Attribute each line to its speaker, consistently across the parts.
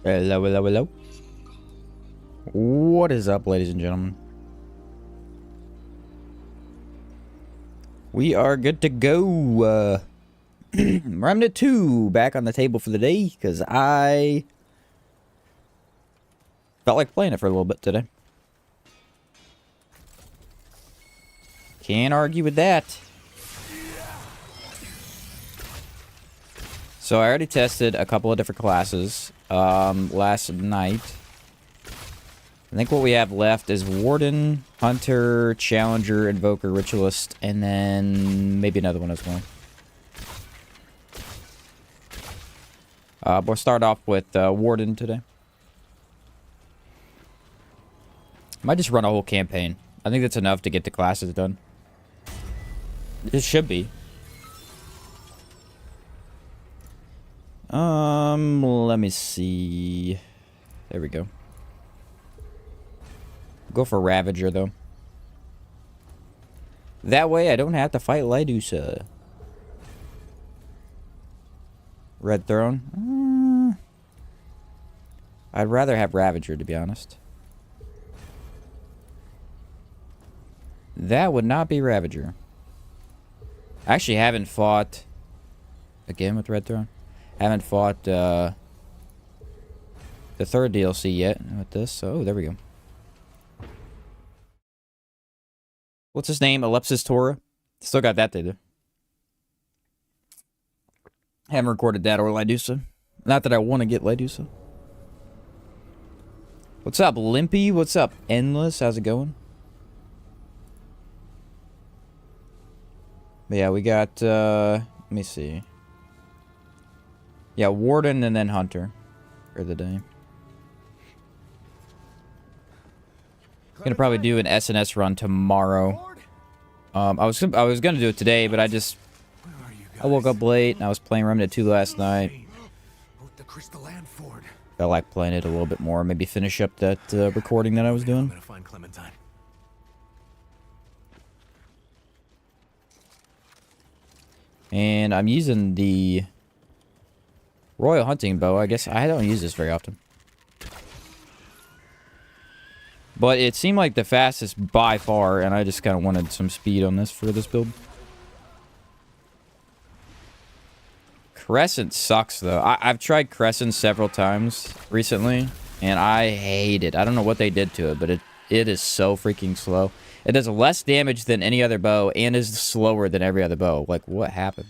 Speaker 1: Hello, hello, hello. What is up, ladies and gentlemen? We are good to go. Remnant 2 back on the table for the day because I felt like playing it for a little bit today. Can't argue with that. So I already tested a couple of different classes last night. I think what we have left is Warden, Hunter, Challenger, Invoker, Ritualist, and then maybe another one as well. We'll start off with Warden today. Might just run a whole campaign. I think that's enough to get the classes done. It should be. Let me see. There we go. Go for Ravager, though. That way, I don't have to fight Lydusa. Red Throne? I'd rather have Ravager, to be honest. That would not be Ravager. I actually haven't fought... Again with Red Throne? Haven't fought, the third DLC yet with this. Oh, there we go. What's his name? Ellipsis Torah. Still got that to do. Haven't recorded that or Lydusa. Not that I want to get Lydusa. What's up, Limpy? What's up, Endless? How's it going? But yeah, we got, let me see. Yeah, Warden and then Hunter for the day. Gonna probably do an SNS run tomorrow. I was gonna do it today, but I woke up late and I was playing Remnant 2 last night. Felt like playing it a little bit more. Maybe finish up that recording that I was doing. And I'm using the Royal Hunting Bow. I guess I don't use this very often. But it seemed like the fastest by far, and I just kind of wanted some speed on this for this build. Crescent sucks, though. I've tried Crescent several times recently, and I hate it. I don't know what they did to it, but it is so freaking slow. It does less damage than any other bow, and is slower than every other bow. Like, what happened?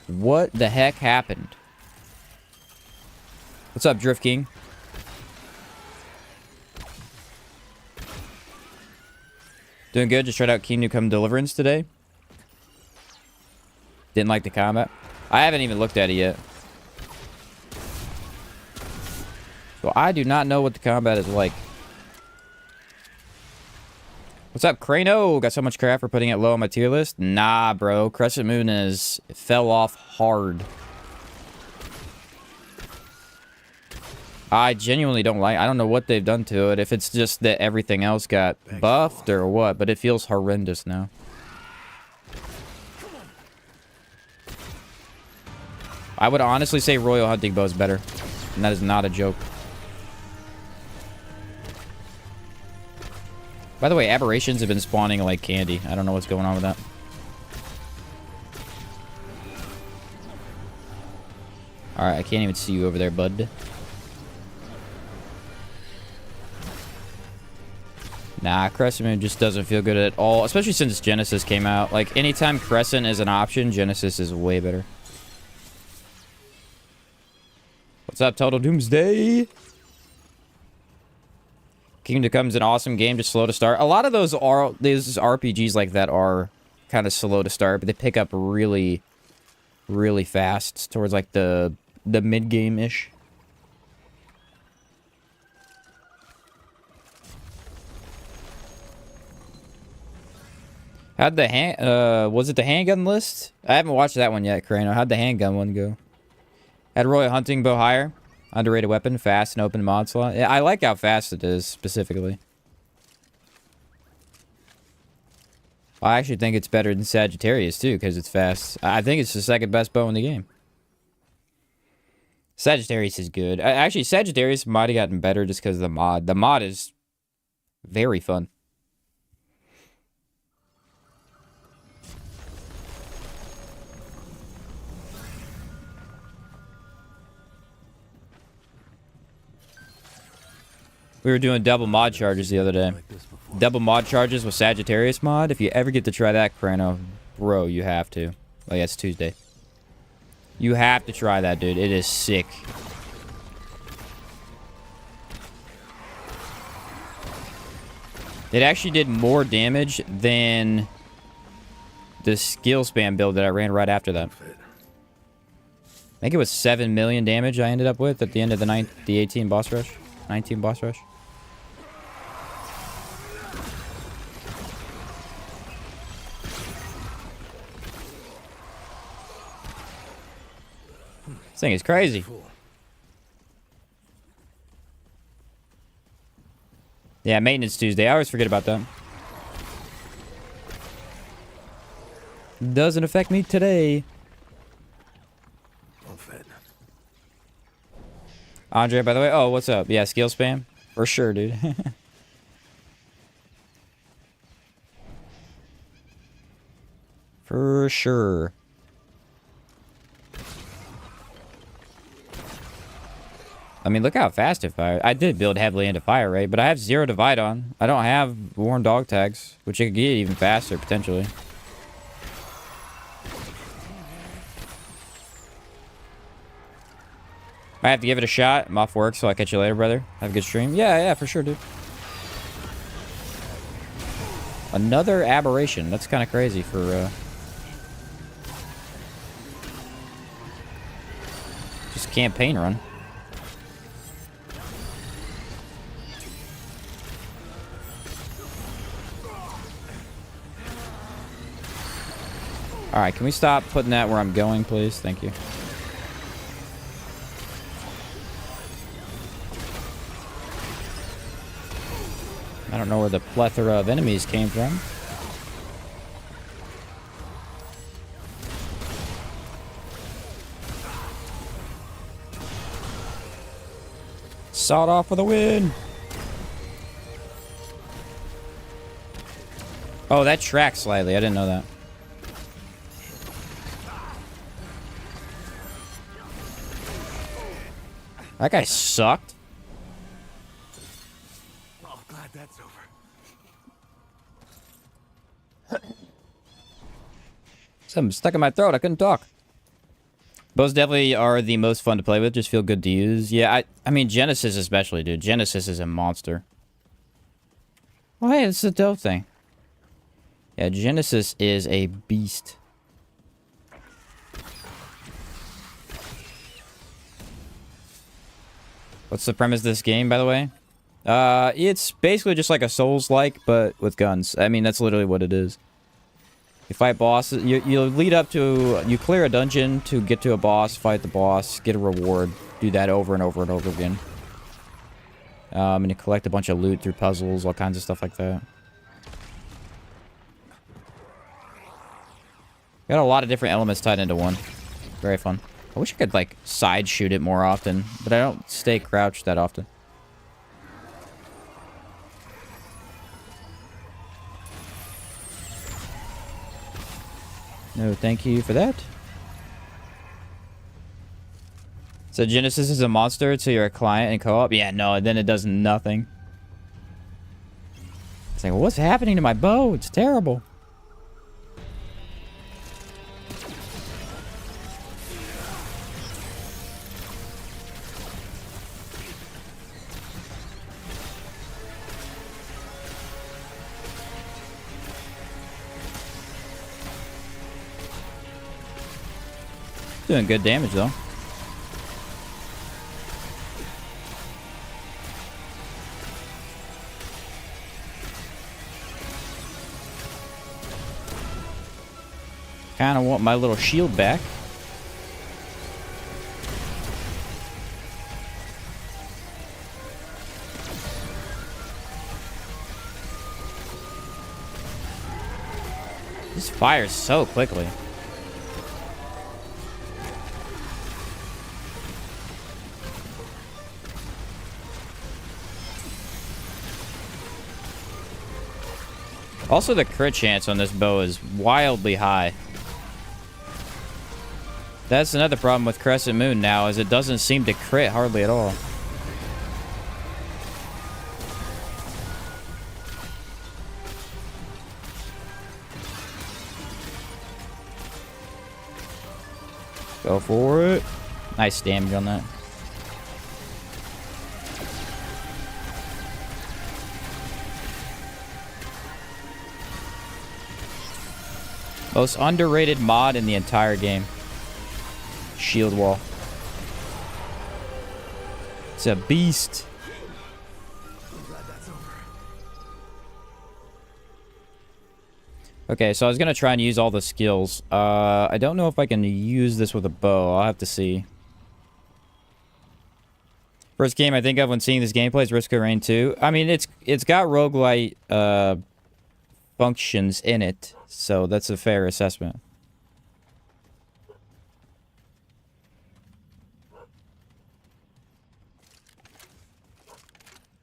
Speaker 1: What the heck happened? What's up, Drift King? Doing good. Just tried out King Come Deliverance today. Didn't like the combat. I haven't even looked at it yet. So I do not know what the combat is like. What's up, Crano? Got so much crap for putting it low on my tier list? Nah, bro. Crescent Moon fell off hard. I genuinely don't like... I don't know what they've done to it. If it's just that everything else got buffed or what. But it feels horrendous now. I would honestly say Royal Hunting Bow is better. And that is not a joke. By the way, aberrations have been spawning like candy. I don't know what's going on with that. Alright, I can't even see you over there, bud. Nah, Crescent Moon just doesn't feel good at all. Especially since Genesis came out. Like, anytime Crescent is an option, Genesis is way better. What's up, Total Doomsday? Kingdom Come's an awesome game, just slow to start. A lot of those RPGs like that are kind of slow to start, but they pick up really, really fast towards like the mid-game-ish. How'd the was it the handgun list? I haven't watched that one yet, Crano. How'd the handgun one go? Had Royal Hunting Bow higher. Underrated weapon, fast and open mod slot. Yeah, I like how fast it is, specifically. I actually think it's better than Sagittarius, too, because it's fast. I think it's the second best bow in the game. Sagittarius is good. Actually, Sagittarius might have gotten better just because of the mod. The mod is very fun. We were doing double mod charges the other day. Double mod charges with Sagittarius mod. If you ever get to try that, Chrono, bro, you have to. Oh, yeah, it's Tuesday. You have to try that, dude. It is sick. It actually did more damage than the skill spam build that I ran right after that. I think it was 7 million damage I ended up with at the end of the 18 boss rush. 19 boss rush. This thing is crazy. Yeah, maintenance Tuesday. I always forget about that. Doesn't affect me today. Andre, by the way. Oh, what's up? Yeah, skill spam? For sure, dude. For sure. I mean, look how fast it fired. I did build heavily into fire rate, but I have 0 divide on. I don't have worn dog tags, which it could get even faster, potentially. I have to give it a shot. I'm off work, so I'll catch you later, brother. Have a good stream. Yeah, for sure, dude. Another aberration. That's kind of crazy for, just campaign run. Alright, can we stop putting that where I'm going, please? Thank you. I don't know where the plethora of enemies came from. Sawed off for the win! Oh, that tracks slightly. I didn't know that. That guy sucked.
Speaker 2: Well, glad that's over.
Speaker 1: Something stuck in my throat. I couldn't talk. Bows definitely are the most fun to play with. Just feel good to use. Yeah, I mean, Genesis especially, dude. Genesis is a monster. Oh, hey, it's a dope thing. Yeah, Genesis is a beast. What's the premise of this game, by the way? It's basically just like a Souls-like, but with guns. I mean, that's literally what it is. You fight bosses. You lead up to... You clear a dungeon to get to a boss, fight the boss, get a reward. Do that over and over and over again. And you collect a bunch of loot through puzzles, all kinds of stuff like that. Got a lot of different elements tied into one. Very fun. I wish I could, like, side shoot it more often, but I don't stay crouched that often. No, thank you for that. So Genesis is a monster, so you're a client in co-op? Yeah, no, then it does nothing. It's like, what's happening to my bow? It's terrible. Doing good damage, though. Kind of want my little shield back. This fires so quickly. Also, the crit chance on this bow is wildly high. That's another problem with Crescent Moon now, is it doesn't seem to crit hardly at all. Go for it. Nice damage on that. Most underrated mod in the entire game. Shield wall. It's a beast. Okay, so I was gonna try and use all the skills. I don't know if I can use this with a bow. I'll have to see. First game I think of when seeing this gameplay is Risk of Rain 2. I mean, it's got roguelite functions in it, so that's a fair assessment.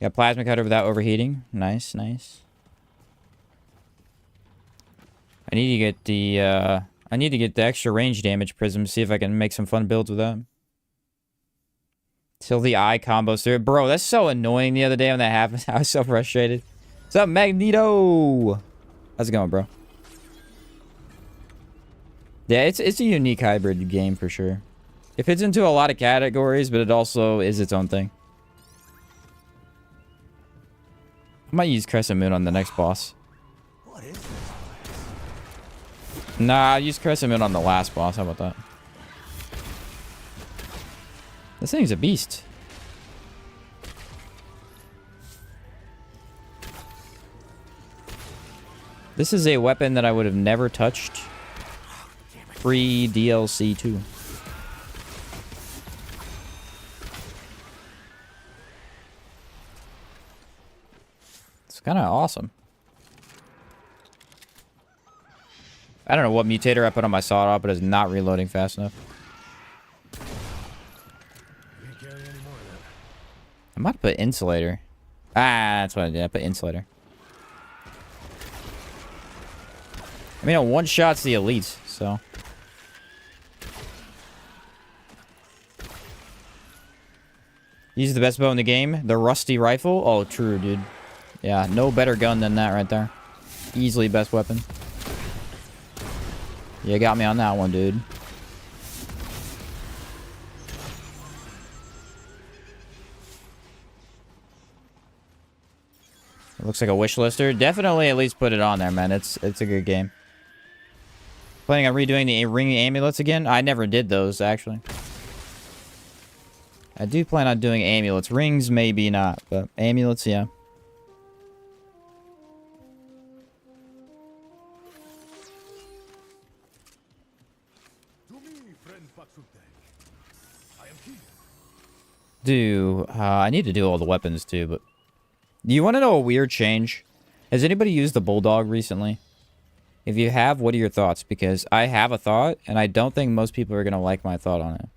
Speaker 1: Got plasma cutter without overheating. Nice, nice. I need to get the extra range damage prism, see if I can make some fun builds with that. Till the eye combos through it. Bro, that's so annoying the other day when that happened. I was so frustrated. What's up, Magneto? How's it going, bro? Yeah, it's a unique hybrid game for sure. It fits into a lot of categories, but it also is its own thing. I might use Crescent Moon on the next boss.
Speaker 2: What is this?
Speaker 1: Nah, I'll use Crescent Moon on the last boss. How about that? This thing's a beast. This is a weapon that I would have never touched pre-DLC 2. It's kind of awesome. I don't know what mutator I put on my sawed off, but it's not reloading fast enough.
Speaker 2: Can't carry any more of that.
Speaker 1: I might put insulator. Ah, that's what I did. I put insulator. I mean, a one shot's the elite, so. Use the best bow in the game. The rusty rifle. Oh, true, dude. Yeah, no better gun than that right there. Easily best weapon. You got me on that one, dude. It looks like a wish lister. Definitely at least put it on there, man. It's a good game. Planning on redoing the ring amulets again? I never did those, actually. I do plan on doing amulets. Rings, maybe not, but amulets, yeah. I need to do all the weapons too, but do you want to know a weird change? Has anybody used the bulldog recently? If you have, what are your thoughts? Because I have a thought, and I don't think most people are going to like my thought on it.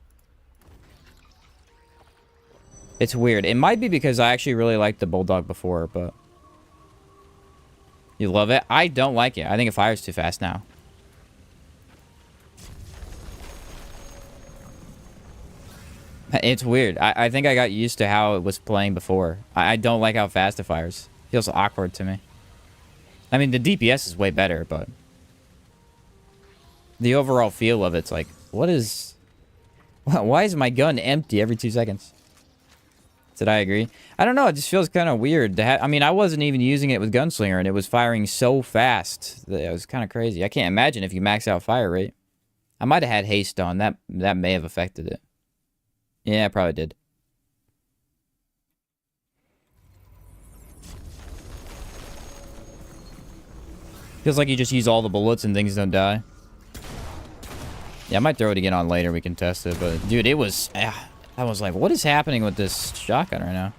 Speaker 1: It's weird. It might be because I actually really liked the bulldog before, but... You love it? I don't like it. I think it fires too fast now. It's weird. I think I got used to how it was playing before. I don't like how fast it fires. Feels awkward to me. I mean, the DPS is way better, but... The overall feel of it's like, what is... Why is my gun empty every 2 seconds? Did I agree? I don't know, it just feels kind of weird to have... I mean, I wasn't even using it with Gunslinger, and it was firing so fast that it was kind of crazy. I can't imagine if you max out fire rate. I might have had haste on. That may have affected it. Yeah, I probably did. Feels like you just use all the bullets and things don't die. Yeah, I might throw it again on later. We can test it. But, dude, it was... I was like, what is happening with this shotgun right now?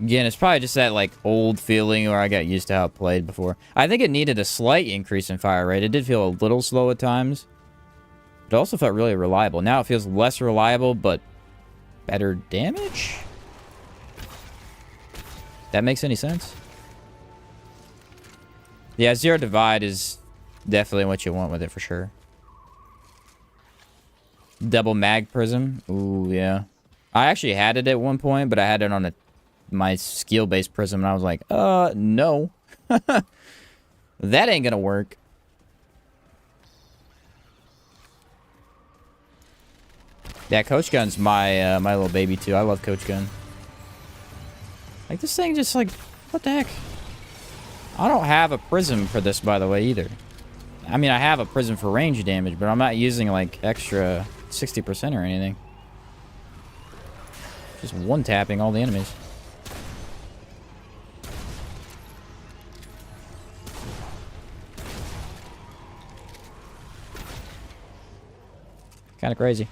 Speaker 1: Again, it's probably just that, like, old feeling where I got used to how it played before. I think it needed a slight increase in fire rate. It did feel a little slow at times. But it also felt really reliable. Now it feels less reliable, but better damage? That makes any sense? Yeah, Zero Divide is definitely what you want with it for sure. Double mag prism. Ooh, yeah. I actually had it at one point, but I had it on my skill-based prism, and I was like, no. That ain't gonna work. Yeah, Coach Gun's my my little baby, too. I love Coach Gun. Like, this thing just, like, what the heck? I don't have a prism for this, by the way, either. I mean, I have a prism for range damage, but I'm not using, like, extra 60% or anything. Just one-tapping all the enemies. Kind of crazy.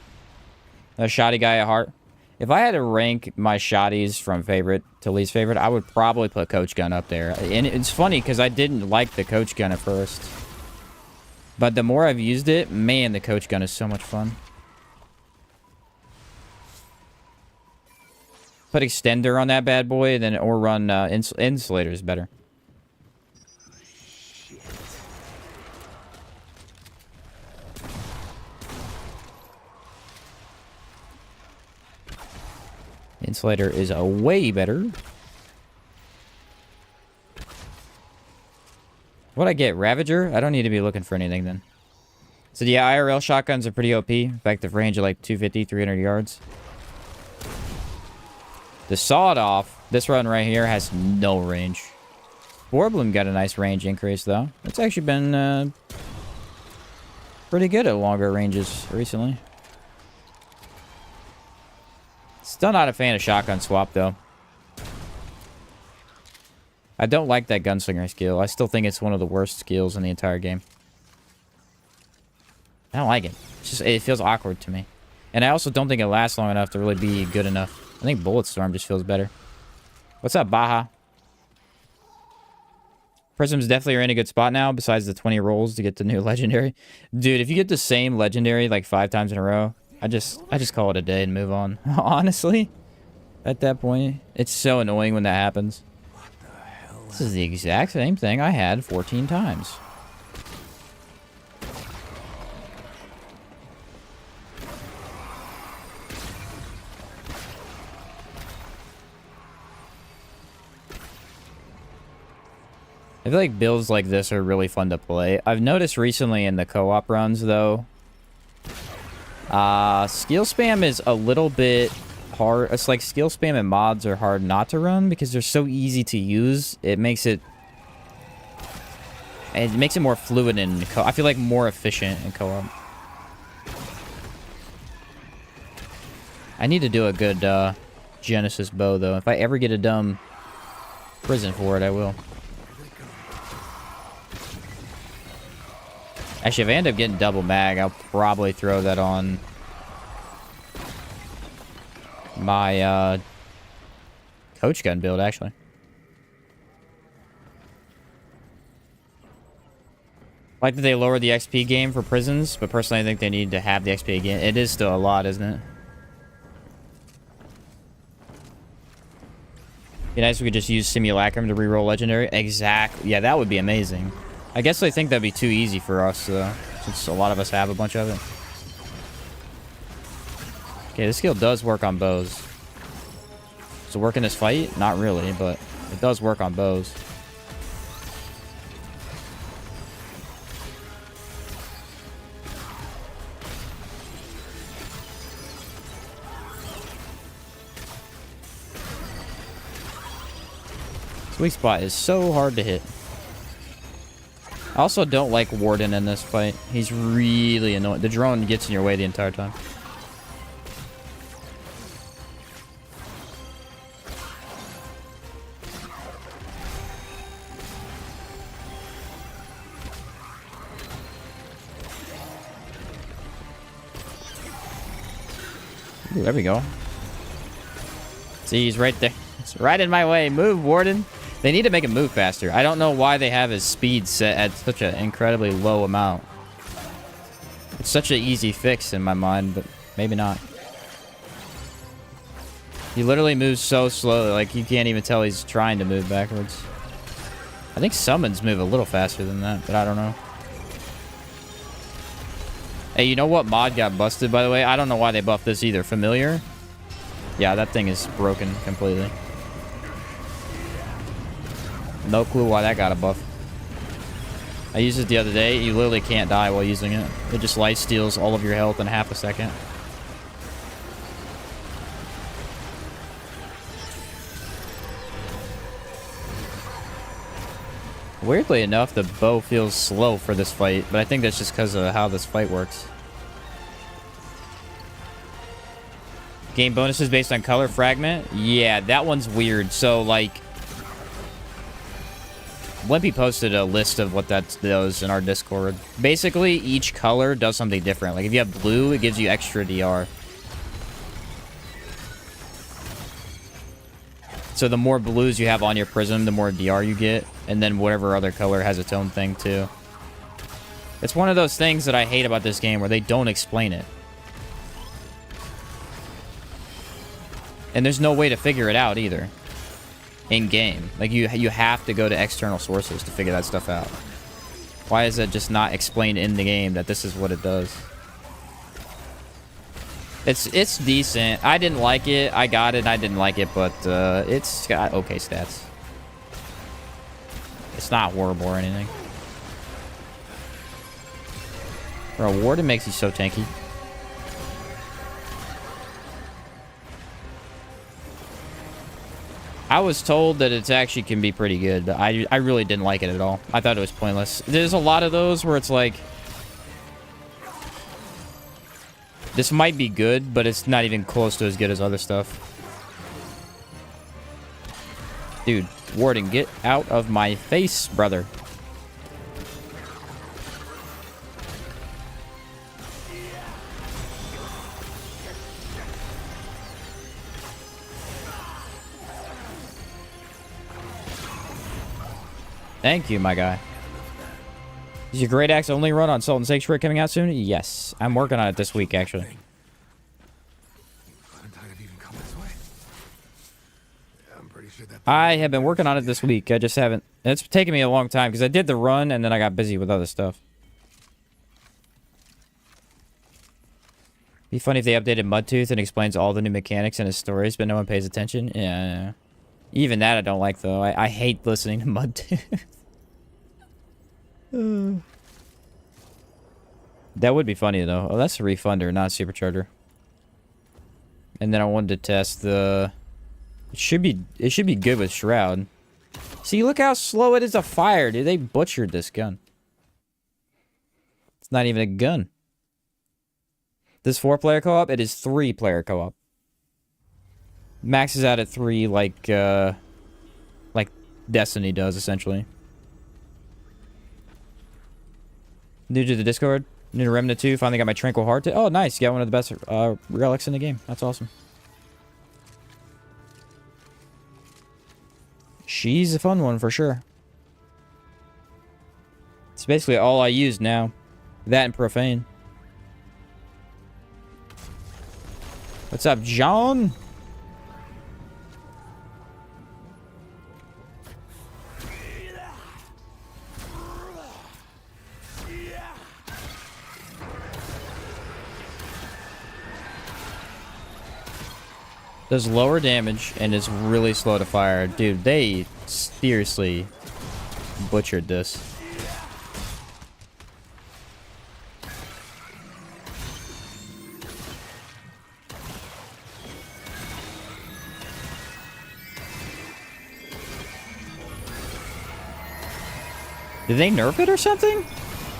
Speaker 1: A shoddy guy at heart. If I had to rank my shotties from favorite to least favorite, I would probably put Coach Gun up there. And it's funny because I didn't like the Coach Gun at first. But the more I've used it, man, the Coach Gun is so much fun. Put Extender on that bad boy, then or run Insulator is better. Insulator is a way better. What'd I get? Ravager? I don't need to be looking for anything then. So yeah, IRL shotguns are pretty OP. Effective range of like 250, 300 yards. The sawed-off, this run right here, has no range. Warbloom got a nice range increase, though. It's actually been pretty good at longer ranges recently. Still not a fan of shotgun swap, though. I don't like that gunslinger skill. I still think it's one of the worst skills in the entire game. I don't like it. It's just, it feels awkward to me. And I also don't think it lasts long enough to really be good enough. I think Bullet Storm just feels better. What's up, Baja? Prisms definitely are in a good spot now, besides the 20 rolls to get the new legendary. Dude, if you get the same legendary like 5 times in a row, I just call it a day and move on. Honestly, at that point, it's so annoying when that happens.
Speaker 2: What the hell?
Speaker 1: This is the exact same thing I had 14 times. I feel like builds like this are really fun to play. I've noticed recently in the co-op runs, though, skill spam is a little bit hard. It's like skill spam and mods are hard not to run because they're so easy to use. It makes it more fluid in co-op. I feel like more efficient in co-op. I need to do a good Genesis bow, though. If I ever get a dumb prison for it, I will. Actually, if I end up getting double mag, I'll probably throw that on my Coach Gun build, actually. I like that they lowered the XP game for prisons, but personally I think they need to have the XP again. It is still a lot, isn't it? Be nice if we could just use Simulacrum to reroll legendary. Exactly. Yeah, that would be amazing. I guess they think that'd be too easy for us, since a lot of us have a bunch of it. Okay, this skill does work on bows. Does it work in this fight? Not really, but it does work on bows. Sweet spot is so hard to hit. I also don't like Warden in this fight. He's really annoying. The drone gets in your way the entire time. Ooh, there we go. See, he's right there. It's right in my way. Move, Warden. They need to make him move faster. I don't know why they have his speed set at such an incredibly low amount. It's such an easy fix in my mind, but maybe not. He literally moves so slow, like you can't even tell he's trying to move backwards. I think summons move a little faster than that, but I don't know. Hey, you know what mod got busted, by the way? I don't know why they buffed this either. Familiar? Yeah, that thing is broken completely. No clue why that got a buff. I used it the other day. You literally can't die while using it. It just life steals all of your health in half a second. Weirdly enough, the bow feels slow for this fight, but I think that's just because of how this fight works. Game bonuses based on color fragment? Yeah, that one's weird. So, like, Wimpy posted a list of what that does in our Discord. Basically, each color does something different. Like, if you have blue, it gives you extra DR. So the more blues you have on your prism, the more DR you get. And then whatever other color has its own thing, too. It's one of those things that I hate about this game, where they don't explain it. And there's no way to figure it out, either. In-game. Like, you have to go to external sources to figure that stuff out. Why is it just not explained in the game that this is what it does? It's decent. I didn't like it. I got it and I didn't like it, but it's got okay stats. It's not horrible or anything. Bro, Warden makes you so tanky. I was told that it actually can be pretty good, but I really didn't like it at all. I thought it was pointless. There's a lot of those where it's like, this might be good, but it's not even close to as good as other stuff. Dude, Warden, get out of my face, brother. Thank you, my guy. Is your Great Axe only run on Salt and Sanctuary coming out soon? Yes. I'm working on it this week, actually. I have been working on it this week. I just haven't... It's taken me a long time, because I did the run, and then I got busy with other stuff. Be funny if they updated Mudtooth and explains all the new mechanics in his stories, but no one pays attention. Yeah. Even that I don't like, though. I hate listening to Mudtooth. That would be funny, though. Oh, that's a refunder, not a supercharger. And then I wanted to test the... It should be good with Shroud. See, look how slow it is to fire, dude. They butchered this gun. It's not even a gun. This 4-player co-op, it is 3-player co-op. Maxes out at 3 like Destiny does, essentially. New to the Discord. New to Remnant 2. Finally got my Tranquil Heart. Oh, nice. You got one of the best relics in the game. That's awesome. She's a fun one for sure. It's basically all I use now. That and Profane. What's up, John? Does lower damage and is really slow to fire. Dude, they seriously butchered this. Did they nerf it or something?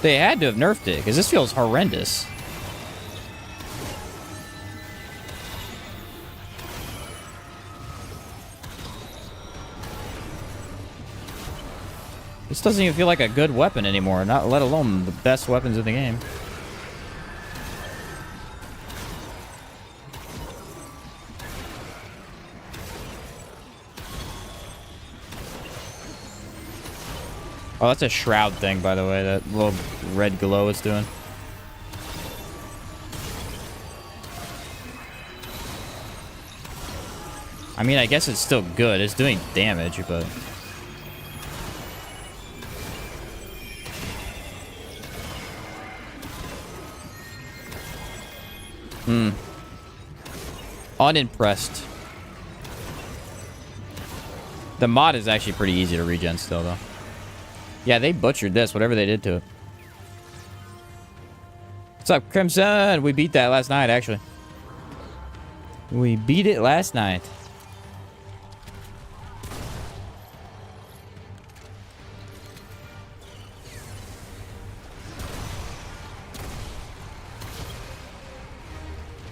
Speaker 1: They had to have nerfed it, because this feels horrendous. This doesn't even feel like a good weapon anymore, not let alone the best weapons in the game. Oh, that's a shroud thing, by the way. That little red glow is doing. I mean, I guess it's still good. It's doing damage, but... Unimpressed. The mod is actually pretty easy to regen still, though. Yeah, they butchered this, whatever they did to it. What's up, Crimson? We beat that last night, actually. We beat it last night.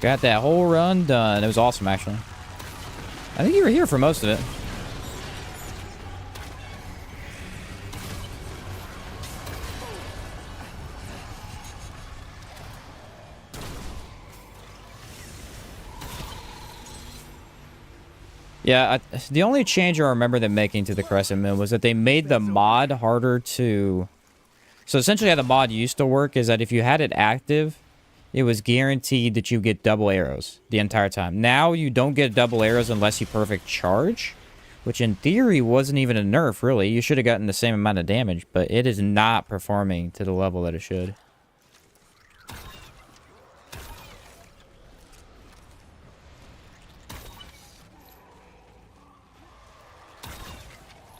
Speaker 1: Got that whole run done. It was awesome, actually. I think you were here for most of it. Yeah, the only change I remember them making to the Crescent Moon was that they made the mod harder to... So essentially how the mod used to work is that if you had it active, it was guaranteed that you get double arrows the entire time. Now you don't get double arrows unless you perfect charge, which in theory wasn't even a nerf, really. You should have gotten the same amount of damage, but it is not performing to the level that it should.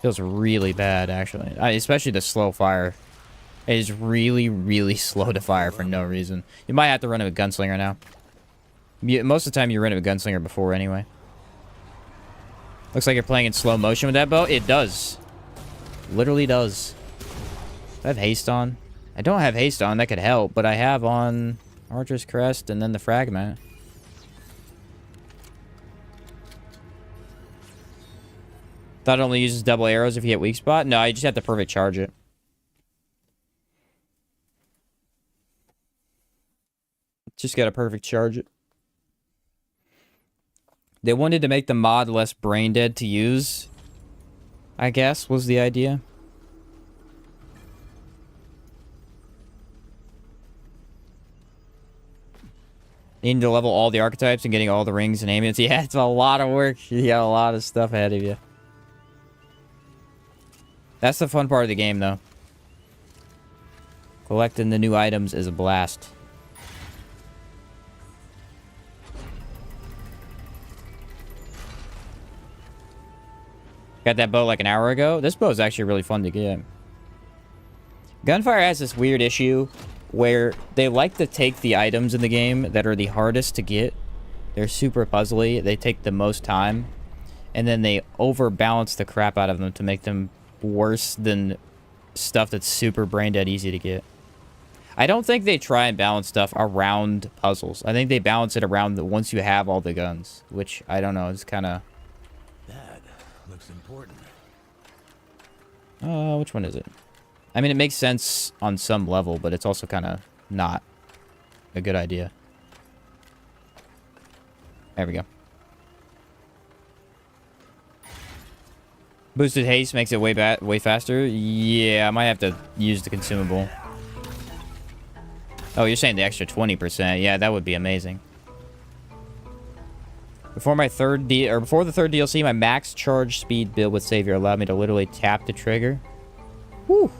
Speaker 1: Feels really bad, actually. Especially the slow fire. It is really, really slow to fire for no reason. You might have to run it with Gunslinger now. Most of the time you run it with Gunslinger before anyway. Looks like you're playing in slow motion with that bow. It does. Literally does. I have haste on. I don't have haste on. That could help, but I have on Archer's Crest and then the fragment. Thought it only uses double arrows if you hit weak spot. No, you just have to perfect charge it. Just gotta perfect charge it. They wanted to make the mod less brain dead to use, I guess, was the idea. Needing to level all the archetypes and getting all the rings and amulets. Yeah, it's a lot of work. You got a lot of stuff ahead of you. That's the fun part of the game, though. Collecting the new items is a blast. Got that bow like an hour ago. This bow is actually really fun to get. Gunfire has this weird issue where they like to take the items in the game that are the hardest to get. They're super puzzly. They take the most time. And then they overbalance the crap out of them to make them worse than stuff that's super brain dead easy to get. I don't think they try and balance stuff around puzzles. I think they balance it around once you have all the guns. Which, I don't know, it's kind of...
Speaker 2: Looks important.
Speaker 1: Which one is it? I mean, it makes sense on some level, but it's also kind of not a good idea. There we go. Boosted haste makes it way faster. Yeah, I might have to use the consumable. Oh, you're saying the extra 20%. Yeah, that would be amazing. Before the third DLC, my max charge speed build with Savior allowed me to literally tap the trigger. Whew.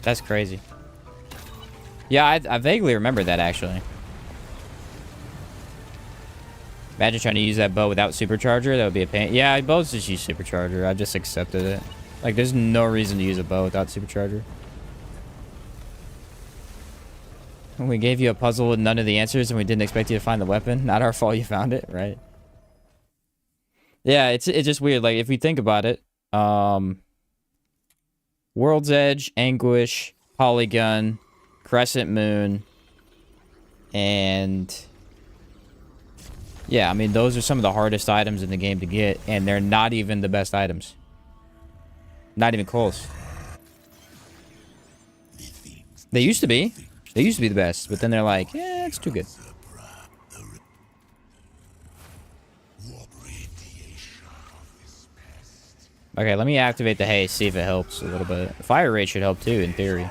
Speaker 1: That's crazy. Yeah, I vaguely remember that, actually. Imagine trying to use that bow without supercharger. That would be a pain. Yeah, bows just use supercharger. I just accepted it. Like, there's no reason to use a bow without supercharger. We gave you a puzzle with none of the answers and we didn't expect you to find the weapon. Not our fault you found it, right? Yeah, it's just weird. Like, if we think about it, World's Edge, Anguish, Polygon, Crescent Moon, and... yeah, I mean, those are some of the hardest items in the game to get, and they're not even the best items. Not even close. They used to be. They used to be the best, but then they're like, yeah, it's too good. Okay, let me activate the haste, see if it helps a little bit. Fire rate should help too, in theory.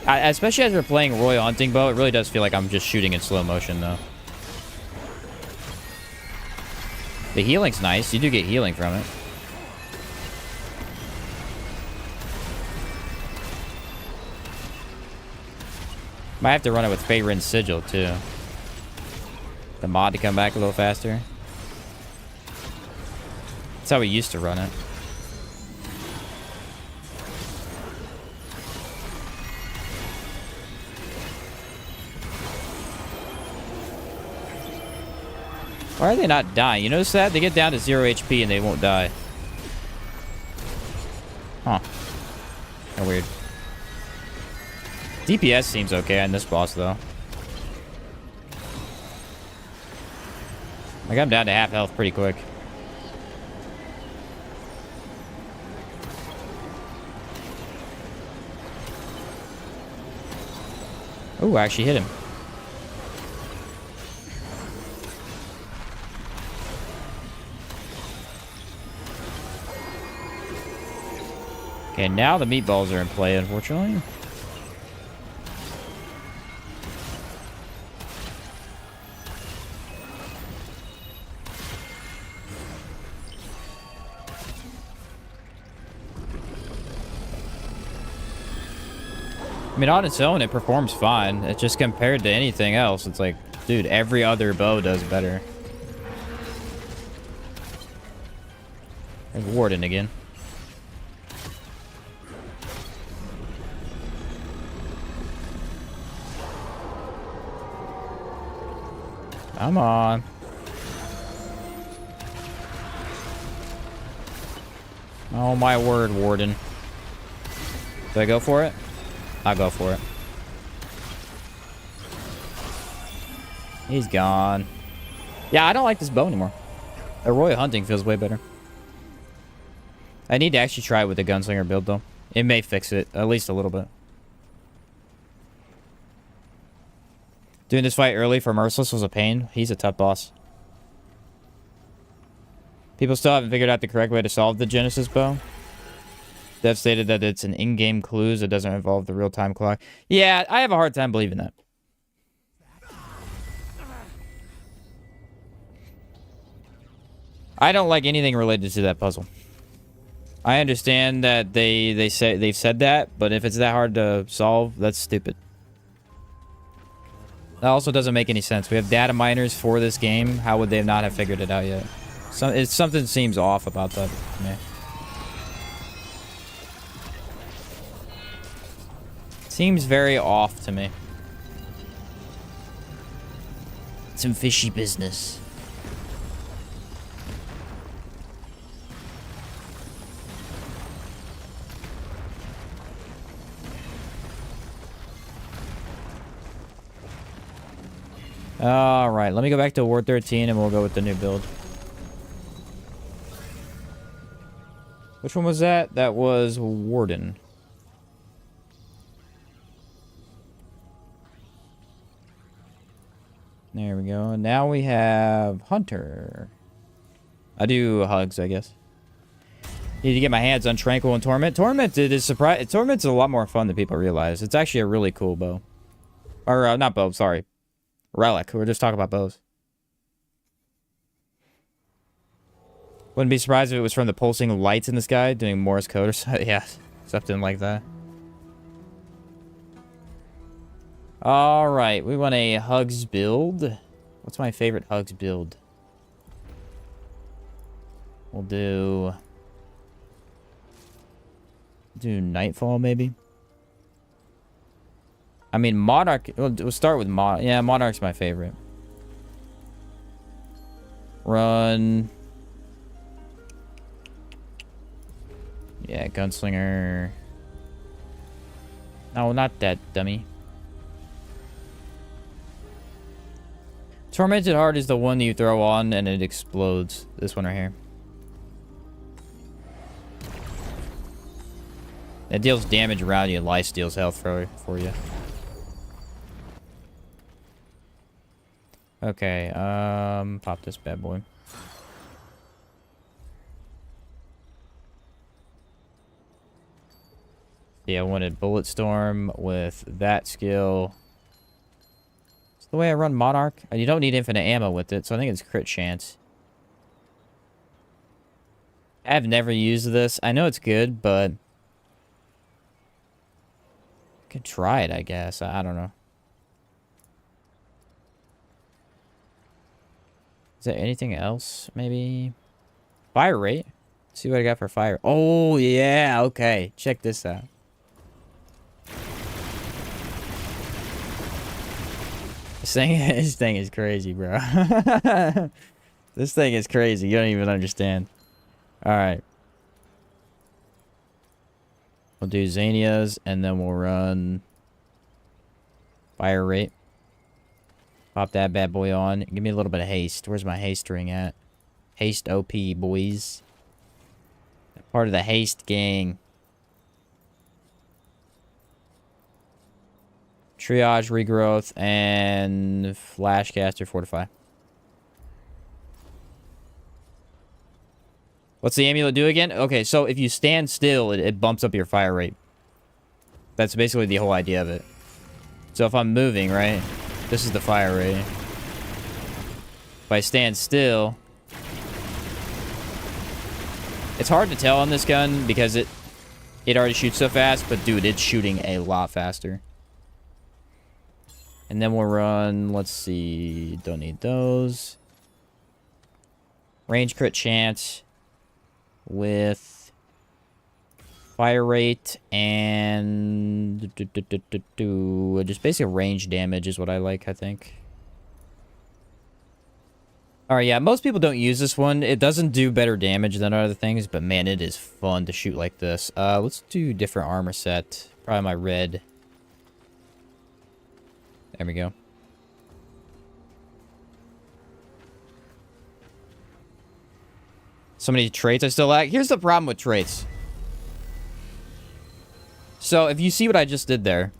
Speaker 1: Especially as we're playing Royal Hunting Bow, it really does feel like I'm just shooting in slow motion, though. The healing's nice. You do get healing from it. Might have to run it with Faerin's Sigil, too. The mod to come back a little faster. That's how we used to run it. Why are they not dying? You notice that? They get down to 0 HP and they won't die. Huh. Kinda weird. DPS seems okay on this boss, though. I got him down to half health pretty quick. Ooh, I actually hit him. Okay, now the meatballs are in play, unfortunately. I mean, on its own, it performs fine. It's just compared to anything else, it's like, dude, every other bow does better. There's Warden again. Come on. Oh my word, Warden. Do I go for it? I'll go for it. He's gone. Yeah, I don't like this bow anymore. The Royal Hunting feels way better. I need to actually try it with the Gunslinger build, though. It may fix it, at least a little bit. Doing this fight early for Merciless was a pain. He's a tough boss. People still haven't figured out the correct way to solve the Genesis bow. Dev stated that it's an in-game clues that doesn't involve the real-time clock. Yeah, I have a hard time believing that. I don't like anything related to that puzzle. I understand that they've said that, but if it's that hard to solve, that's stupid. That also doesn't make any sense. We have data miners for this game. How would they not have figured it out yet? Something seems off about that to me. Seems very off to me. Some fishy business. All right, let me go back to Ward 13 and we'll go with the new build. Which one was that? That was Warden. There we go. Now we have Hunter. I do hugs, I guess. Need to get my hands on Tranquil and Torment. Tormented is Torment's a lot more fun than people realize. It's actually a really cool bow. Or, not bow, sorry. Relic. We're just talking about bows. Wouldn't be surprised if it was from the pulsing lights in the sky doing Morse code or something. Yeah, something like that. All right, we want a hugs build. What's my favorite hugs build? We'll do Nightfall, maybe. I mean, Monarch. We'll start with Monarch. Yeah, Monarch's my favorite. Run. Yeah, Gunslinger. No, not that dummy. Tormented Heart is the one that you throw on and it explodes. This one right here. It deals damage around you and life steals health for you. Okay, pop this bad boy. Yeah, I wanted Bullet Storm with that skill. It's the way I run Monarch. You don't need infinite ammo with it, so I think it's crit chance. I've never used this. I know it's good, but... I could try it, I guess. I don't know. Is there anything else, maybe? Fire rate? Let's see what I got for fire. Oh, yeah, okay. Check this out. This thing is crazy, bro. This thing is crazy. You don't even understand. Alright. We'll do Xanias, and then we'll run... Fire rate. Pop that bad boy on. Give me a little bit of haste. Where's my haste ring at? Haste OP, boys. Part of the haste gang. Triage, regrowth, and flashcaster, fortify. What's the amulet do again? Okay, so if you stand still, it bumps up your fire rate. That's basically the whole idea of it. So if I'm moving, right? This is the fire rate. If I stand still... It's hard to tell on this gun because it already shoots so fast, but dude, it's shooting a lot faster. And then we'll run, let's see, don't need those. Range crit chance with fire rate and just basic range damage is what I like, I think. Alright, yeah, most people don't use this one. It doesn't do better damage than other things, but man, it is fun to shoot like this. Let's do different armor set. Probably my red. There we go. So many traits I still lack. Here's the problem with traits. So, if you see what I just did there.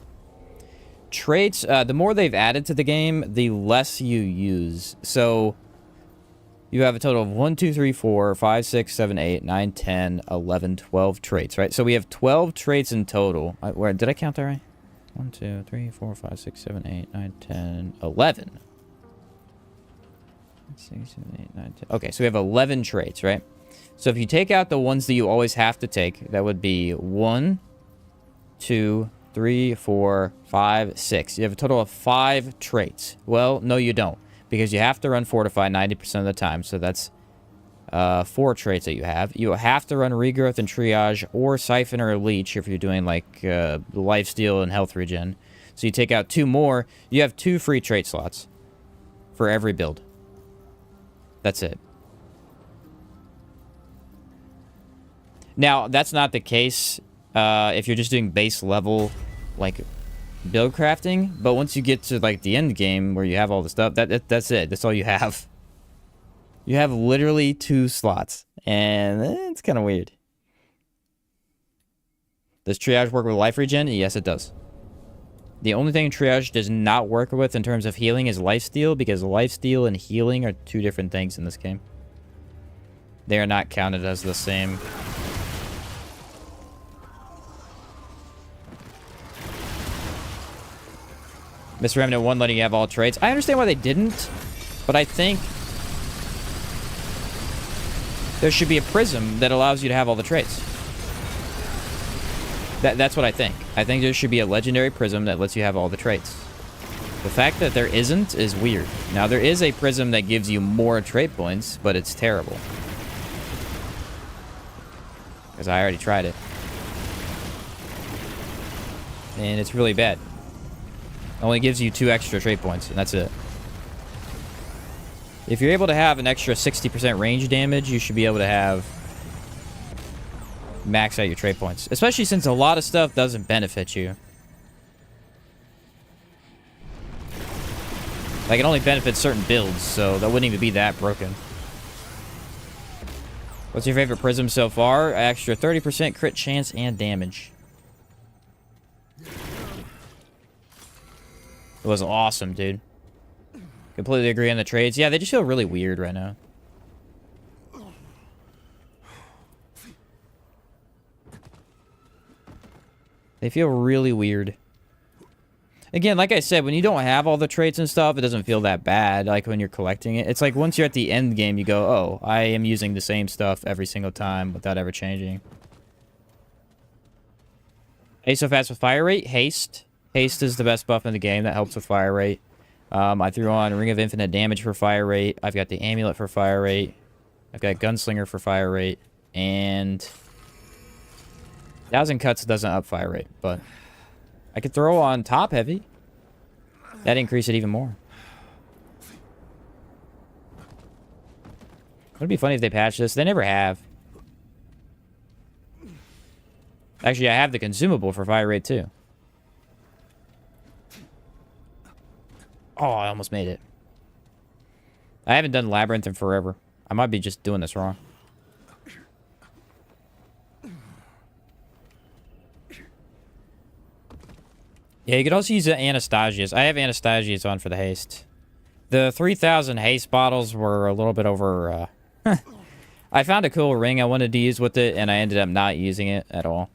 Speaker 1: Traits, the more they've added to the game, the less you use. So, you have a total of 1, 2, 3, 4, 5, 6, 7, 8, 9, 10, 11, 12 traits, right? So, we have 12 traits in total. Where did I count that right? 1, 2, 3, 4, 5, 6, 7, 8, 9, 10, 11. 6, 7, 8, 9, 10. Okay, so we have 11 traits, right? So if you take out the ones that you always have to take, that would be 1, 2, 3, 4, 5, 6. You have a total of 5 traits. Well, no, you don't. Because you have to run Fortify 90% of the time. So that's 4 traits that you have. You have to run Regrowth and Triage or Siphon or Leech if you're doing like Lifesteal and Health Regen. So you take out 2 more. You have 2 free trait slots for every build. That's it. Now, that's not the case if you're just doing base level, like, build crafting. But once you get to, like, the end game where you have all the stuff, that's it. That's all you have. You have literally 2 slots. And it's kind of weird. Does Triage work with Life Regen? Yes, it does. The only thing Triage does not work with in terms of healing is Lifesteal, because Lifesteal and healing are 2 different things in this game. They are not counted as the same. Miss Remnant 1 letting you have all traits. I understand why they didn't, but I think there should be a prism that allows you to have all the traits. That's what I think. I think there should be a legendary prism that lets you have all the traits. The fact that there isn't is weird. Now, there is a prism that gives you more trait points, but it's terrible. Because I already tried it. And it's really bad. It only gives you 2 extra trait points, and that's it. If you're able to have an extra 60% range damage, you should be able to have... max out your trait points. Especially since a lot of stuff doesn't benefit you. Like, it only benefits certain builds, so that wouldn't even be that broken. What's your favorite prism so far? Extra 30% crit chance and damage. It was awesome, dude. Completely agree on the trades. Yeah, they just feel really weird right now. They feel really weird. Again, like I said, when you don't have all the traits and stuff, it doesn't feel that bad, like when you're collecting it. It's like once you're at the end game, you go, oh, I am using the same stuff every single time without ever changing. Haste so fast with fire rate? Haste. Haste is the best buff in the game that helps with fire rate. I threw on Ring of Infinite Damage for fire rate. I've got the Amulet for fire rate. I've got Gunslinger for fire rate. And 1,000 Cuts doesn't up fire rate, but I could throw on Top Heavy. That'd increase it even more. Would be funny if they patched this. They never have. Actually, I have the consumable for fire rate too. Oh, I almost made it. I haven't done Labyrinth in forever. I might be just doing this wrong. Yeah, you could also use Anastasia's. I have Anastasia's on for the haste. The 3,000 haste bottles were a little bit over... I found a cool ring I wanted to use with it, and I ended up not using it at all.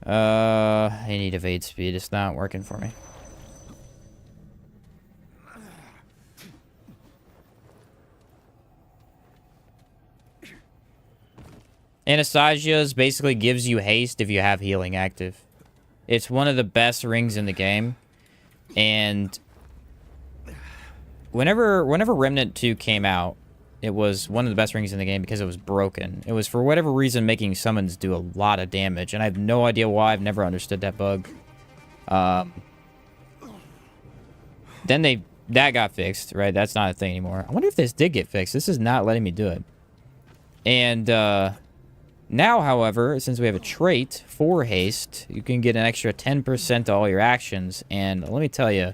Speaker 1: I need evade speed. It's not working for me. Anastasia's basically gives you haste if you have healing active. It's one of the best rings in the game. And whenever Remnant 2 came out, it was one of the best rings in the game because it was broken. It was, for whatever reason, making summons do a lot of damage. And I have no idea why. I've never understood that bug. Then that got fixed, right? That's not a thing anymore. I wonder if this did get fixed. This is not letting me do it. And, now, however, since we have a trait for haste, you can get an extra 10% to all your actions. And let me tell you,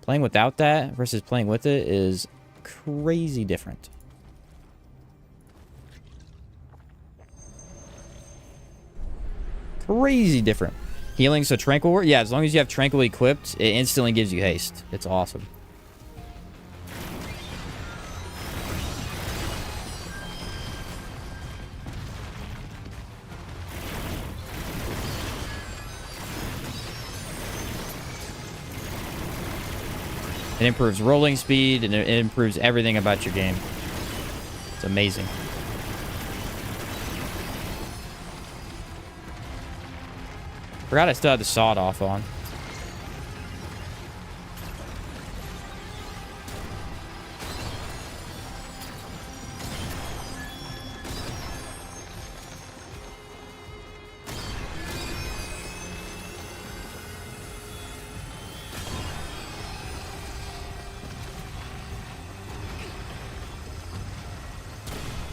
Speaker 1: playing without that versus playing with it is crazy different. Crazy different. Healing, so Tranquil. Yeah, as long as you have Tranquil equipped, it instantly gives you haste. It's awesome. It improves rolling speed, and it improves everything about your game. It's amazing. Forgot I still had the sawed off on.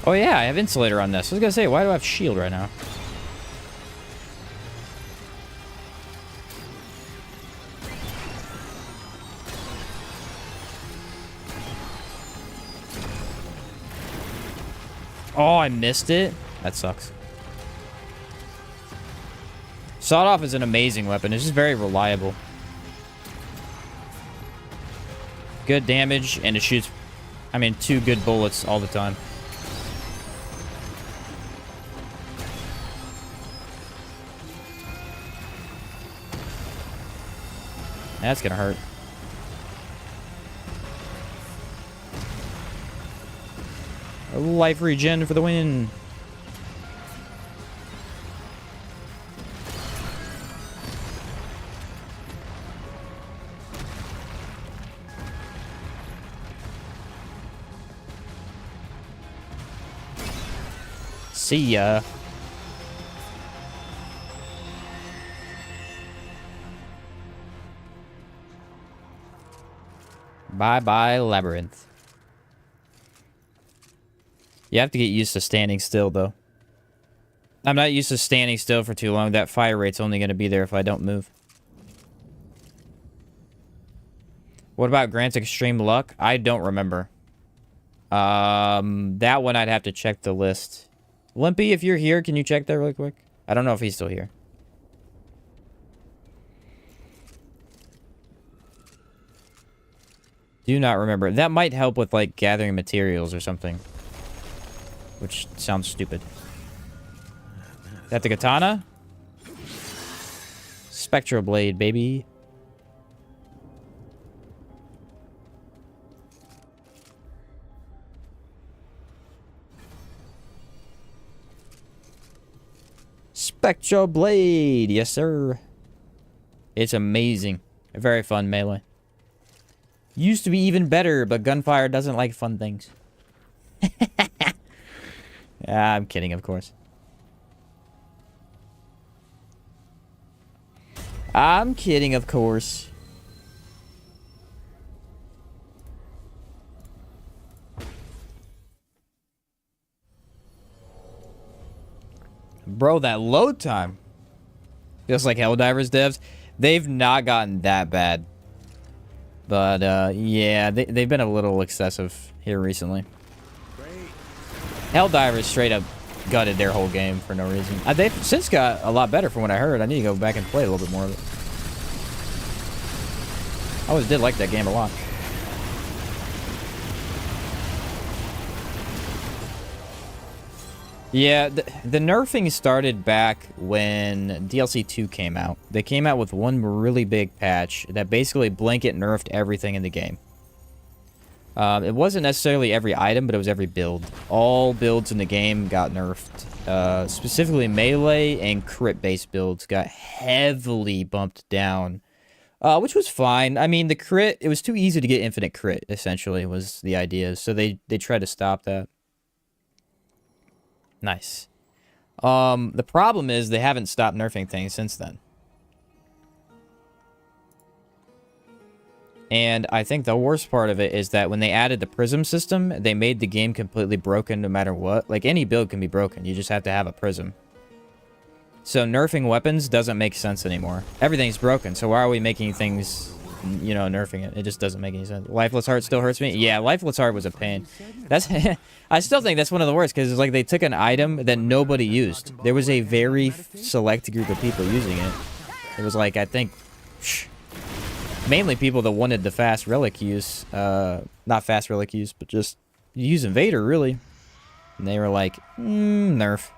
Speaker 1: Oh yeah, I have Insulator on this. I was gonna say, why do I have Shield right now? Oh, I missed it? That sucks. Sawed Off is an amazing weapon. It's just very reliable. Good damage, and it shoots, I mean, 2 good bullets all the time. That's gonna hurt. A life regen for the win. See ya. Bye-bye, Labyrinth. You have to get used to standing still, though. I'm not used to standing still for too long. That fire rate's only going to be there if I don't move. What about grants extreme luck? I don't remember. That one I'd have to check the list. Limpy, if you're here, can you check that really quick? I don't know if he's still here. Do not remember. That might help with, like, gathering materials or something. Which sounds stupid. Is that the katana? Spectral blade, baby. Spectral blade, yes sir. It's amazing. Very fun melee. Used to be even better, but gunfire doesn't like fun things. I'm kidding, of course. I'm kidding, of course. Bro, that load time. Just like Helldivers devs, they've not gotten that bad. But, yeah, they've been a little excessive here recently. Helldivers straight up gutted their whole game for no reason. They've since got a lot better from what I heard. I need to go back and play a little bit more of it. I always did like that game a lot. Yeah, the nerfing started back when DLC 2 came out. They came out with one really big patch that basically blanket nerfed everything in the game. It wasn't necessarily every item, but it was every build. All builds in the game got nerfed. Specifically melee and crit-based builds got heavily bumped down. Which was fine. I mean, the crit, it was too easy to get infinite crit, essentially, was the idea. So they tried to stop that. Nice. The problem is they haven't stopped nerfing things since then. And I think the worst part of it is that when they added the prism system, they made the game completely broken no matter what. Like, any build can be broken. You just have to have a prism. So nerfing weapons doesn't make sense anymore. Everything's broken, so why are we making things, you know, nerfing it? It just doesn't make any sense. Lifeless Heart still hurts me? Yeah, Lifeless Heart was a pain. That's I still think that's one of the worst, because it's like they took an item that nobody used. There was a very select group of people using it. It was like, I think, mainly people that wanted the fast relic use. Not fast relic use, but just use Invader, really. And they were like, nerf.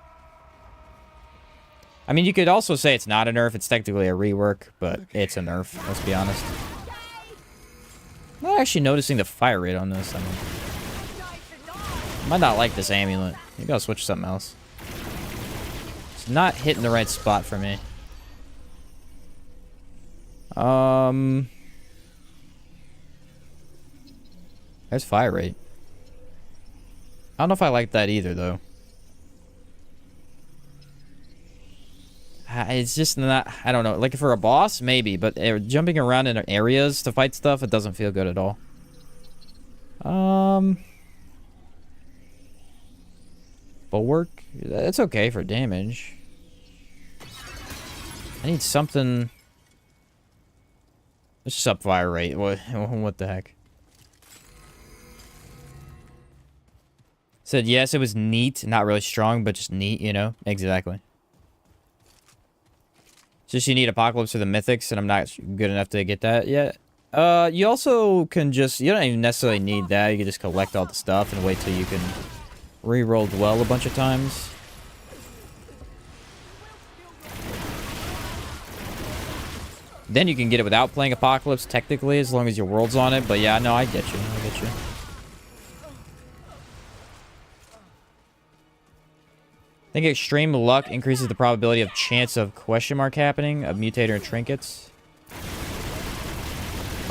Speaker 1: I mean, you could also say it's not a nerf. It's technically a rework, but it's a nerf, let's be honest. I'm not actually noticing the fire rate on this. I might not like this amulet. Maybe I'll switch to something else. It's not hitting the right spot for me. There's fire rate. I don't know if I like that either, though. It's just not, I don't know. Like, for a boss, maybe. But jumping around in areas to fight stuff, it doesn't feel good at all. Bulwark? It's okay for damage. I need something. Let's just up fire rate. What the heck? Said yes, it was neat. Not really strong, but just neat, you know? Exactly. Just you need Apocalypse for the Mythics, and I'm not good enough to get that yet. You also can just, you don't even necessarily need that. You can just collect all the stuff and wait till you can re-roll Dwell a bunch of times. Then you can get it without playing Apocalypse, technically, as long as your world's on it. But yeah, no, I get you. I get you. I think extreme luck increases the probability of chance of question mark happening, of mutator and trinkets.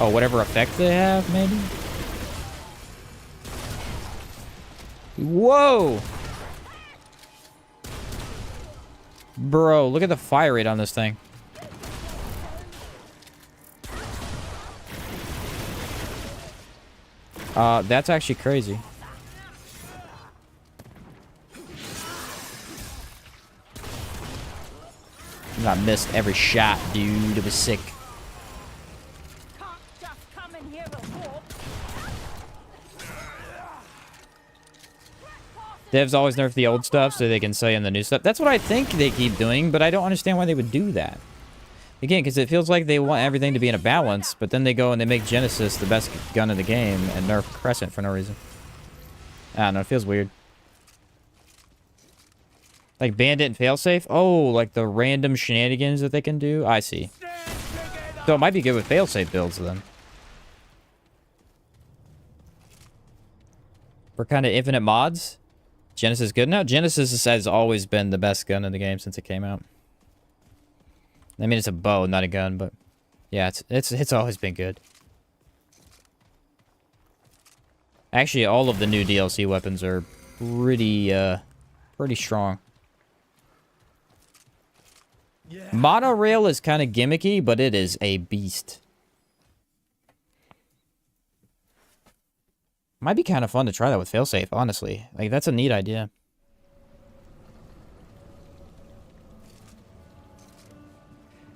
Speaker 1: Oh, whatever effect they have, maybe? Whoa! Bro, look at the fire rate on this thing. That's actually crazy. I missed every shot, dude. It was sick. Devs always nerf the old stuff so they can sell you the new stuff. That's what I think they keep doing, but I don't understand why they would do that. Again, because it feels like they want everything to be in a balance, but then they go and they make Genesis the best gun in the game and nerf Crescent for no reason. I don't know, it feels weird. Like Bandit and Failsafe? Oh, like the random shenanigans that they can do? I see. So it might be good with Failsafe builds then. For kind of infinite mods, Genesis is good now. Genesis has always been the best gun in the game since it came out. I mean, it's a bow, not a gun, but yeah, it's always been good. Actually, all of the new DLC weapons are pretty strong.
Speaker 2: Yeah.
Speaker 1: Monorail is kind of gimmicky, but it is a beast. Might be kind of fun to try that with Failsafe, honestly. Like, that's a neat idea.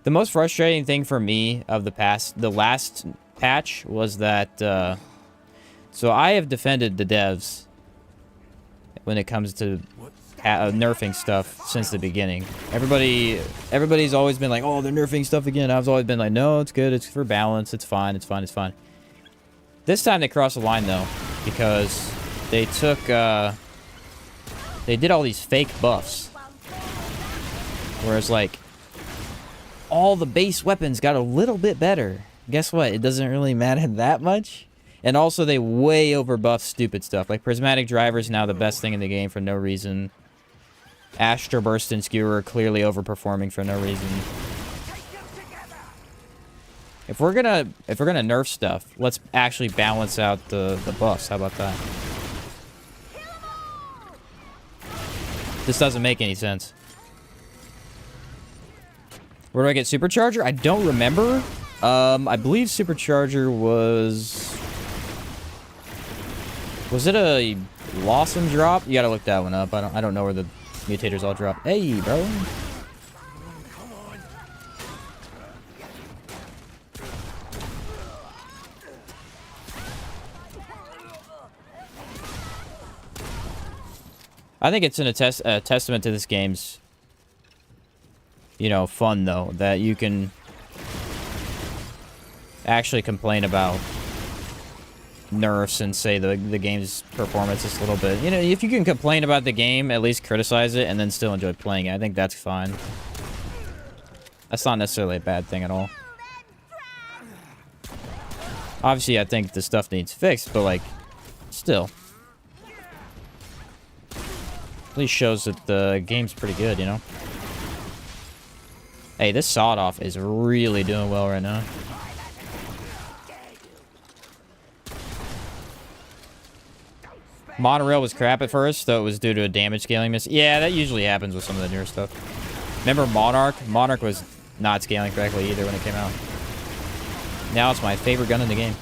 Speaker 1: The most frustrating thing for me of the last patch was that, so I have defended the devs when it comes to nerfing stuff since the beginning. Everybody's always been like, oh, they're nerfing stuff again. I've always been like, no, it's good. It's for balance. It's fine. It's fine. It's fine. This time they crossed the line, though, because they took, they did all these fake buffs. Whereas, like, all the base weapons got a little bit better. Guess what? It doesn't really matter that much. And also, they way overbuffed stupid stuff. Like, Prismatic Driver is now the best thing in the game for no reason. Astro Burst and Skewer are clearly overperforming for no reason. If we're gonna nerf stuff, let's actually balance out the buffs. How about that? This doesn't make any sense. Where do I get Supercharger? I don't remember. I believe Supercharger was... Was it a Blossom drop? You gotta look that one up. I don't know where the mutators all drop. Hey, bro. I think it's a testament to this game's, you know, fun, though, that you can actually complain about nerfs and say the game's performance is a little bit... You know, if you can complain about the game, at least criticize it, and then still enjoy playing it, I think that's fine. That's not necessarily a bad thing at all. Obviously, I think the stuff needs fixed, but, like, still. At least shows that the game's pretty good, you know? Hey, this sawed-off is really doing well right now. Monorail was crap at first, though it was due to a damage scaling miss. Yeah, that usually happens with some of the newer stuff. Remember Monarch? Monarch was not scaling correctly either when it came out. Now it's my favorite gun in the game.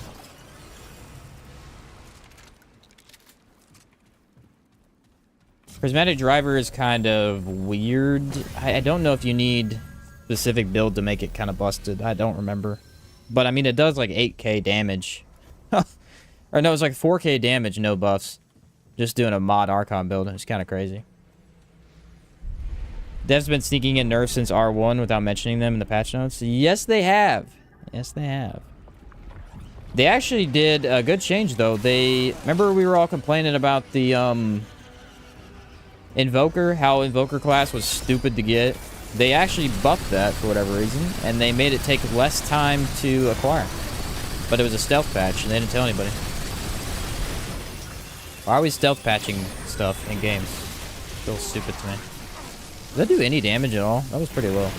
Speaker 1: Prismatic Driver is kind of weird. I don't know if you need specific build to make it kind of busted. I don't remember. But, I mean, it does like 8k damage. Or no, it's like 4k damage, no buffs. Just doing a mod Archon build. It's kind of crazy. Dev's been sneaking in nerfs since R1 without mentioning them in the patch notes. Yes, they have. Yes, they have. They actually did a good change, though. Remember we were all complaining about the, Invoker? How Invoker class was stupid to get? They actually buffed that for whatever reason, and they made it take less time to acquire. But it was a stealth patch, and they didn't tell anybody. Why are we stealth patching stuff in games? Feels stupid to me. Did that do any damage at all? That was pretty low.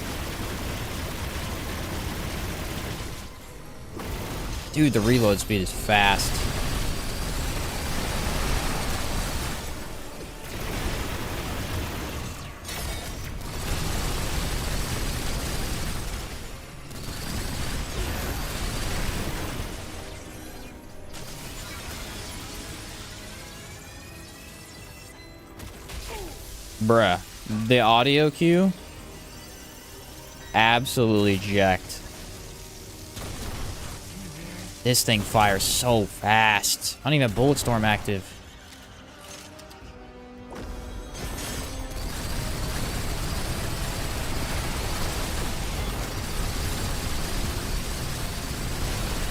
Speaker 1: Dude, the reload speed is fast. Bruh. The audio cue? Absolutely jacked. This thing fires so fast. I don't even have Bulletstorm active.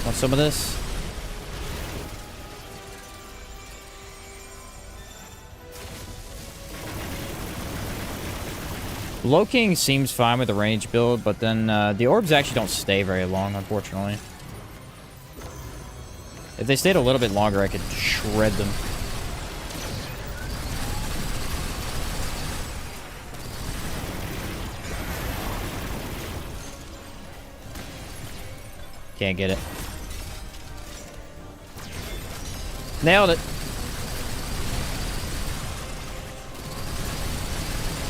Speaker 1: Want some of this? Low King seems fine with the range build, but then the orbs actually don't stay very long, unfortunately. If they stayed a little bit longer, I could shred them. Can't get it. Nailed it.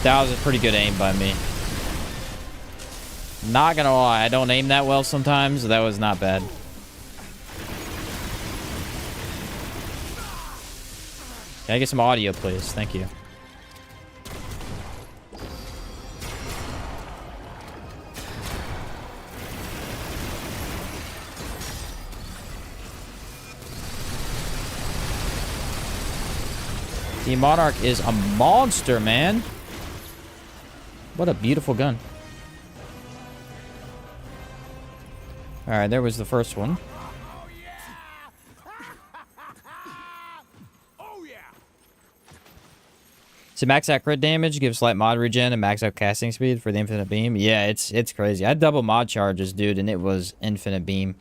Speaker 1: That was a pretty good aim by me. Not gonna lie, I don't aim that well sometimes. So that was not bad. Can I get some audio, please? Thank you. The Monarch is a monster, man. What a beautiful gun. Alright, there was the first one.
Speaker 2: Oh yeah! Oh yeah!
Speaker 1: So max out crit damage, gives slight mod regen, and max out casting speed for the infinite beam. Yeah, it's crazy. I had double mod charges, dude, and it was infinite beam.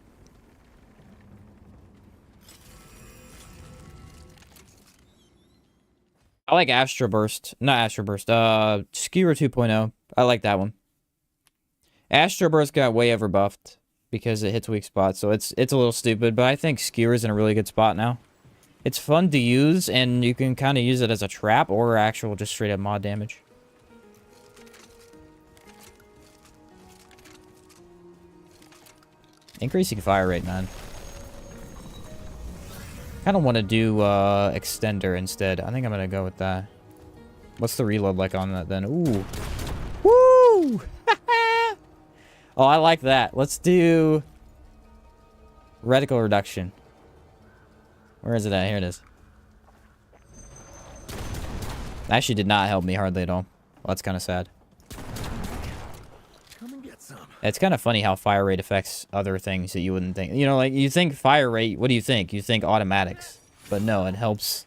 Speaker 1: I like Astro Burst. Not Astro Burst. Skewer 2.0. I like that one. Astro Burst got way overbuffed because it hits weak spots, so it's a little stupid, but I think Skewer's in a really good spot now. It's fun to use, and you can kind of use it as a trap or actual just straight up mod damage. Increasing fire rate, man. Kind of want to do extender instead. I think I'm gonna go with that. What's the reload like on that then? Ooh, woo! Oh, I like that. Let's do reticle reduction. Where is it at? Here it is. Actually, did not help me hardly at all. Well, that's kind of sad.
Speaker 2: Come and get some.
Speaker 1: It's kind of funny how fire rate affects other things that you wouldn't think. You know, like, you think fire rate, what do you think? You think automatics. But no, it helps.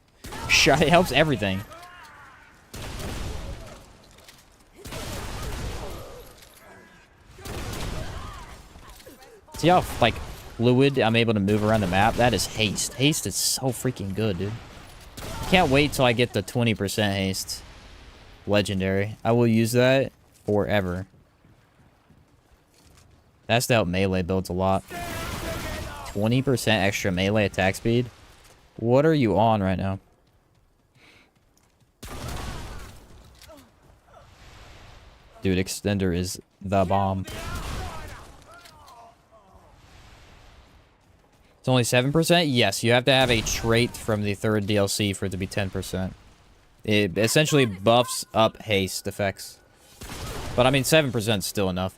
Speaker 1: It helps everything. See how, like, fluid I'm able to move around the map? That is haste. Haste is so freaking good, dude. Can't wait till I get the 20% haste. Legendary. I will use that forever. That's to help melee builds a lot. 20% extra melee attack speed? What are you on right now? Dude, extender is the bomb. It's only 7%? Yes, you have to have a trait from the third DLC for it to be 10%. It essentially buffs up haste effects. But I mean, 7% is still enough.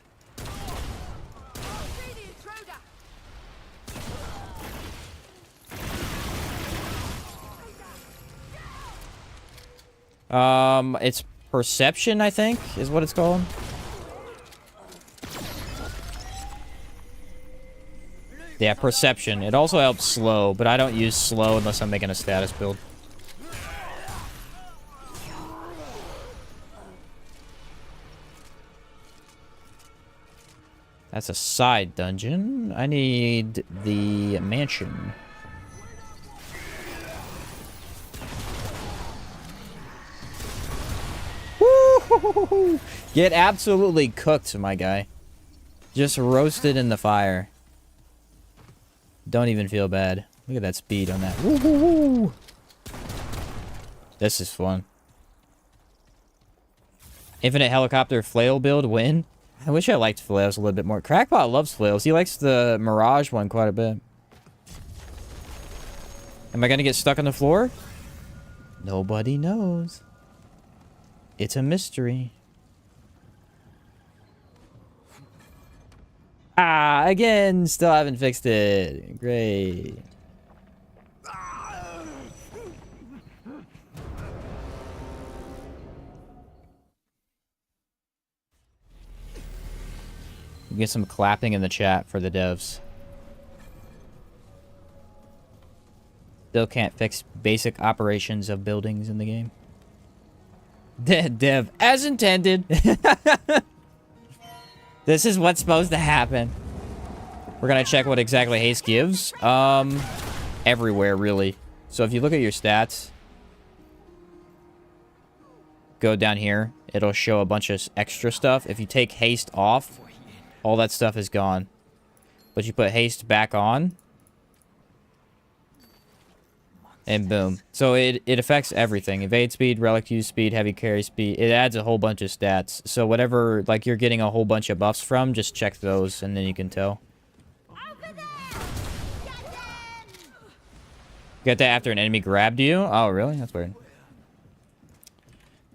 Speaker 1: It's perception, I think, is what it's called. Yeah, perception. It also helps slow, but I don't use slow unless I'm making a status build. That's a side dungeon. I need the mansion. Woo! Get absolutely cooked, my guy. Just roasted in the fire. Don't even feel bad. Look at that speed on that. Woo-hoo-hoo. This is fun. Infinite helicopter flail build win. I wish I liked flails a little bit more. Crackpot loves flails. He likes the Mirage one quite a bit. Am I gonna get stuck on the floor? Nobody knows. It's a mystery. Ah, again, still haven't fixed it. Great. Get some clapping in the chat for the devs. Still can't fix basic operations of buildings in the game. Dev, as intended. This is what's supposed to happen. We're gonna check what exactly haste gives. Everywhere, really. So if you look at your stats, go down here, it'll show a bunch of extra stuff. If you take haste off, all that stuff is gone. But you put haste back on, and boom. So it affects everything. Evade speed, relic use speed, heavy carry speed. It adds a whole bunch of stats. So whatever, like, you're getting a whole bunch of buffs from, just check those, and then you can tell. Get that after an enemy grabbed you? Oh, really? That's weird.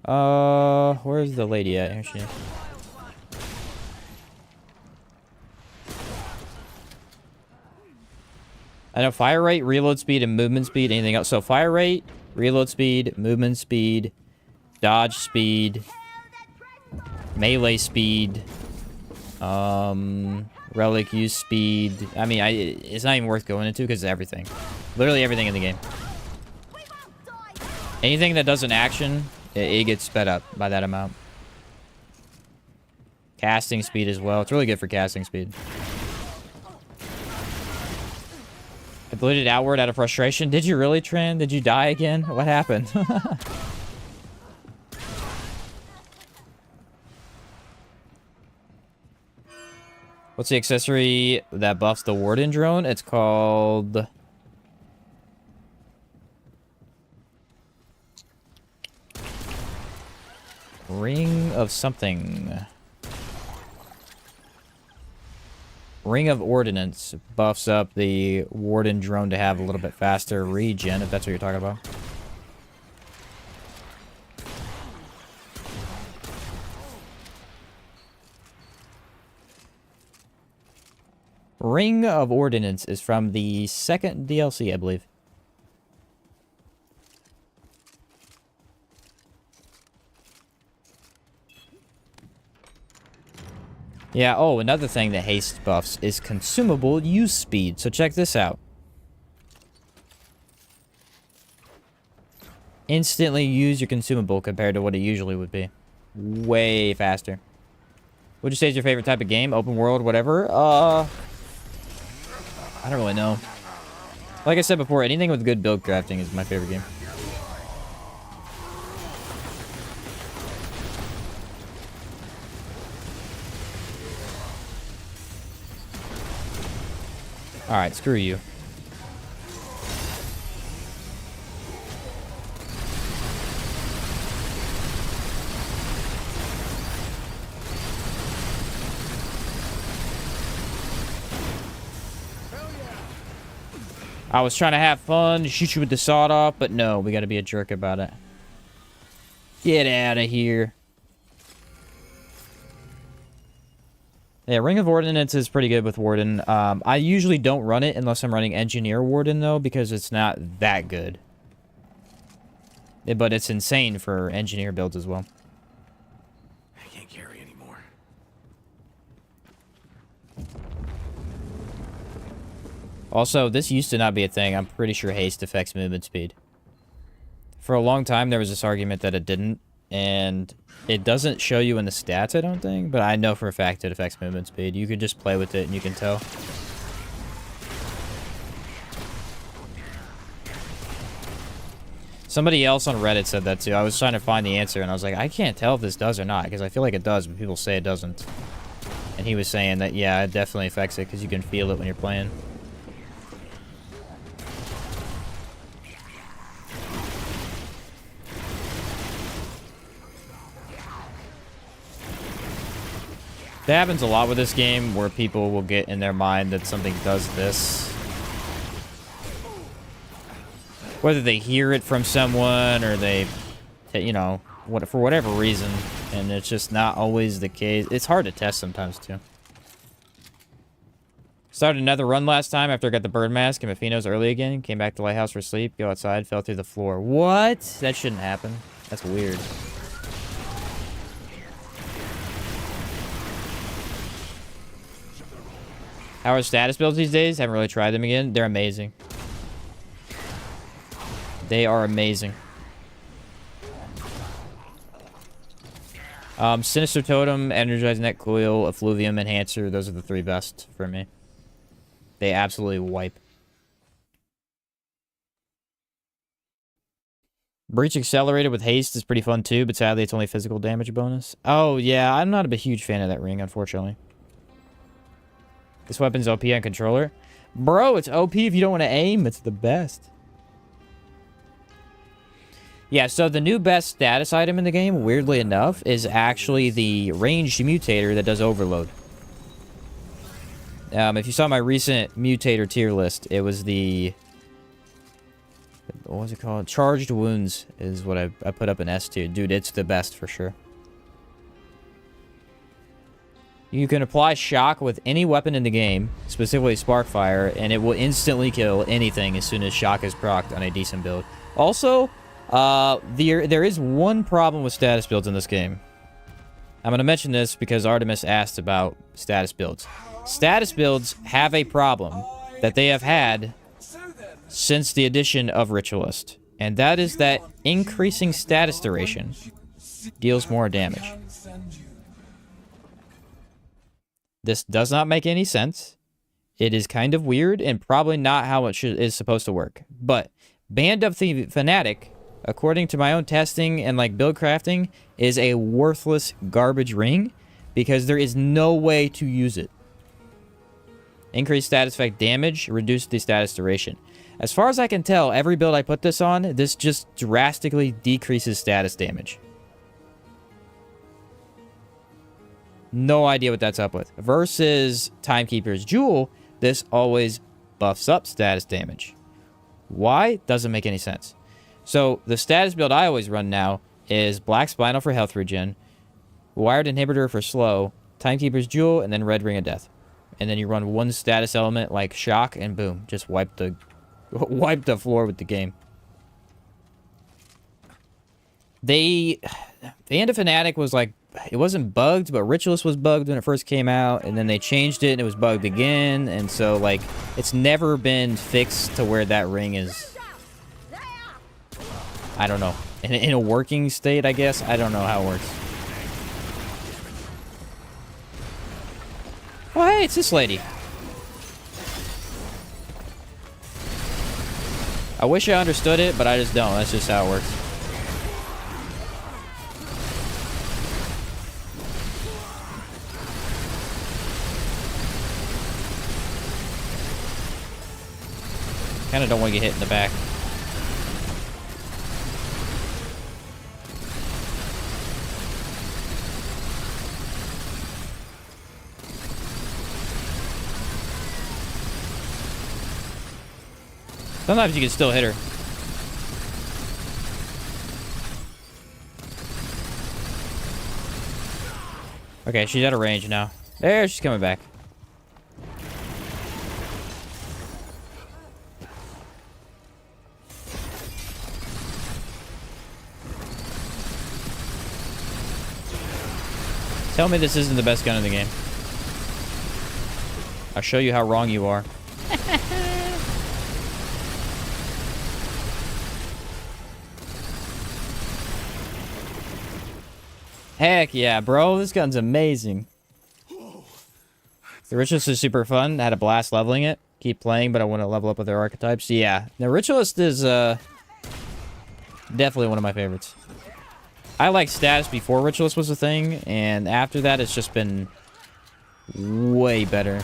Speaker 1: Where's the lady at? Here she is. I know fire rate, reload speed, and movement speed. Anything else? So fire rate, reload speed, movement speed, dodge speed, melee speed, relic use speed. I mean, it's not even worth going into because it's everything. Literally everything in the game. Anything that does an action, it gets sped up by that amount. Casting speed as well. It's really good for casting speed. I bleeded outward out of frustration. Did you really, Tran? Did you die again? What happened? What's the accessory that buffs the Warden drone? It's called... Ring of something. Ring of Ordnance buffs up the Warden drone to have a little bit faster regen, if that's what you're talking about. Ring of Ordnance is from the second DLC, I believe. Yeah, oh, another thing that haste buffs is consumable use speed. So check this out. Instantly use your consumable compared to what it usually would be. Way faster. Would you say is your favorite type of game? Open world, whatever? I don't really know. Like I said before, anything with good build crafting is my favorite game. Alright, screw you. I was trying to have fun, shoot you with the sawed off, but no, we gotta be a jerk about it. Get out of here. Yeah, Ring of Ordnance is pretty good with Warden. I usually don't run it unless I'm running Engineer Warden, though, because it's not that good. But it's insane for Engineer builds as well.
Speaker 2: I can't carry anymore.
Speaker 1: Also, this used to not be a thing. I'm pretty sure haste affects movement speed. For a long time, there was this argument that it didn't, and it doesn't show you in the stats, I don't think, but I know for a fact it affects movement speed. You could just play with it and you can tell. Somebody else on Reddit said that too. I was trying to find the answer and I was like, I can't tell if this does or not, because I feel like it does, but people say it doesn't. And he was saying that, yeah, it definitely affects it because you can feel it when you're playing. That happens a lot with this game, where people will get in their mind that something does this. Whether they hear it from someone, or they, you know, for whatever reason. And it's just not always the case. It's hard to test sometimes, too. Started another run last time after I got the bird mask and Mafino's early again. Came back to Lighthouse for sleep, go outside, fell through the floor. What? That shouldn't happen. That's weird. How are status builds these days? Haven't really tried them again. They're amazing. They are amazing. Sinister Totem, Energized Net Coil, Effluvium, Enhancer. Those are the 3 best for me. They absolutely wipe. Breach Accelerated with Haste is pretty fun too, but sadly it's only physical damage bonus. Oh, yeah, I'm not a huge fan of that ring, unfortunately. This weapon's OP on controller. Bro, it's OP if you don't want to aim. It's the best. Yeah, so the new best status item in the game, weirdly enough, is actually the ranged mutator that does overload. If you saw my recent mutator tier list, it was the... What was it called? Charged Wounds is what I put up in S tier. Dude, it's the best for sure. You can apply shock with any weapon in the game, specifically Sparkfire, and it will instantly kill anything as soon as shock is procced on a decent build. Also, there is one problem with status builds in this game. I'm going to mention this because Artemis asked about status builds. Status builds have a problem that they have had since the addition of Ritualist, and that is that increasing status duration deals more damage. This does not make any sense. It is kind of weird and probably not how it is supposed to work. But Band of the Fanatic, according to my own testing and like build crafting, is a worthless garbage ring because there is no way to use it. Increase status effect damage, reduce the status duration. As far as I can tell, every build I put this on, this just drastically decreases status damage. No idea what that's up with. Versus Timekeeper's Jewel, this always buffs up status damage. Why? Doesn't make any sense. So, the status build I always run now is Black Spinal for health regen, Wired Inhibitor for slow, Timekeeper's Jewel, and then Red Ring of Death. And then you run one status element like Shock, and boom, just wipe the floor with the game. The Band of Fanatic was like, it wasn't bugged, but Ritualist was bugged when it first came out, and then they changed it, and it was bugged again, and so, like, it's never been fixed to where that ring is, I don't know, in a working state, I guess. I don't know how it works. Oh, hey, it's this lady. I wish I understood it, but I just don't. That's just how it works. Kinda don't want to get hit in the back. Sometimes you can still hit her. Okay, she's out of range now. There, she's coming back. Tell me this isn't the best gun in the game. I'll show you how wrong you are. Heck yeah, bro. This gun's amazing. The Ritualist is super fun. I had a blast leveling it. Keep playing, but I want to level up with their archetypes. Yeah, the Ritualist is definitely one of my favorites. I like status before Ritualist was a thing, and after that it's just been way better.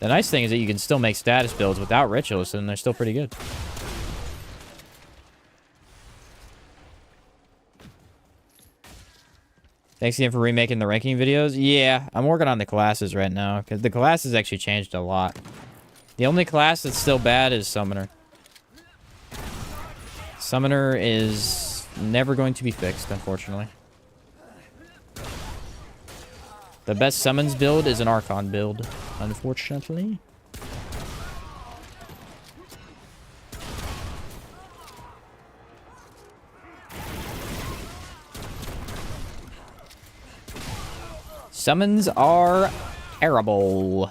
Speaker 1: The nice thing is that you can still make status builds without Ritualist, and they're still pretty good. Thanks again for remaking the ranking videos. Yeah, I'm working on the classes right now, because the classes actually changed a lot. The only class that's still bad is Summoner. Summoner is never going to be fixed, unfortunately. The best summons build is an Archon build, unfortunately. Summons are terrible.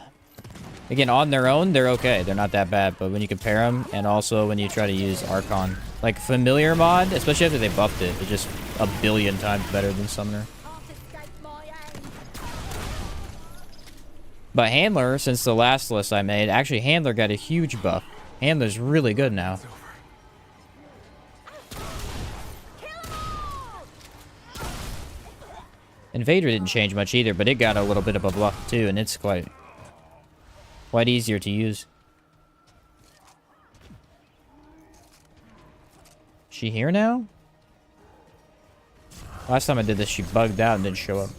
Speaker 1: Again, on their own, they're okay. They're not that bad. But when you compare them, and also when you try to use Archon, like Familiar mod, especially after they buffed it, it's just a billion times better than Summoner. But Handler, since the last list I made, actually Handler got a huge buff. Handler's really good now. Invader didn't change much either, but it got a little bit of a buff too, and it's quite easier to use. She here now? Last time I did this, she bugged out and didn't show up.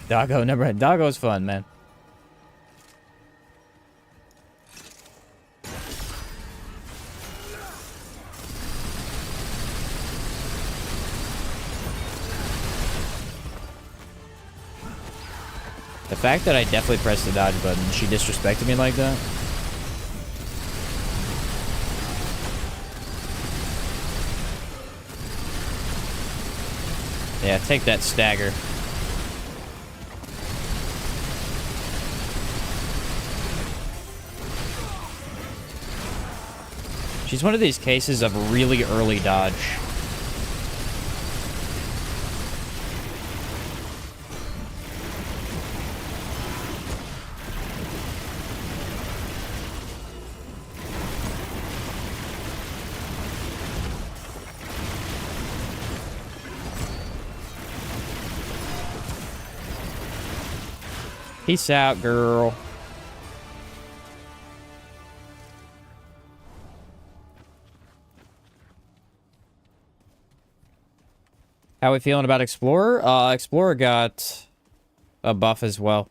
Speaker 1: Doggo, never had. Doggo's fun, man. The fact that I definitely pressed the dodge button, she disrespected me like that. Yeah, take that stagger. She's one of these cases of really early dodge. Peace out, girl. How we feeling about Explorer? Explorer got a buff as well.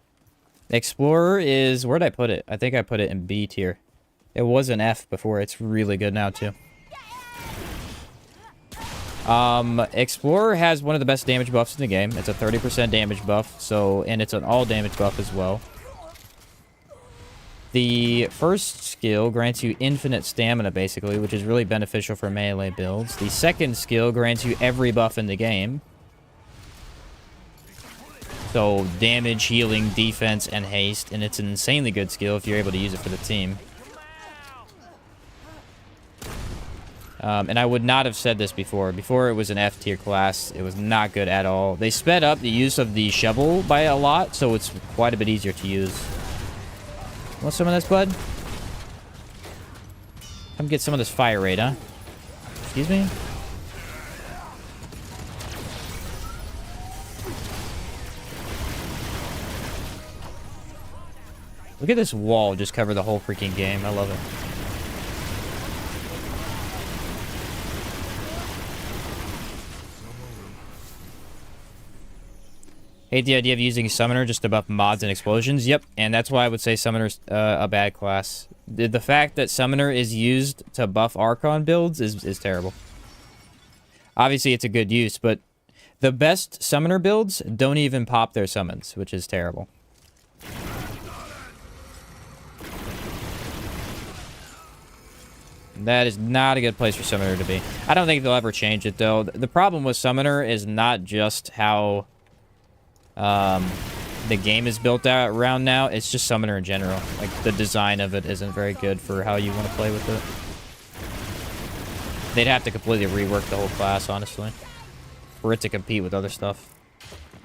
Speaker 1: Explorer is... Where'd I put it? I think I put it in B tier. It was an F before. It's really good now, too. Explorer has one of the best damage buffs in the game. It's a 30% damage buff, so, and it's an all damage buff as well. The first skill grants you infinite stamina, basically, which is really beneficial for melee builds. The second skill grants you every buff in the game. So, damage, healing, defense, and haste, and it's an insanely good skill if you're able to use it for the team. And I would not have said this before. Before it was an F tier class. It was not good at all. They sped up the use of the shovel by a lot, so it's quite a bit easier to use. Want some of this, bud? Come get some of this fire rate, huh? Excuse me? Look at this wall just cover the whole freaking game. I love it. Hate the idea of using Summoner just to buff mods and explosions. Yep, and that's why I would say Summoner's a bad class. The fact that Summoner is used to buff Archon builds is terrible. Obviously, it's a good use, but the best Summoner builds don't even pop their summons, which is terrible. That is not a good place for Summoner to be. I don't think they'll ever change it, though. The problem with Summoner is not just how... the game is built out around now. It's just Summoner in general. Like, the design of it isn't very good for how you want to play with it. They'd have to completely rework the whole class, honestly, for it to compete with other stuff.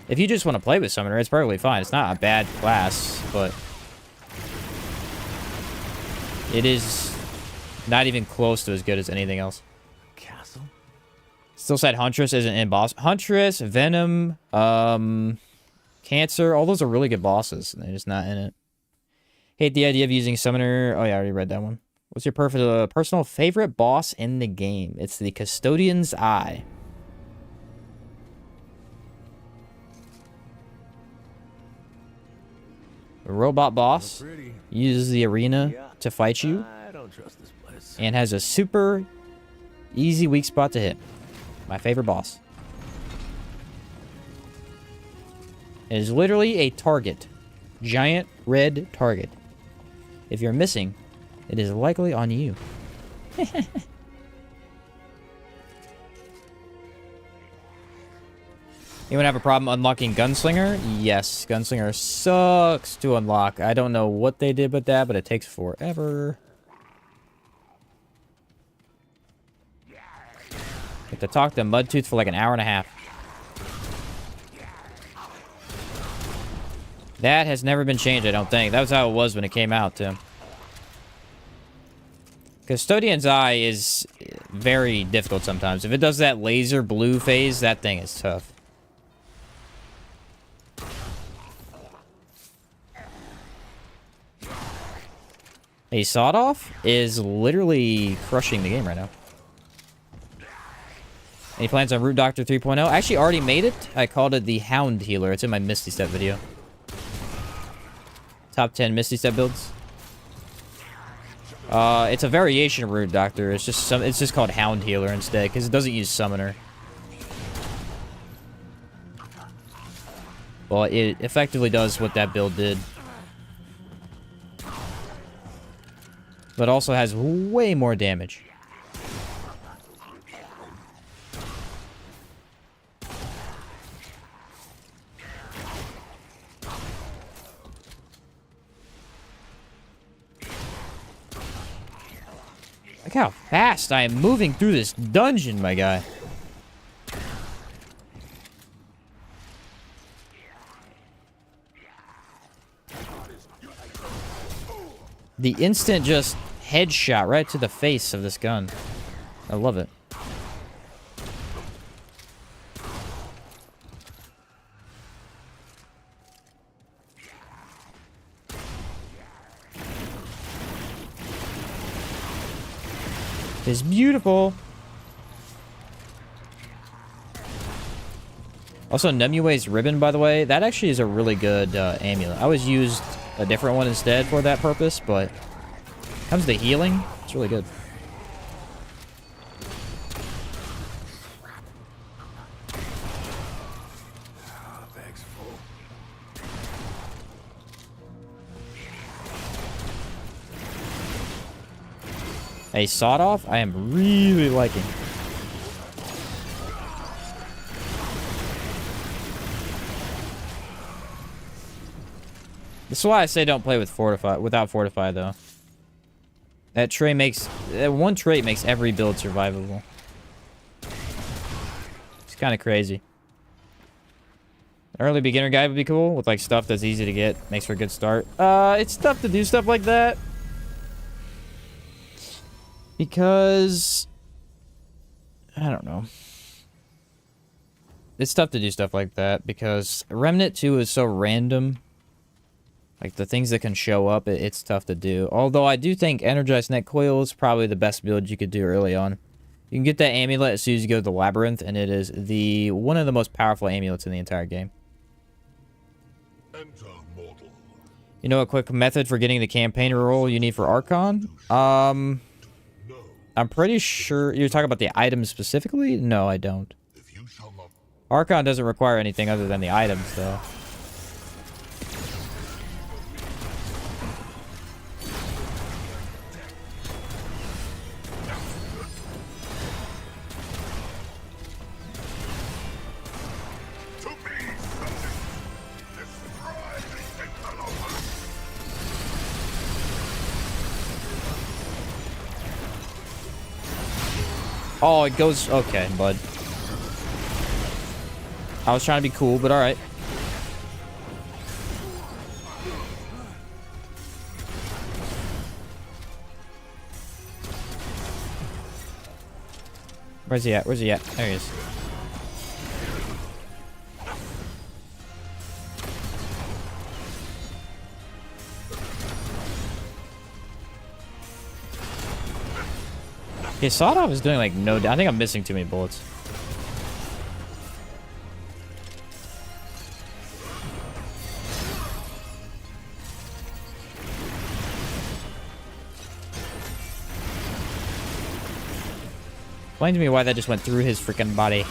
Speaker 1: If you just want to play with Summoner, it's perfectly fine. It's not a bad class, but it is not even close to as good as anything else.
Speaker 2: Castle?
Speaker 1: Still said Huntress isn't in boss. Huntress, Venom, Cancer, all those are really good bosses, and they're just not in it. Hate the idea of using Summoner. Oh, yeah, I already read that one. What's your personal favorite boss in the game? It's the Custodian's Eye. A robot boss uses the arena to fight you
Speaker 2: I don't trust this place.
Speaker 1: and has a super easy weak spot to hit. My favorite boss. It is literally a target. Giant red target. If you're missing, it is likely on you. Anyone have a problem unlocking Gunslinger? Yes, Gunslinger sucks to unlock. I don't know what they did with that, but it takes forever. Have to talk to Mudtooth for like an hour and a half. That has never been changed, I don't think. That was how it was when it came out, too. Custodian's Eye is very difficult sometimes. If it does that laser blue phase, that thing is tough. A Sawed-Off is literally crushing the game right now. Any plans on Root Doctor 3.0? I actually already made it. I called it the Hound Healer. It's in my Misty Step video. Top 10 Misty Step builds. It's a variation of Root Doctor. It's just called Hound Healer instead, because it doesn't use Summoner. Well, it effectively does what that build did. But also has way more damage. Look how fast I am moving through this dungeon, my guy. The instant just headshot right to the face of this gun. I love it. It's beautiful. Also, Nemue's ribbon, by the way, that actually is a really good amulet. I always used a different one instead for that purpose, but comes to healing, it's really good.
Speaker 2: Bag's full.
Speaker 1: A Sawed-Off, I am really liking. This is why I say don't play with without Fortify, though. That one trait makes every build survivable. It's kind of crazy. An early beginner guide would be cool with like stuff that's easy to get, makes for a good start. It's tough to do stuff like that because I don't know. It's tough to do stuff like that because Remnant 2 is so random. Like, the things that can show up, it's tough to do. Although, I do think Energized Net Coil is probably the best build you could do early on. You can get that amulet as soon as you go to the Labyrinth, and it is one of the most powerful amulets in the entire game. You know a quick method for getting the campaign roll you need for Archon? I'm pretty sure... You're talking about the items specifically? No, I don't. Archon doesn't require anything other than the items, though. Oh, it goes... Okay, bud. I was trying to be cool, but alright. Where's he at? Where's he at? There he is. Okay, Sawed-Off is doing like no... I think I'm missing too many bullets. Explain to me why that just went through his freaking body.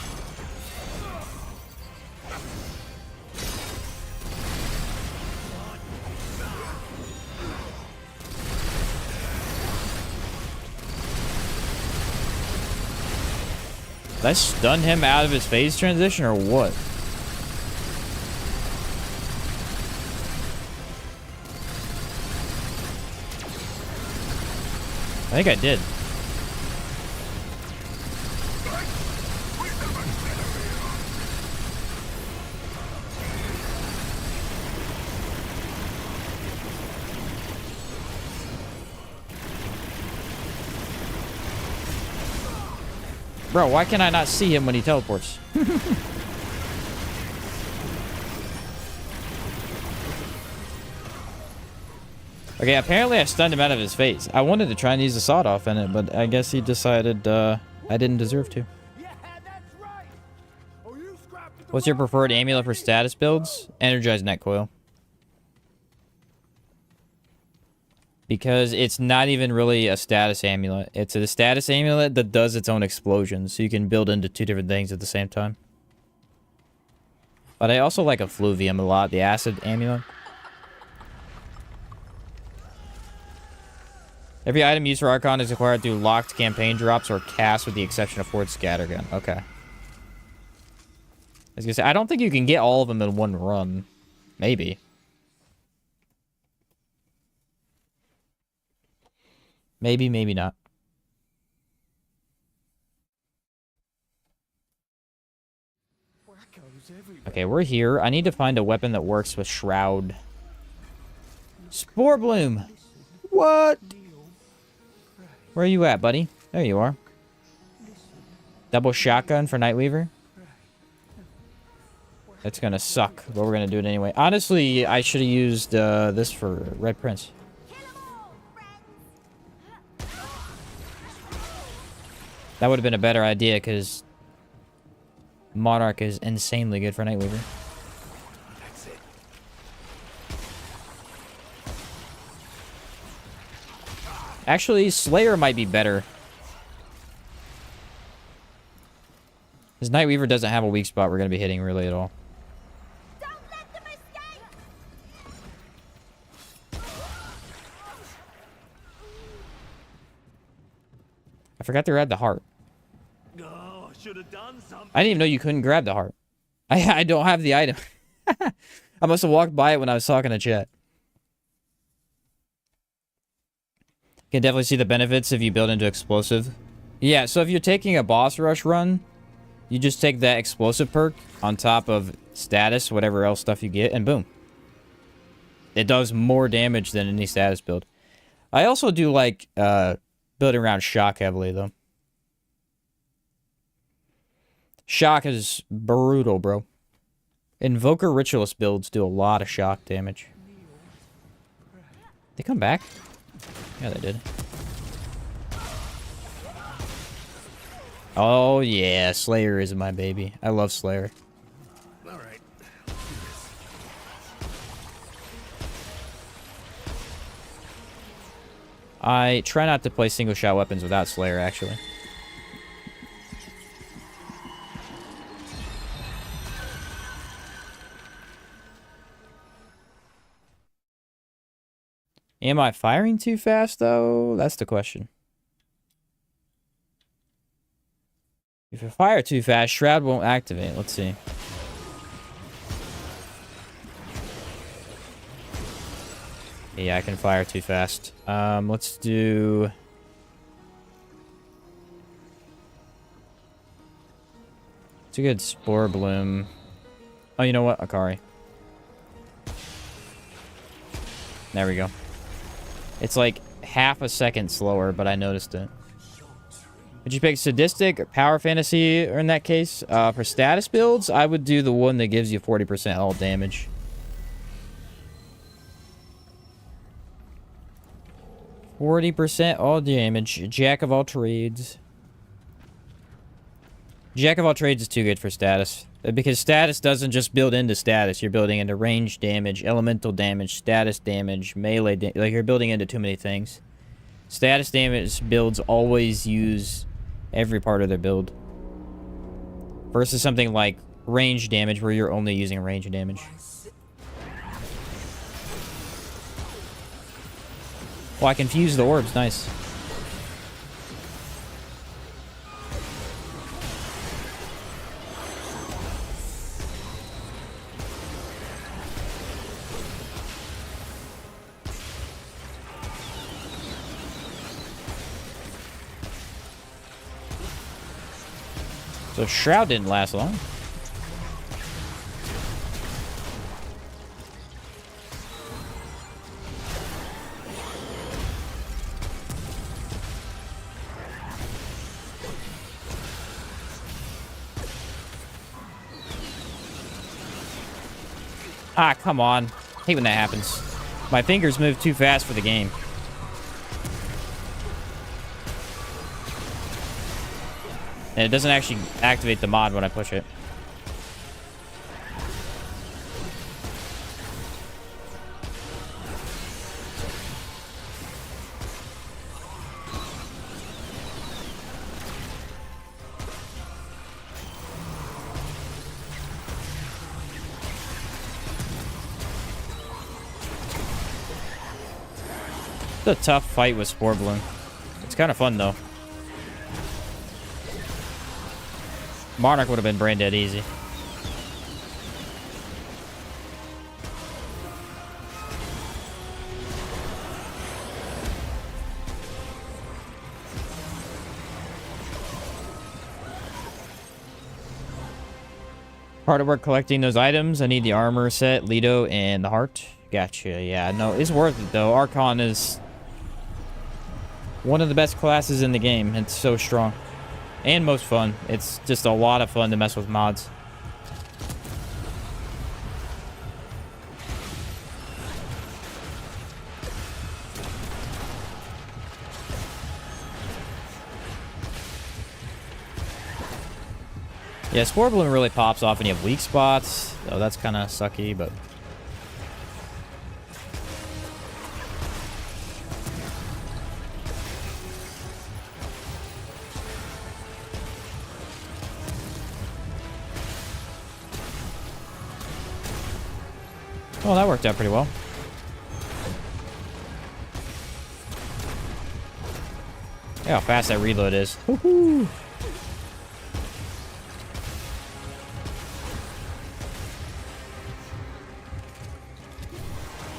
Speaker 1: Did I stun him out of his phase transition or what? I think I did. Bro, why can I not see him when he teleports? Okay, apparently I stunned him out of his face. I wanted to try and use the sawed off in it, but I guess he decided I didn't deserve to.
Speaker 2: Yeah, that's right. Oh, you scrapped the
Speaker 1: What's your preferred amulet for status builds? Energized net coil. Because it's not even really a status amulet. It's a status amulet that does its own explosions, so you can build into two different things at the same time. But I also like a fluvium a lot, the acid amulet. Every item used for Archon is acquired through locked campaign drops or cast with the exception of Ford Scattergun. Okay. I was gonna say, I don't think you can get all of them in one run. Maybe. Maybe, maybe not. Okay, we're here. I need to find a weapon that works with Shroud. Spore Bloom! What? Where are you at, buddy? There you are. Double shotgun for Nightweaver. That's gonna suck, but we're gonna do it anyway. Honestly, I should have used this for Red Prince. That would have been a better idea, because Monarch is insanely good for Nightweaver.
Speaker 2: That's it.
Speaker 1: Actually, Slayer might be better. Because Nightweaver doesn't have a weak spot we're going to be hitting really at all.
Speaker 3: Don't let them escape!
Speaker 1: I forgot to grab the heart.
Speaker 2: Oh, should have done something.
Speaker 1: I didn't even know you couldn't grab the heart. I don't have the item. I must have walked by it when I was talking to chat. You can definitely see the benefits if you build into explosive. Yeah, so if you're taking a boss rush run, you just take that explosive perk on top of status, whatever else stuff you get, and boom. It does more damage than any status build. I also do like building around shock heavily, though. Shock is brutal, bro. Invoker Ritualist builds do a lot of shock damage. They come back? Yeah, they did. Oh, yeah. Slayer is my baby. I love Slayer.
Speaker 2: All right.
Speaker 1: I try not to play single-shot weapons without Slayer, actually. Am I firing too fast, though? That's the question. If you fire too fast, Shroud won't activate. Let's see. Yeah, I can fire too fast. Let's do... It's a good Spore Bloom. Oh, you know what? Akari. There we go. It's like half a second slower, but I noticed it. Would you pick Sadistic or Power Fantasy, or in that case? For status builds, I would do the one that gives you 40% all damage. %, all damage. Jack of all trades. Jack of all trades is too good for status. Because status doesn't just build into status. You're building into range damage, elemental damage, status damage, melee damage. Like, you're building into too many things. Status damage builds always use every part of their build. Versus something like range damage, where you're only using range damage. Well, I confused the orbs. Nice. So Shroud didn't last long. Ah, come on. Hate when that happens. My fingers move too fast for the game. And it doesn't actually activate the mod when I push it. It's a tough fight with Spore Bloom. It's kind of fun, though. Monarch would have been brain dead easy. Hard at work collecting those items. I need the armor set, Lido, and the heart. Gotcha. Yeah, no, it's worth it, though. Archon is one of the best classes in the game. It's so strong. And most fun. It's just a lot of fun to mess with mods. Yeah, Spore Bloom really pops off when you have weak spots. So that's kind of sucky, but... Oh, that worked out pretty well. Yeah, how fast that reload is. Woohoo!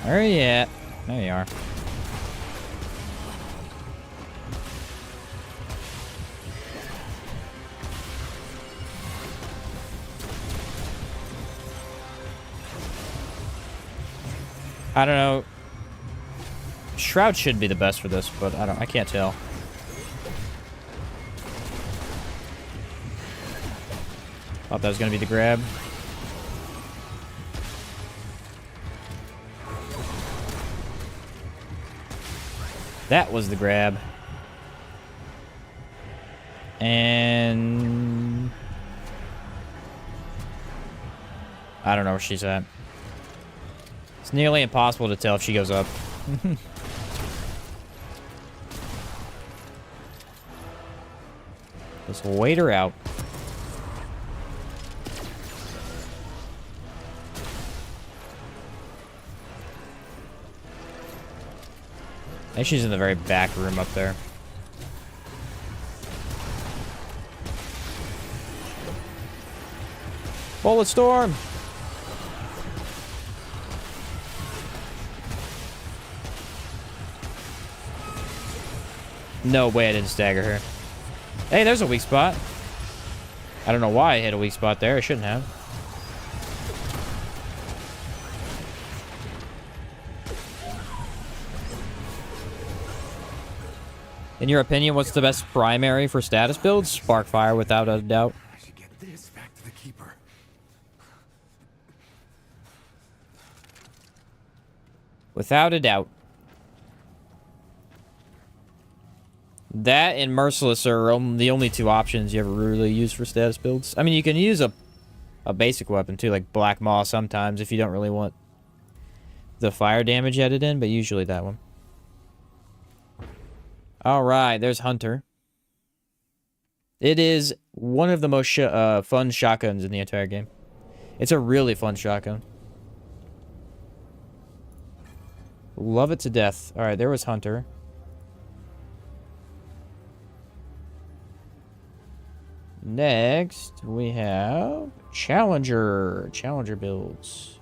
Speaker 1: Where are you at? There you are. I don't know. Shroud should be the best for this, but I can't tell. Thought that was gonna be the grab. That was the grab. And I don't know where she's at. It's nearly impossible to tell if she goes up. Just wait her out. I think she's in the very back room up there. Bullet storm! No way I didn't stagger her. Hey, there's a weak spot. I don't know why I hit a weak spot there. I shouldn't have. In your opinion, what's the best primary for status builds? Sparkfire, without a doubt.
Speaker 2: I should get this back to the keeper.
Speaker 1: Without a doubt. That and Merciless are the only two options you ever really use for status builds. I mean, you can use a basic weapon too, like Black Maw sometimes if you don't really want the fire damage added in, but usually that one. Alright, there's Hunter. It is one of the most fun shotguns in the entire game. It's a really fun shotgun. Love it to death. Alright, there was Hunter. Next, we have Challenger. Challenger builds.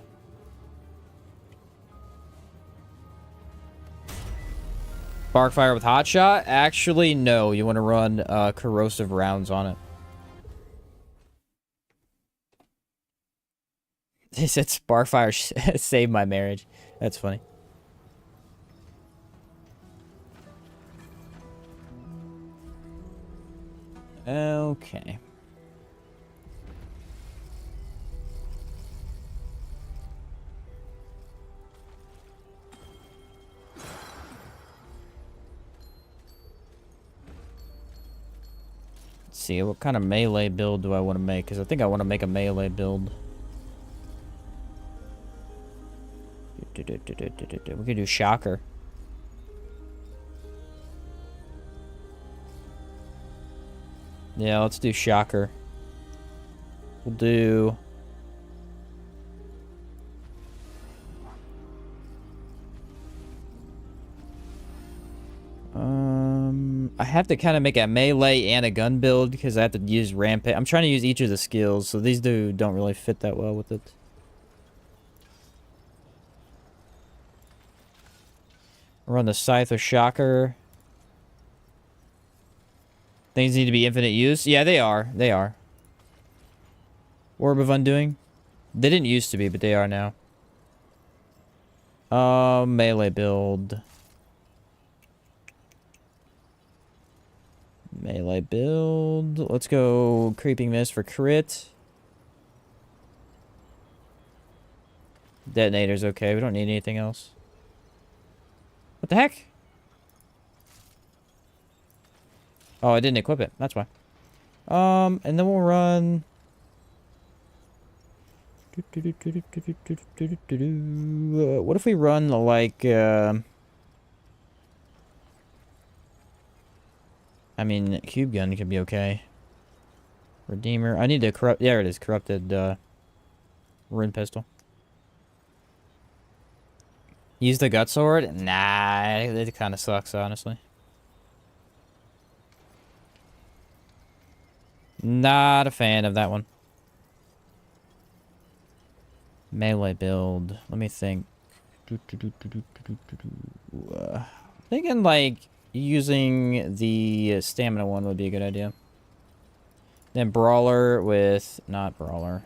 Speaker 1: Sparkfire with Hotshot? Actually, no. You want to run corrosive rounds on it. They said Sparkfire saved my marriage. That's funny. Okay. Let's see, what kind of melee build do I want to make? Because I think I want to make a melee build. We could do Shocker. Yeah, let's do Shocker. We'll do... I have to kind of make a melee and a gun build because I have to use rampage. I'm trying to use each of the skills, so these don't really fit that well with it. Run the Scythe or Shocker. Things need to be infinite use. Yeah, they are. They are. Orb of Undoing. They didn't used to be, but they are now. Melee build. Melee build. Let's go Creeping Mist for crit. Detonator's okay. We don't need anything else. What the heck? Oh, I didn't equip it. That's why. And then we'll run... what if we run, like, I mean, Cube Gun could be okay. Redeemer. I need to corrupt... There it is. Corrupted, Rune Pistol. Use the Gut Sword? Nah, it kind of sucks, honestly. Not a fan of that one. Melee build. Let me think. Thinking like using the stamina one would be a good idea. Then Brawler with... Not Brawler.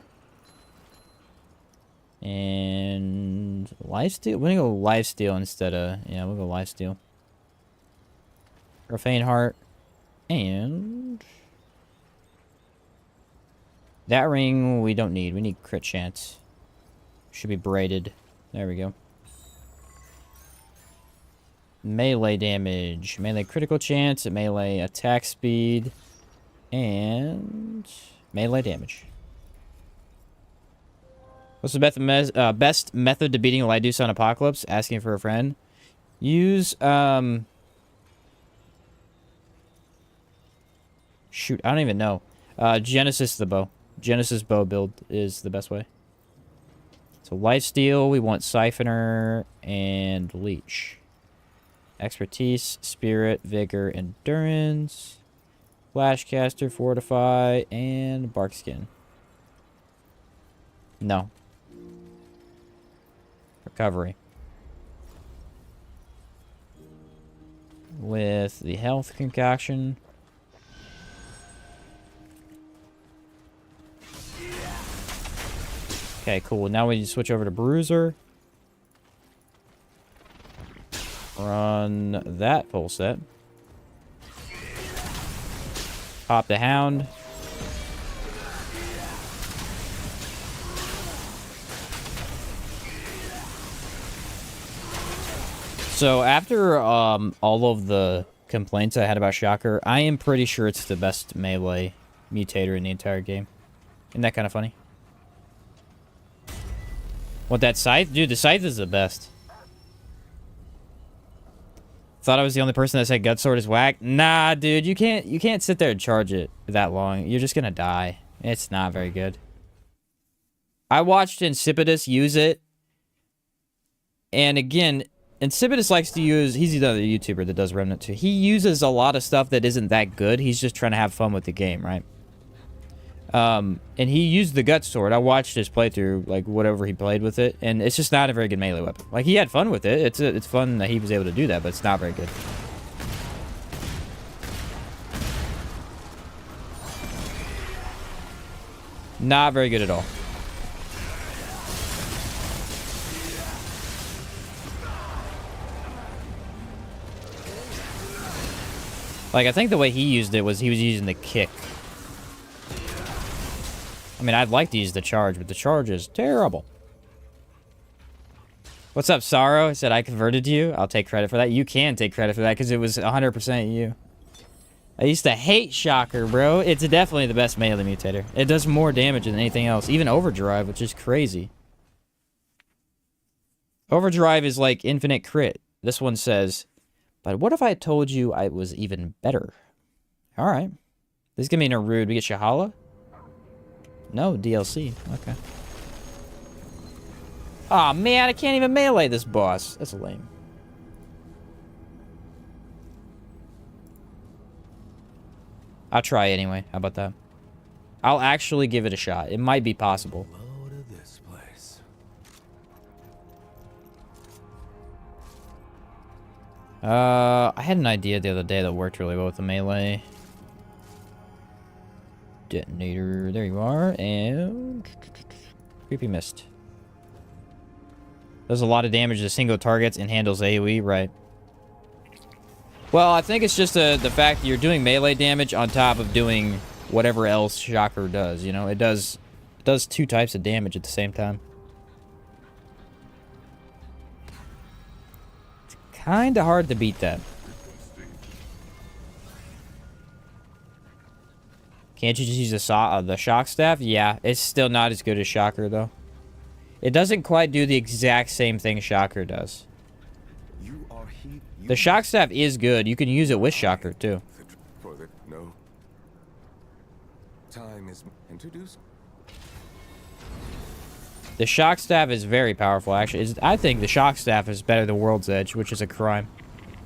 Speaker 1: And... Lifesteal? We're gonna go Lifesteal instead of... Yeah, we'll go Lifesteal. Profane Heart. And... That ring we don't need. We need crit chance. Should be braided. There we go. Melee damage. Melee critical chance. Melee attack speed. And... melee damage. What's the best method to beating Lydusa on Apocalypse? Asking for a friend. Use, shoot, I don't even know. Genesis the bow. Genesis bow build is the best way. So Lifesteal, we want Siphoner and Leech. Expertise, Spirit, Vigor, Endurance. Flashcaster, Fortify, and Barkskin. No. Recovery. With the health concoction. Okay, cool. Now we switch over to Bruiser. Run that full set. Pop the Hound. So after all of the complaints I had about Shocker, I am pretty sure it's the best melee mutator in the entire game. Isn't that kind of funny? What, that Scythe? Dude, the Scythe is the best. Thought I was the only person that said Gut Sword is whack. Nah, dude, you can't sit there and charge it that long. You're just gonna die. It's not very good. I watched Insipidus use it. And again, Insipidus likes to use... He's another YouTuber that does Remnant too. He uses a lot of stuff that isn't that good. He's just trying to have fun with the game, right? And he used the Gut Sword. I watched his playthrough, like, whatever he played with it. And it's just not a very good melee weapon. Like, he had fun with it. It's fun that he was able to do that, but it's not very good. Not very good at all. Like, I think the way he used it was he was using the kick. I mean, I'd like to use the charge, but the charge is terrible. What's up, Sorrow? I said I converted you. I'll take credit for that. You can take credit for that because it was 100% you. I used to hate Shocker, bro. It's definitely the best melee mutator. It does more damage than anything else. Even Overdrive, which is crazy. Overdrive is like infinite crit. This one says, but what if I told you I was even better? Alright. This is gonna be rude. We get Shahala? No, DLC. Okay. Aw, man, I can't even melee this boss. That's lame. I'll try anyway. How about that? I'll actually give it a shot. It might be possible.
Speaker 2: Load of this place.
Speaker 1: I had an idea the other day that worked really well with the melee. Detonator. There you are. And... Creepy Mist. Does a lot of damage to single targets and handles AoE, right? Well, I think it's just the fact that you're doing melee damage on top of doing whatever else Shocker does, you know? It does 2 types of damage at the same time. It's kind of hard to beat that. Can't you just use the Shock Staff? Yeah, it's still not as good as Shocker, though. It doesn't quite do the exact same thing Shocker does.
Speaker 2: You are he.
Speaker 1: The Shock Staff is good. You can use it with Shocker, too.
Speaker 2: For the no. Time is introduced.
Speaker 1: The Shock Staff is very powerful, actually. I think the Shock Staff is better than World's Edge, which is a crime.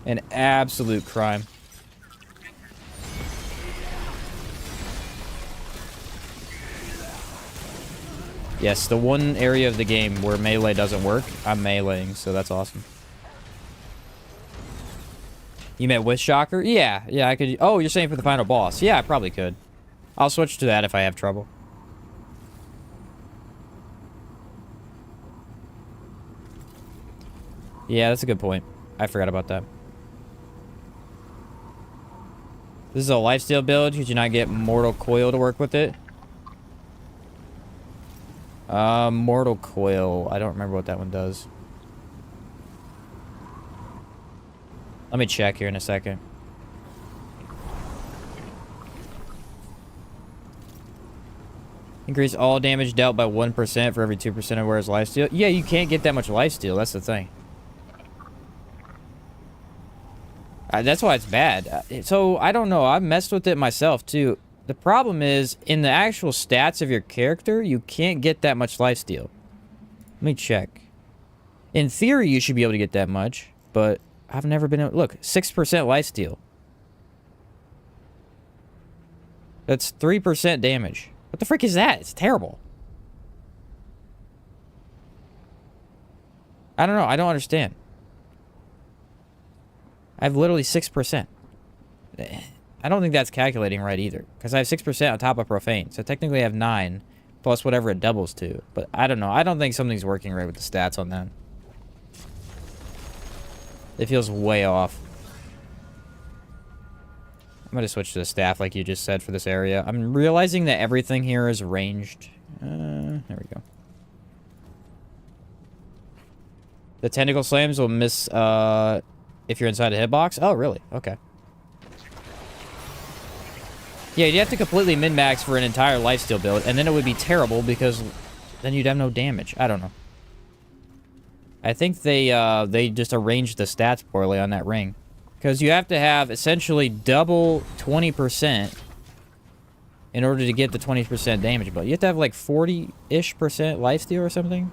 Speaker 1: An absolute crime. Yes, the one area of the game where melee doesn't work, I'm meleeing, so that's awesome. You met with Shocker? Yeah, I could... Oh, you're saying for the final boss. Yeah, I probably could. I'll switch to that if I have trouble. Yeah, that's a good point. I forgot about that. This is a lifesteal build. Could you not get Mortal Coil to work with it? Mortal Coil. I don't remember what that one does. Let me check here in a second. Increase all damage dealt by 1% for every 2% of wearer's lifesteal. Yeah, you can't get that much lifesteal. That's the thing. That's why it's bad. So, I don't know. I've messed with it myself, too. The problem is, in the actual stats of your character, you can't get that much lifesteal. Let me check. In theory, you should be able to get that much, but I've never been able... Look, 6% lifesteal. That's 3% damage. What the frick is that? It's terrible. I don't know. I don't understand. I have literally 6%. I don't think that's calculating right either. Because I have 6% on top of Profane. So technically I have 9. Plus whatever it doubles to. But I don't know. I don't think something's working right with the stats on that. It feels way off. I'm going to switch to the staff like you just said for this area. I'm realizing that everything here is ranged. There we go. The tentacle slams will miss if you're inside a hitbox. Oh, really? Okay. Yeah, you'd have to completely min-max for an entire lifesteal build, and then it would be terrible because then you'd have no damage. I don't know. I think they just arranged the stats poorly on that ring. Because you have to have essentially double 20% in order to get the 20% damage. But you have to have like 40-ish% lifesteal or something.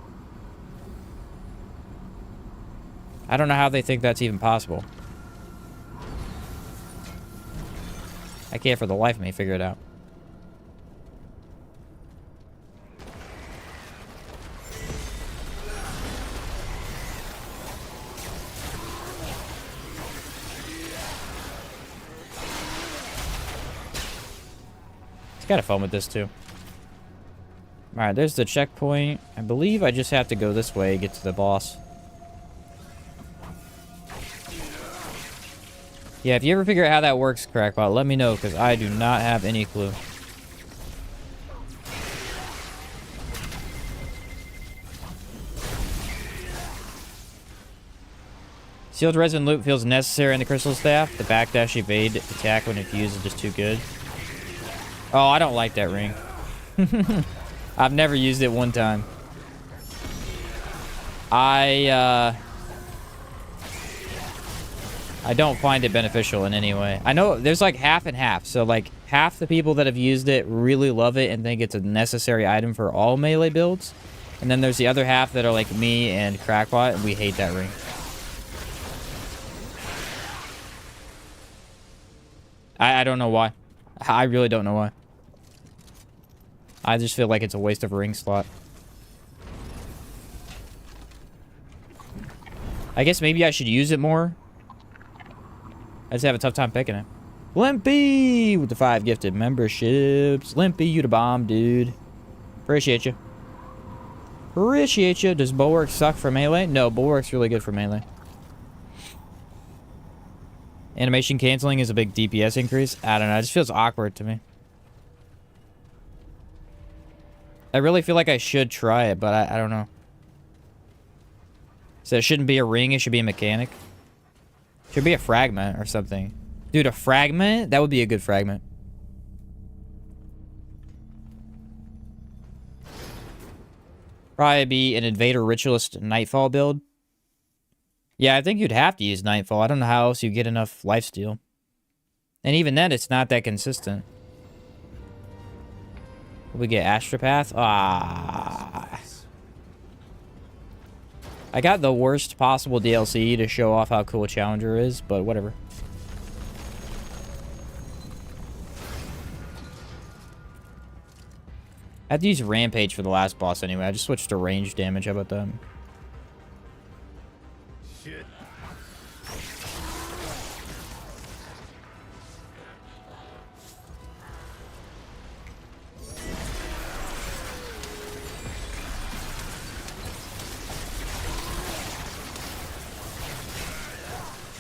Speaker 1: I don't know how they think that's even possible. I can't for the life of me figure it out. It's kind of fun with this too. Alright, there's the checkpoint. I believe I just have to go this way to get to the boss. Yeah, if you ever figure out how that works, Crackpot, let me know, because I do not have any clue. Sealed resin loop feels necessary in the crystal staff. The backdash evade attack when infused is just too good. Oh, I don't like that ring. I've never used it one time. I don't find it beneficial in any way. I know there's like half and half. So like half the people that have used it really love it and think it's a necessary item for all melee builds. And then there's the other half that are like me and Crackpot, and we hate that ring. I don't know why. I really don't know why. I just feel like it's a waste of a ring slot. I guess maybe I should use it more. I just have a tough time picking it. Limpy with the 5 gifted memberships. Limpy, you the bomb, dude. Appreciate you. Appreciate you. Does Bulwark suck for melee? No, Bulwark's really good for melee. Animation canceling is a big DPS increase. I don't know. It just feels awkward to me. I really feel like I should try it, but I don't know. So it shouldn't be a ring. It should be a mechanic. Should be a fragment or something. Dude, a fragment? That would be a good fragment. Probably be an Invader Ritualist Nightfall build. Yeah, I think you'd have to use Nightfall. I don't know how else you get enough lifesteal. And even then, it's not that consistent. We get Astropath? Ah. I got the worst possible DLC to show off how cool Challenger is, but whatever. I had to use Rampage for the last boss anyway. I just switched to range damage. How about that?
Speaker 2: Shit.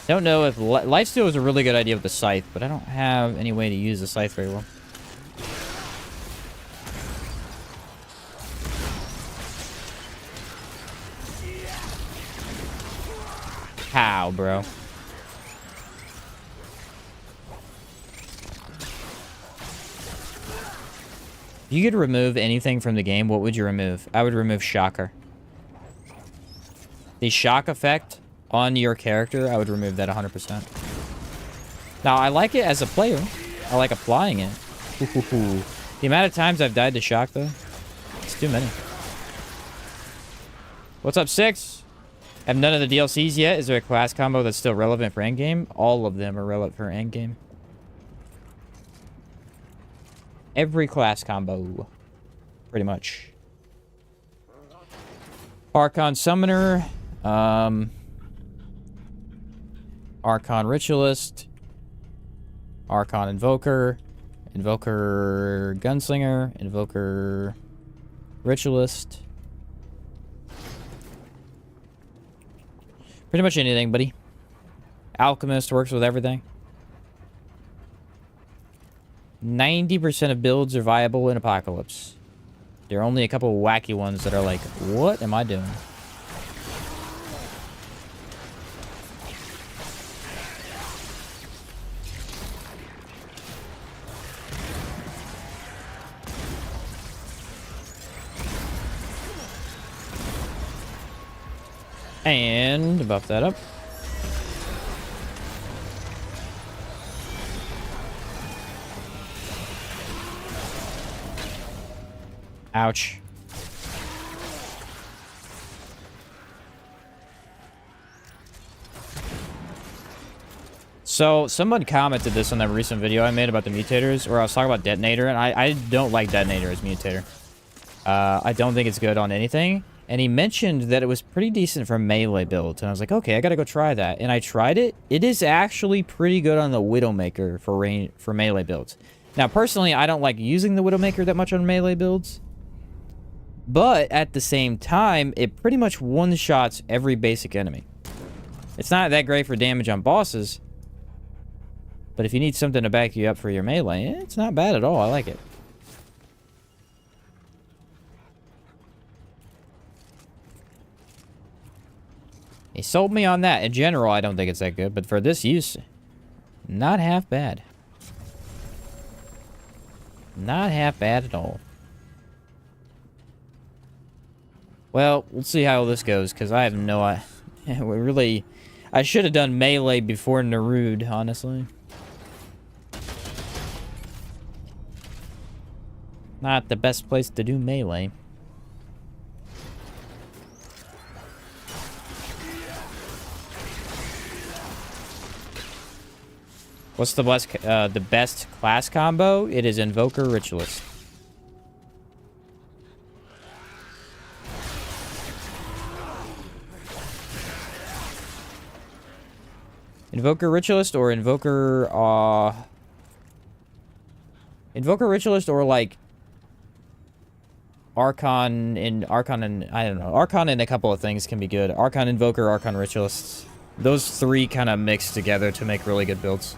Speaker 1: Don't know if lifesteal is a really good idea with the scythe, but I don't have any way to use the scythe very well. How, bro? If you could remove anything from the game, what would you remove? I would remove Shocker. The shock effect on your character, I would remove that 100%. Now, I like it as a player. I like applying it. The amount of times I've died to shock, though, it's too many. What's up, 6? Have none of the DLCs yet. Is there a class combo that's still relevant for endgame? All of them are relevant for endgame. Every class combo. Pretty much. Archon Summoner. Archon Ritualist. Archon Invoker. Invoker Gunslinger. Invoker Ritualist. Pretty much anything, buddy. Alchemist works with everything. 90% of builds are viable in Apocalypse. There are only a couple of wacky ones that are like, what am I doing? And buff that up. Ouch. So, someone commented this on that recent video I made about the mutators, where I was talking about Detonator, and I don't like Detonator as mutator. I don't think it's good on anything. And he mentioned that it was pretty decent for melee builds. And I was like, okay, I gotta go try that. And I tried it. It is actually pretty good on the Widowmaker for melee builds. Now, personally, I don't like using the Widowmaker that much on melee builds. But at the same time, it pretty much one-shots every basic enemy. It's not that great for damage on bosses. But if you need something to back you up for your melee, it's not bad at all. I like it. He sold me on that. In general, I don't think it's that good, but for this use, not half bad. Not half bad at all. Well, we'll see how this goes, because I have no idea. We really... I should have done melee before Nerude, honestly. Not the best place to do melee. What's the best class combo? It is Invoker Ritualist. Invoker Ritualist or Invoker Ritualist or like Archon and I don't know. Archon and a couple of things can be good. Archon Invoker, Archon Ritualist. Those three kind of mix together to make really good builds.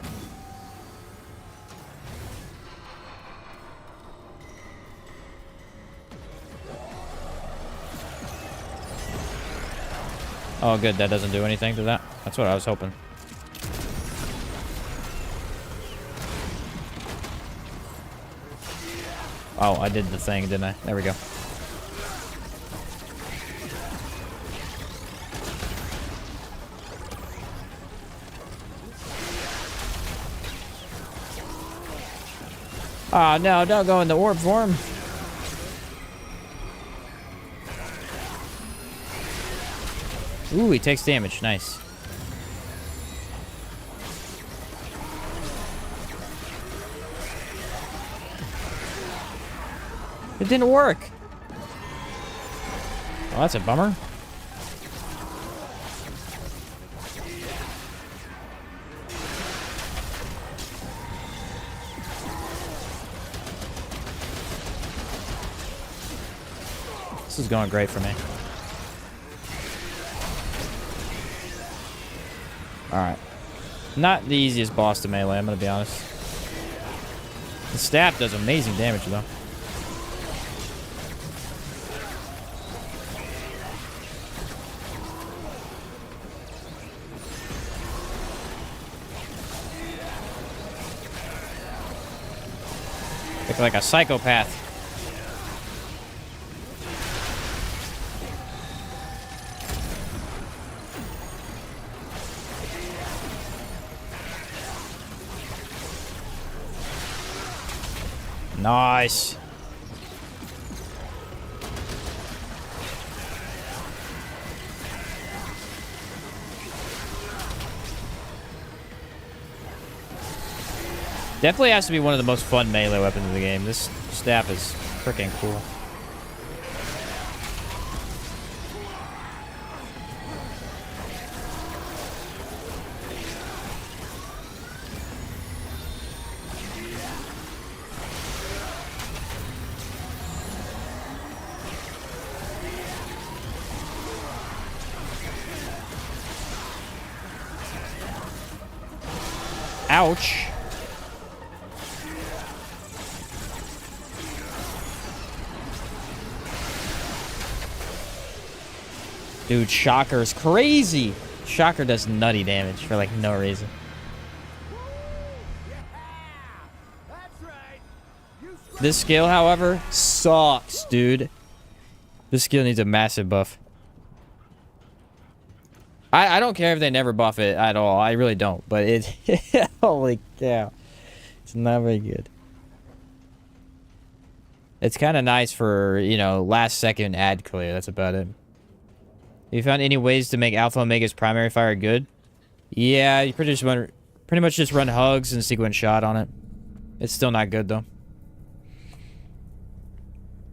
Speaker 1: Oh, good. That doesn't do anything to that. That's what I was hoping. Oh, I did the thing, didn't I? There we go. Oh, no, don't go in the orb form. Ooh, he takes damage. Nice. It didn't work. Oh, that's a bummer. This is going great for me. Alright. Not the easiest boss to melee, I'm gonna be honest. The staff does amazing damage, though. Like a psychopath. Nice. Definitely has to be one of the most fun melee weapons in the game. This staff is freaking cool. Ouch. Dude, Shocker's crazy. Shocker does nutty damage for like no reason. This skill, however, sucks, dude. This skill needs a massive buff. I don't care if they never buff it at all. I really don't. But it... holy cow. It's not very good. It's kind of nice for, you know, last second ad clear. That's about it. Have you found any ways to make Alpha Omega's primary fire good? Yeah, you pretty much just run hugs and sequence shot on it. It's still not good, though.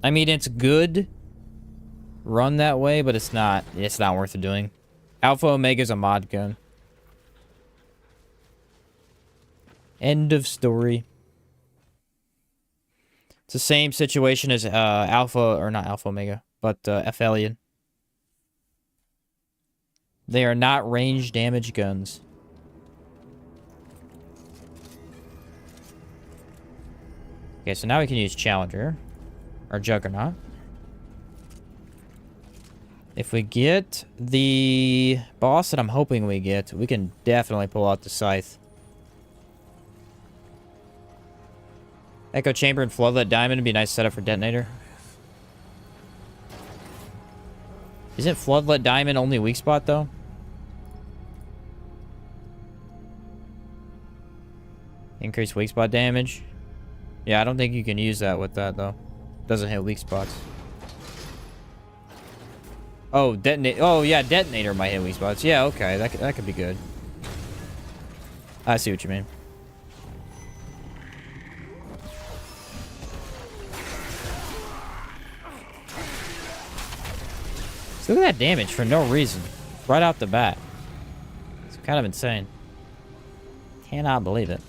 Speaker 1: I mean, it's good run that way, but it's not worth it doing. Alpha Omega's a mod gun. End of story. It's the same situation as Alpha, or not Alpha Omega, but Aphelion. They are not range damage guns. Okay, so now we can use Challenger. Or Juggernaut. If we get the boss that I'm hoping we get, we can definitely pull out the Scythe. Echo Chamber and Floodlit Diamond would be a nice setup for Detonator. Isn't Floodlit Diamond only weak spot, though? Increase weak spot damage. Yeah, I don't think you can use that with that, though. Doesn't hit weak spots. Oh, detonate. Oh, yeah, Detonator might hit weak spots. Yeah, okay. That could be good. I see what you mean. So look at that damage for no reason. Right out the bat. It's kind of insane. Cannot believe it.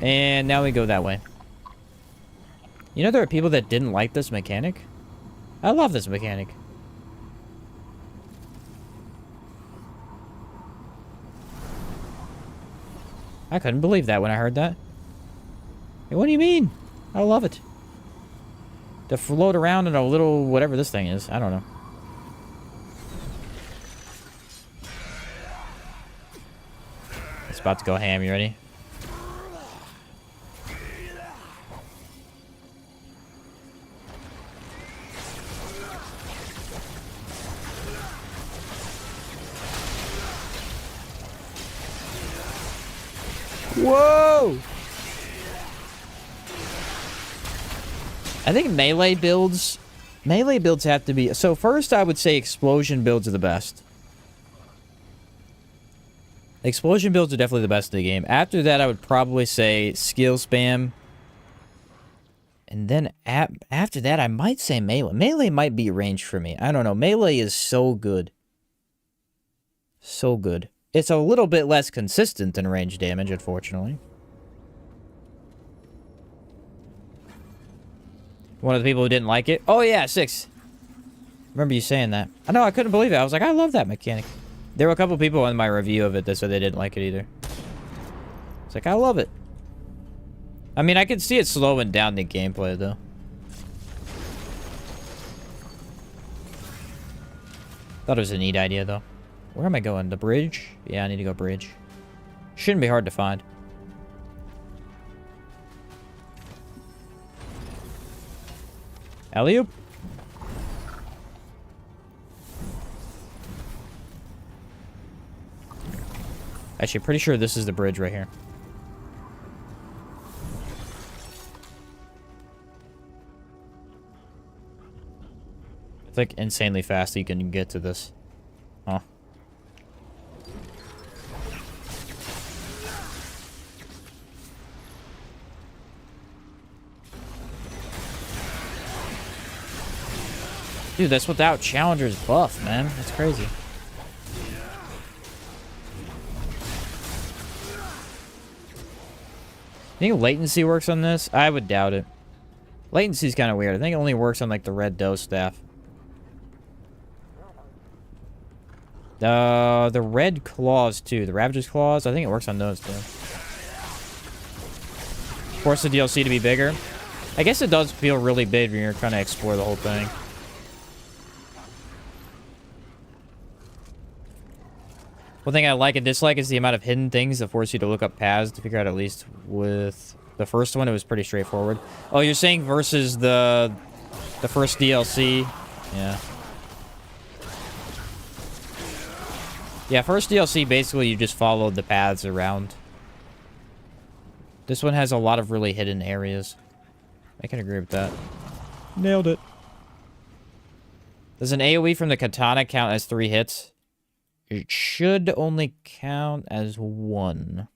Speaker 1: And now we go that way. You know there are people that didn't like this mechanic? I love this mechanic. I couldn't believe that when I heard that. Hey, what do you mean? I love it. To float around in a little whatever this thing is. I don't know. It's about to go ham. You ready? Whoa! I think melee builds have to be... So first I would say explosion builds are the best. Explosion builds are definitely the best in the game. After that I would probably say skill spam. And then after that I might say melee. Melee might be ranged for me. I don't know. Melee is so good. So good. It's a little bit less consistent than range damage, unfortunately. One of the people who didn't like it. Oh, yeah, 6. Remember you saying that. I know, I couldn't believe it. I was like, I love that mechanic. There were a couple people in my review of it that said they didn't like it either. It's like, I love it. I mean, I can see it slowing down the gameplay, though. Thought it was a neat idea, though. Where am I going? The bridge? Yeah, I need to go bridge. Shouldn't be hard to find. Alley-oop. Actually, pretty sure this is the bridge right here. It's like insanely fast you can get to this. Huh. Dude, that's without Challenger's buff, man. That's crazy. Think latency works on this? I would doubt it. Latency's kind of weird. I think it only works on, like, the red doe staff. The red claws, too. The Ravager's claws, I think it works on those, too. Force the DLC to be bigger. I guess it does feel really big when you're trying to explore the whole thing. One thing I like and dislike is the amount of hidden things that force you to look up paths to figure out. At least with the first one, it was pretty straightforward. Oh, you're saying versus the first DLC? Yeah. Yeah, first DLC, basically you just followed the paths around. This one has a lot of really hidden areas. I can agree with that. Nailed it. Does an AoE from the katana count as 3 hits? It should only count as 1.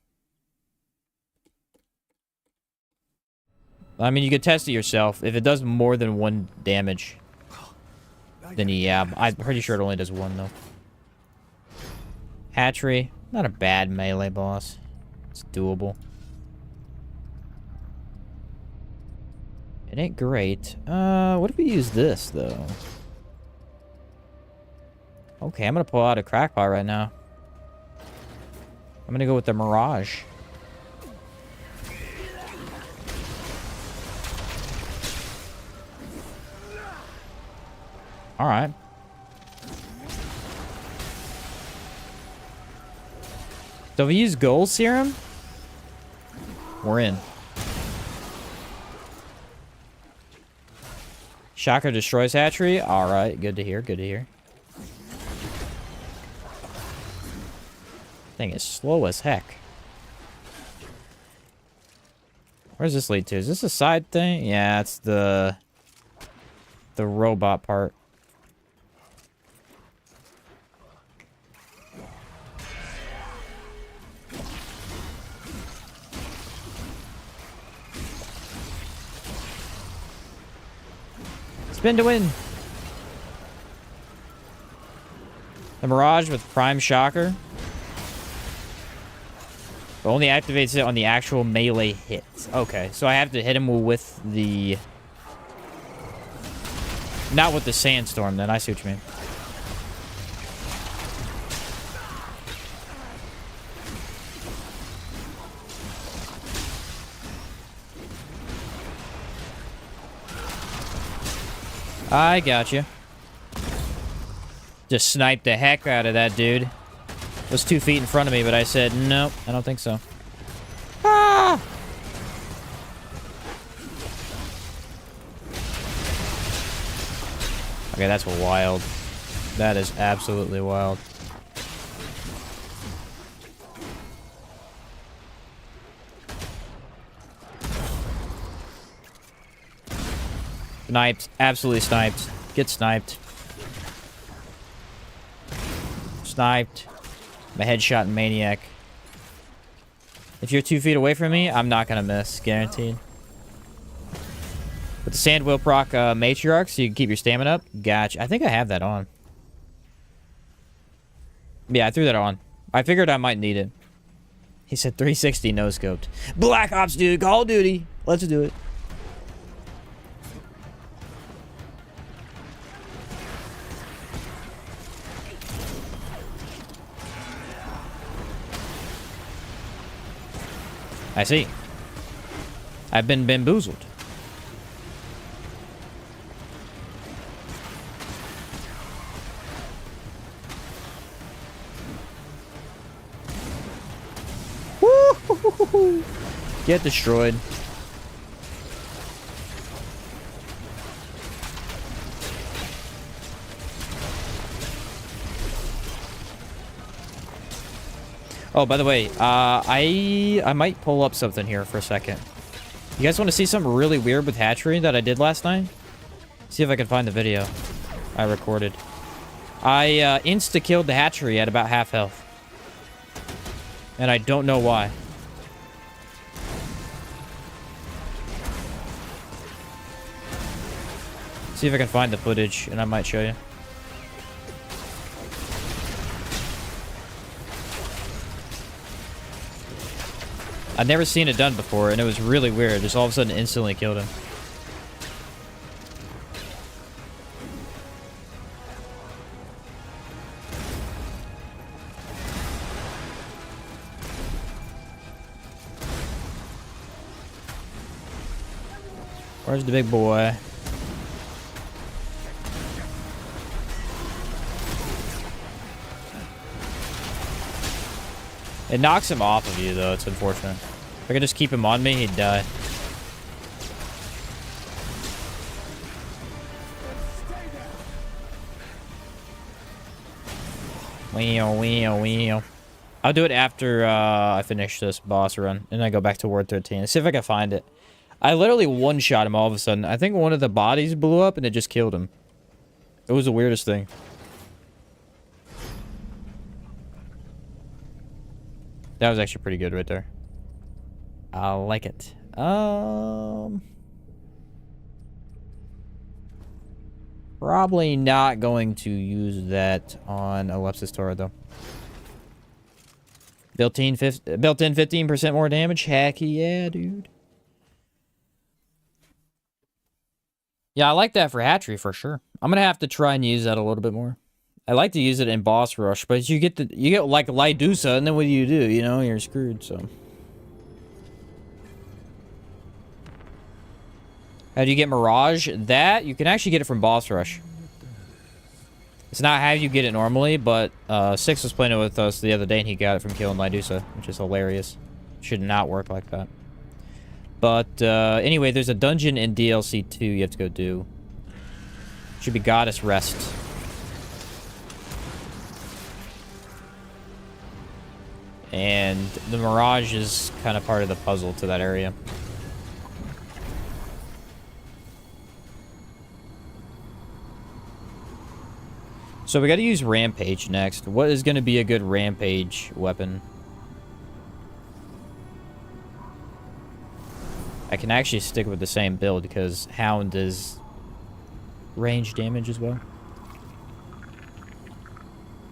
Speaker 1: I mean, you could test it yourself. If it does more than 1 damage, then yeah, I'm pretty sure it only does 1, though. Hatchery. Not a bad melee boss. It's doable. It ain't great. What if we use this, though? Okay, I'm gonna pull out a crackpot right now. I'm gonna go with the Mirage. All right. So if we use gold serum, we're in. Shocker destroys hatchery. All right, good to hear. Good to hear. Thing is slow as heck. Where does this lead to? Is this a side thing? Yeah, it's the robot part. Spin to win. The Mirage with Prime Shocker. But only activates it on the actual melee hits. Okay, so I have to hit him with the... Not with the Sandstorm, then. I see what you mean. I got you. Just sniped the heck out of that dude. Was 2 feet in front of me, but I said, nope, I don't think so. Ah! Okay, that's wild. That is absolutely wild. Sniped. Absolutely sniped. Get sniped. Sniped. I'm a headshot maniac. If you're 2 feet away from me, I'm not gonna miss. Guaranteed. With the sand will proc matriarch, so you can keep your stamina up. Gotcha. I think I have that on. Yeah, I threw that on. I figured I might need it. He said 360 no scoped. Black Ops, dude. Call of Duty. Let's do it. I see. I've been bamboozled. Woo! Get destroyed. Oh, by the way, I might pull up something here for a second. You guys want to see something really weird with hatchery that I did last night? See if I can find the video I recorded. I insta-killed the hatchery at about half health. And I don't know why. See if I can find the footage, and I might show you. I've never seen it done before, and it was really weird. Just all of a sudden instantly killed him. Where's the big boy? It knocks him off of you, though. It's unfortunate. If I could just keep him on me, he'd die. Wee-oh. I'll do it after I finish this boss run, and I go back to Ward 13. Let's see if I can find it. I literally one-shot him all of a sudden. I think one of the bodies blew up, and it just killed him. It was the weirdest thing. That was actually pretty good right there. I like it. Probably not going to use that on Ellipsis Tora, though. Built-in 15% more damage? Heck yeah, dude. Yeah, I like that for hatchery for sure. I'm gonna have to try and use that a little bit more. I like to use it in boss rush, but you get like Lydusa, and then what do? You know, you're screwed. So, how do you get Mirage? That you can actually get it from boss rush. It's not how you get it normally, but Six was playing it with us the other day, and he got it from killing Lydusa, which is hilarious. Should not work like that. But anyway, there's a dungeon in DLC 2 you have to go do. Should be Goddess Rest. And the Mirage is kind of part of the puzzle to that area. So we got to use Rampage next. What is going to be a good Rampage weapon? I can actually stick with the same build because Hound is range damage as well.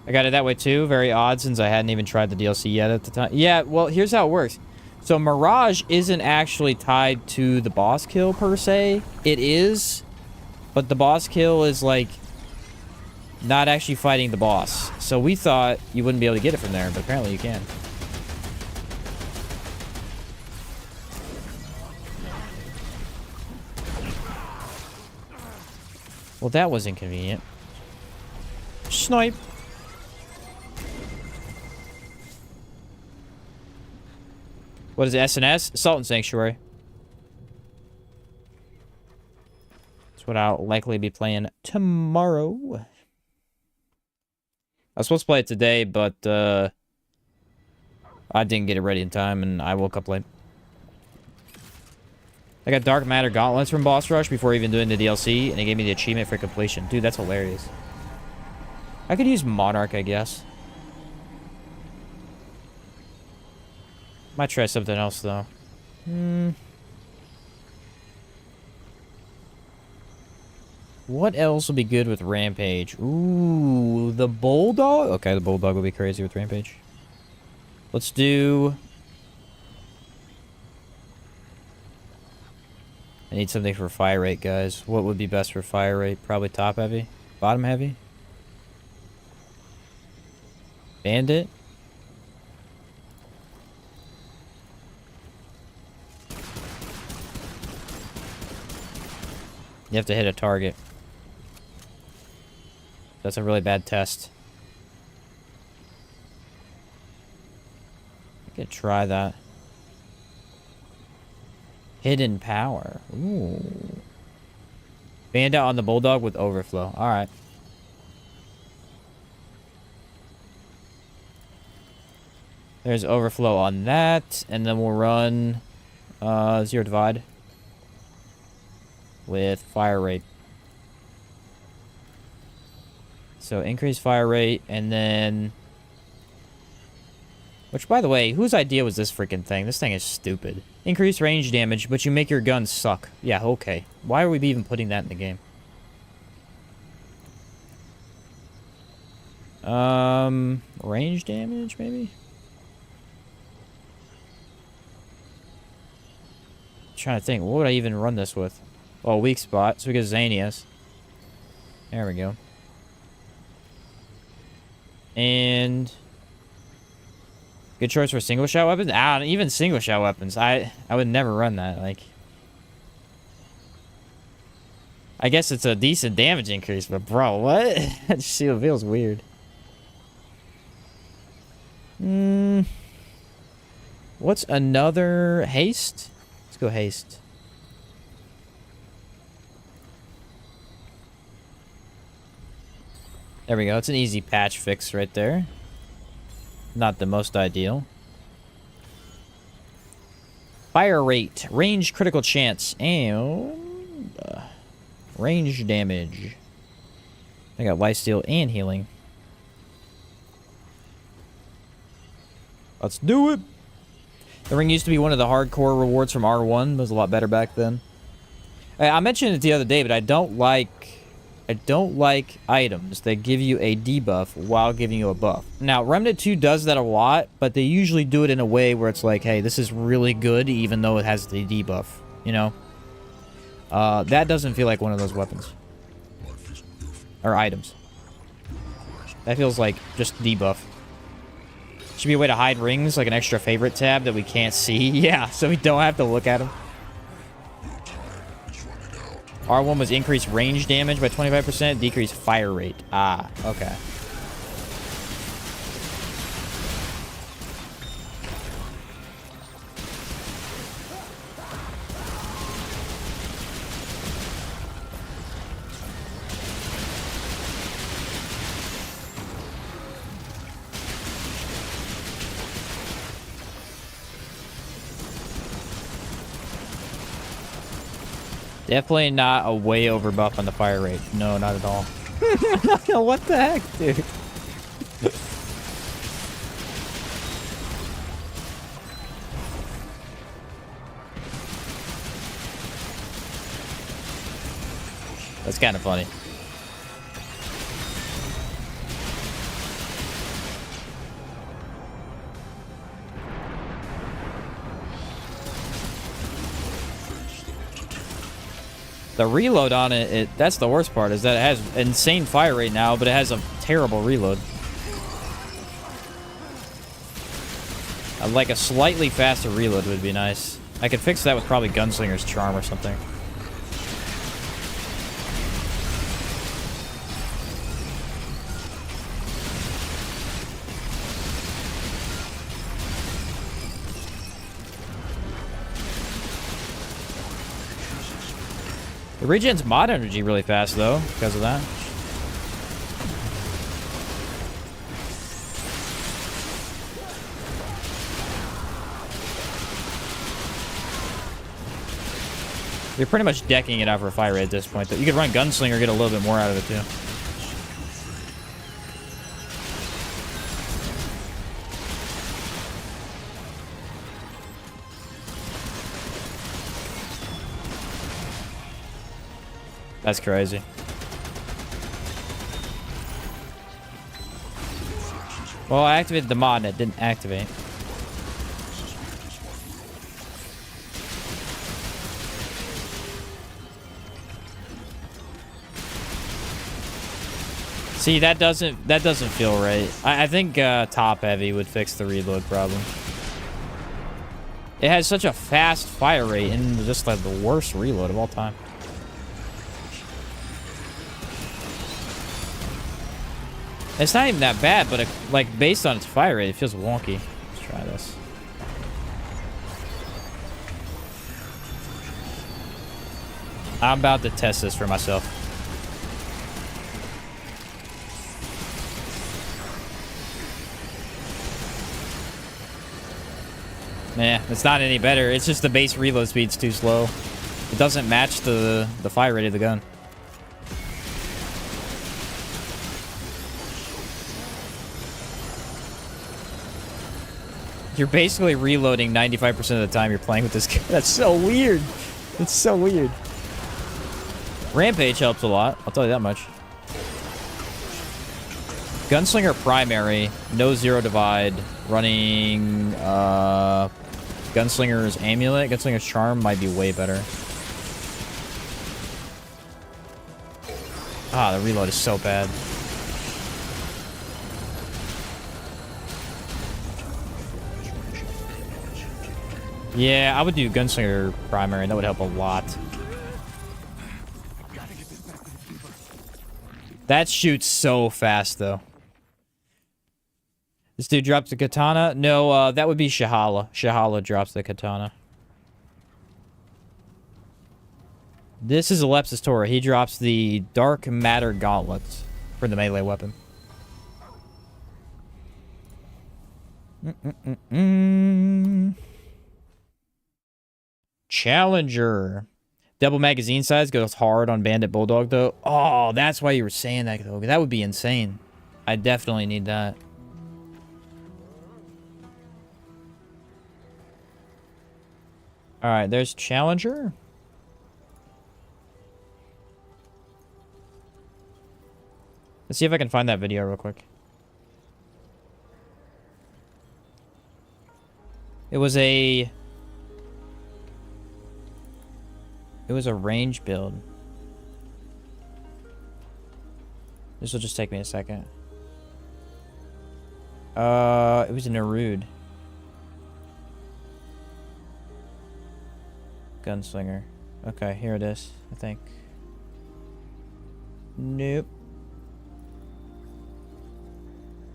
Speaker 1: I got it that way too. Very odd since I hadn't even tried the DLC yet at the time. Yeah, well, here's how it works. So Mirage isn't actually tied to the boss kill per se. It is, but the boss kill is like not actually fighting the boss. So we thought you wouldn't be able to get it from there, but apparently you can. Well, that was inconvenient. Snipe. What is it, SNS? Sultan Sanctuary. That's what I'll likely be playing tomorrow. I was supposed to play it today, but I didn't get it ready in time, and I woke up late. I got Dark Matter Gauntlets from Boss Rush before even doing the DLC, and it gave me the achievement for completion. Dude, that's hilarious. I could use Monarch, I guess. Might try something else, though. What else will be good with Rampage? Ooh, the Bulldog? Okay, the Bulldog will be crazy with Rampage. Let's do... I need something for fire rate, guys. What would be best for fire rate? Probably top heavy? Bottom heavy? Bandit? You have to hit a target. That's a really bad test. I could try that. Hidden power. Ooh. Bandit on the Bulldog with overflow. Alright. There's overflow on that. And then we'll run Zero Divide with fire rate. So increase fire rate, and then... Which, by the way, whose idea was this freaking thing? This thing is stupid. Increase range damage, but you make your gun suck. Yeah, okay. Why are we even putting that in the game? Range damage, maybe? Trying to think, what would I even run this with? Oh, weak spot, so we get Xanius. There we go. And... good choice for single shot weapons? Even single shot weapons. I would never run that. Like, I guess it's a decent damage increase, but bro, what? That shield feels weird. What's another haste? Let's go haste. There we go. It's an easy patch fix right there. Not the most ideal. Fire rate, range critical chance, and range damage. I got lifesteal and healing. Let's do it. The ring used to be one of the hardcore rewards from R1. It was a lot better back then. I mentioned it the other day, but I don't like items that give you a debuff while giving you a buff. Now, Remnant 2 does that a lot, but they usually do it in a way where it's like, hey, this is really good even though it has the debuff, you know? That doesn't feel like one of those weapons. Or items. That feels like just debuff. Should be a way to hide rings, like an extra favorite tab that we can't see. Yeah, so we don't have to look at them. R1 was increased range damage by 25%, decreased fire rate. Ah, okay. Definitely not a way over buff on the fire rate. No, not at all. What the heck, dude? That's kind of funny. The reload on it, that's the worst part, is that it has insane fire rate now, but it has a terrible reload. Like a slightly faster reload would be nice. I could fix that with probably Gunslinger's Charm or something. It regens mod energy really fast, though, because of that. You're pretty much decking it out for a fire rate at this point, though. You could run Gunslinger, get a little bit more out of it, too. That's crazy. Well, I activated the mod and it didn't activate. See, that doesn't feel right. I think top heavy would fix the reload problem. It has such a fast fire rate and just like the worst reload of all time. It's not even that bad, but it, like based on its fire rate, it feels wonky. Let's try this. I'm about to test this for myself. Nah, it's not any better. It's just the base reload speed's too slow. It doesn't match the fire rate of the gun. You're basically reloading 95% of the time you're playing with this gun. That's so weird. It's so weird. Rampage helps a lot. I'll tell you that much. Gunslinger primary, no zero divide, running Gunslinger's amulet, Gunslinger's charm might be way better. Ah, the reload is so bad. Yeah, I would do Gunslinger primary. That would help a lot. That shoots so fast, though. This dude drops the katana? No, that would be Shahala. Shahala drops the katana. This is Alepsis Tora. He drops the Dark Matter Gauntlets for the melee weapon. Challenger. Double magazine size goes hard on Bandit Bulldog, though. Oh, that's why you were saying that, though. That would be insane. I definitely need that. Alright, there's Challenger. Let's see if I can find that video real quick. It was a range build. This will just take me a second. It was a Nerude. Gunslinger. Okay, here it is, I think. Nope.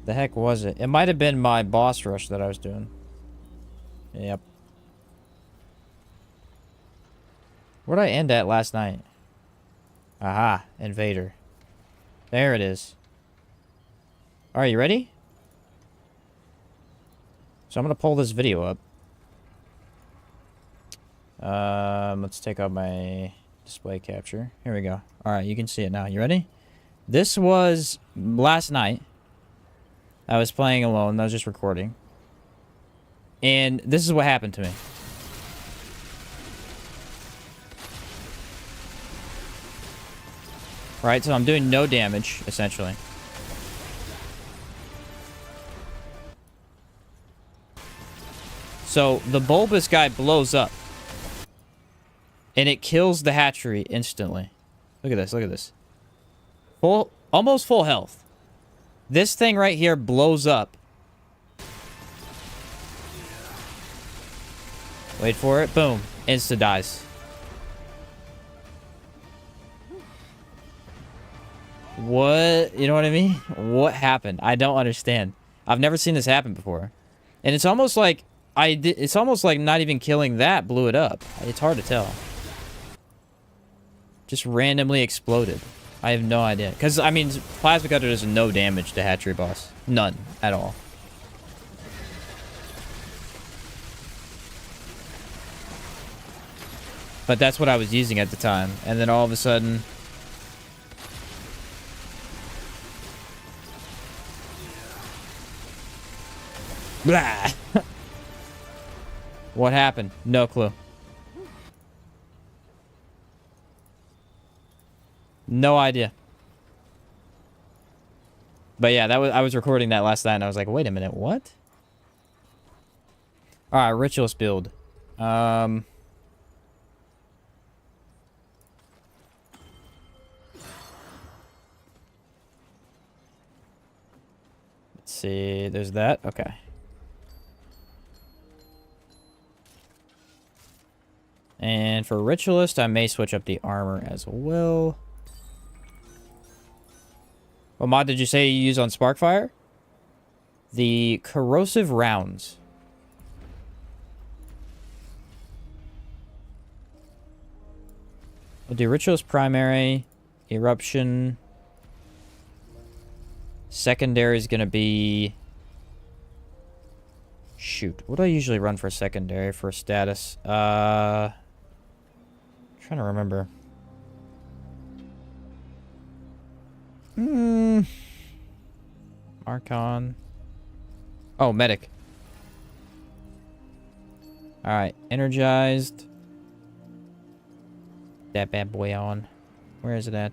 Speaker 1: The heck was it? It might have been my boss rush that I was doing. Yep. Where'd I end at last night? Aha, invader. There it is. Alright, you ready? So I'm gonna pull this video up. Let's take out my display capture. Here we go. Alright, you can see it now. You ready? This was last night. I was playing alone. I was just recording. And this is what happened to me. Right, so I'm doing no damage, essentially. So the bulbous guy blows up. And it kills the hatchery instantly. Look at this, look at this. Almost full health. This thing right here blows up. Wait for it. Boom. Insta dies. What? You know what I mean? What happened? I don't understand. I've never seen this happen before. And it's almost like it's almost like not even killing that blew it up. It's hard to tell. Just randomly exploded. I have no idea. Because, I mean, Plasma Cutter does no damage to Hatchery Boss. None. At all. But that's what I was using at the time. And then all of a sudden... Blah! What happened? No clue. No idea. But yeah, I was recording that last night and I was like, wait a minute, what? Alright, ritualist build. Let's see, there's that. Okay. And for ritualist, I may switch up the armor as well. What mod did you say you use on Sparkfire? The corrosive rounds. We'll do ritualist primary, eruption. Secondary is gonna be... Shoot, what do I usually run for secondary for status? Trying to remember. Archon. Oh, medic. Alright, energized. That bad boy on. Where is it at?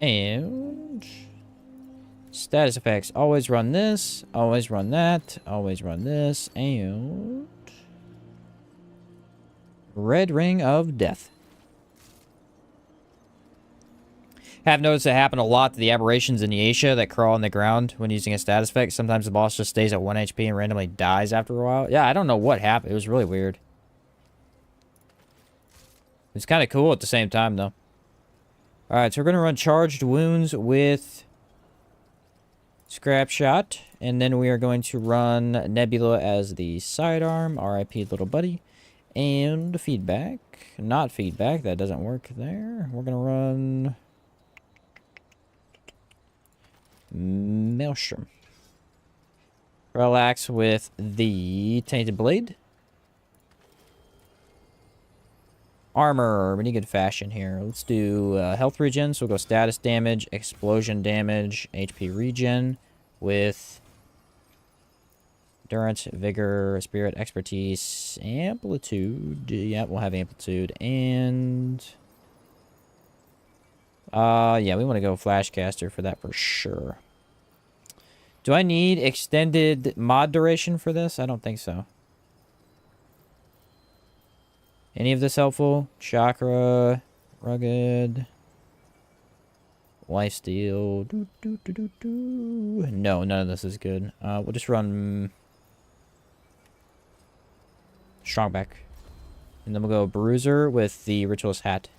Speaker 1: And... status effects. Always run this. Always run that. Always run this. And... Red Ring of Death. Have noticed it happen a lot to the aberrations in the Asia that crawl on the ground when using a status effect. Sometimes the boss just stays at 1 HP and randomly dies after a while. Yeah, I don't know what happened. It was really weird. It's kind of cool at the same time, though. Alright, so we're going to run Charged Wounds with Scrap Shot. And then we are going to run Nebula as the sidearm. RIP, little buddy. And feedback. Not feedback. That doesn't work there. We're going to run... Maelstrom. Relax with the Tainted Blade. Armor. We need good fashion here. Let's do health regen. So we'll go status damage, explosion damage, HP regen with endurance, vigor, spirit, expertise, amplitude. Yeah, we'll have amplitude. And yeah, we want to go Flashcaster for that for sure. Do I need extended mod duration for this? I don't think so. Any of this helpful? Chakra, rugged, lifesteal. No, none of this is good. We'll just run Strongback. And then we'll go Bruiser with the Ritualist Hat.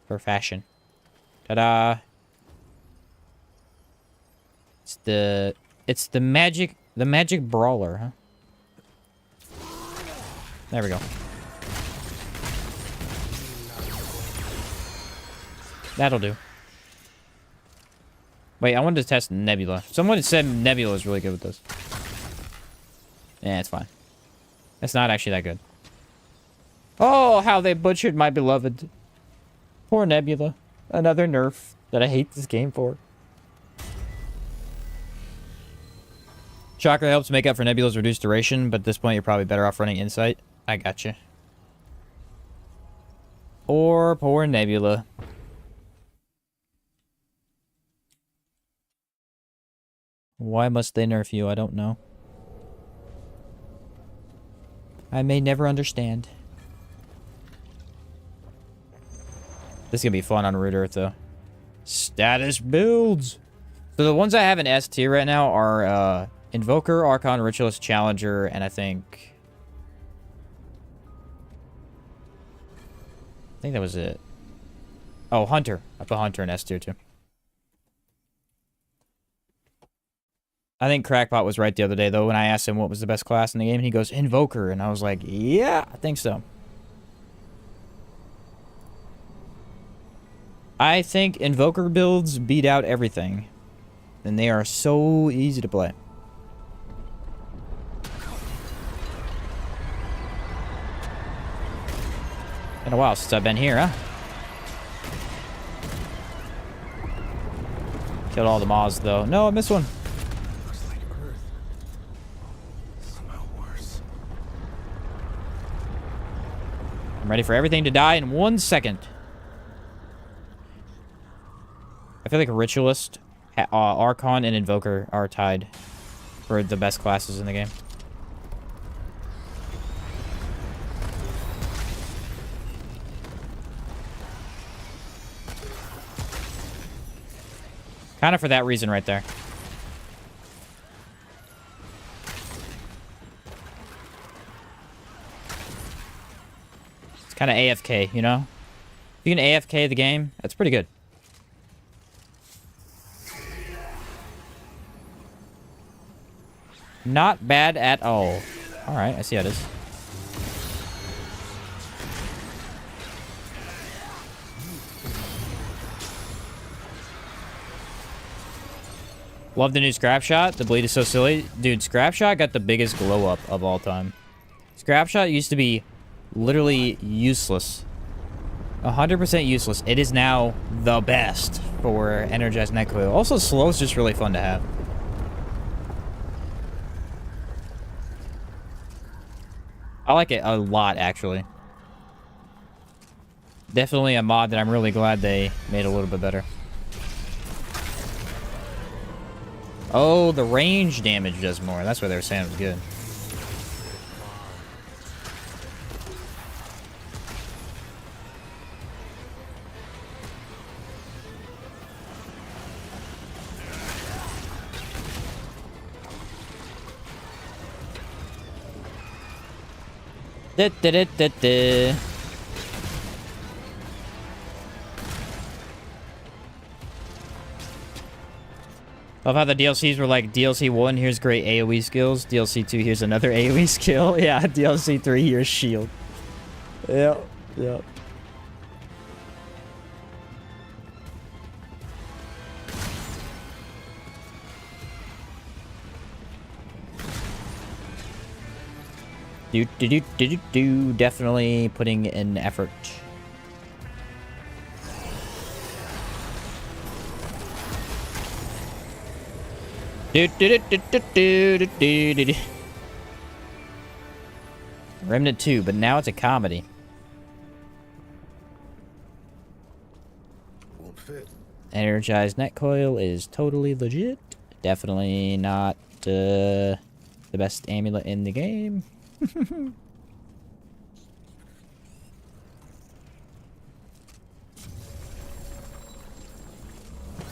Speaker 1: For fashion. Ta-da! It's the magic brawler, huh? There we go. That'll do. Wait, I wanted to test Nebula. Someone said Nebula is really good with this. Yeah, it's fine. It's not actually that good. Oh, how they butchered my beloved. Poor Nebula. Another nerf that I hate this game for. Chakra helps make up for Nebula's reduced duration, but at this point you're probably better off running Insight. I gotcha. Or poor Nebula. Why must they nerf you? I don't know. I may never understand. This is gonna be fun on Root Earth, though. Status builds! So the ones I have in S tier right now are, Invoker, Archon, Ritualist, Challenger, and I think that was it. Oh, Hunter. I put Hunter in S tier, too. I think Crackpot was right the other day, though, when I asked him what was the best class in the game, and he goes, Invoker, and I was like, yeah, I think so. I think Invoker builds beat out everything, and they are so easy to play. Been a while since I've been here, huh? Killed all the moths, though. No, I missed one.
Speaker 2: Looks like Earth. Somehow worse.
Speaker 1: I'm ready for everything to die in 1 second. I feel like a Ritualist, Archon, and Invoker are tied for the best classes in the game. Kind of for that reason right there. It's kind of AFK, you know? If you can AFK the game, that's pretty good. Not bad at all. Alright, I see how it is. Love the new Scrap Shot. The bleed is so silly. Dude, Scrap Shot got the biggest glow up of all time. Scrap Shot used to be literally useless. 100% useless. It is now the best for Energized Net Coil. Also, slow is just really fun to have. I like it a lot, actually. Definitely a mod that I'm really glad they made a little bit better. Oh, the range damage does more. That's what they were saying was good. Da-da-da-da-da. Love how the DLCs were like, DLC 1, here's great AoE skills. DLC 2, here's another AoE skill. Yeah, DLC 3, here's shield. Yep, yep. Definitely putting in effort. Remnant 2, but now it's a comedy.
Speaker 2: Won't fit.
Speaker 1: Energized Net Coil is totally legit. Definitely not the best amulet in the game.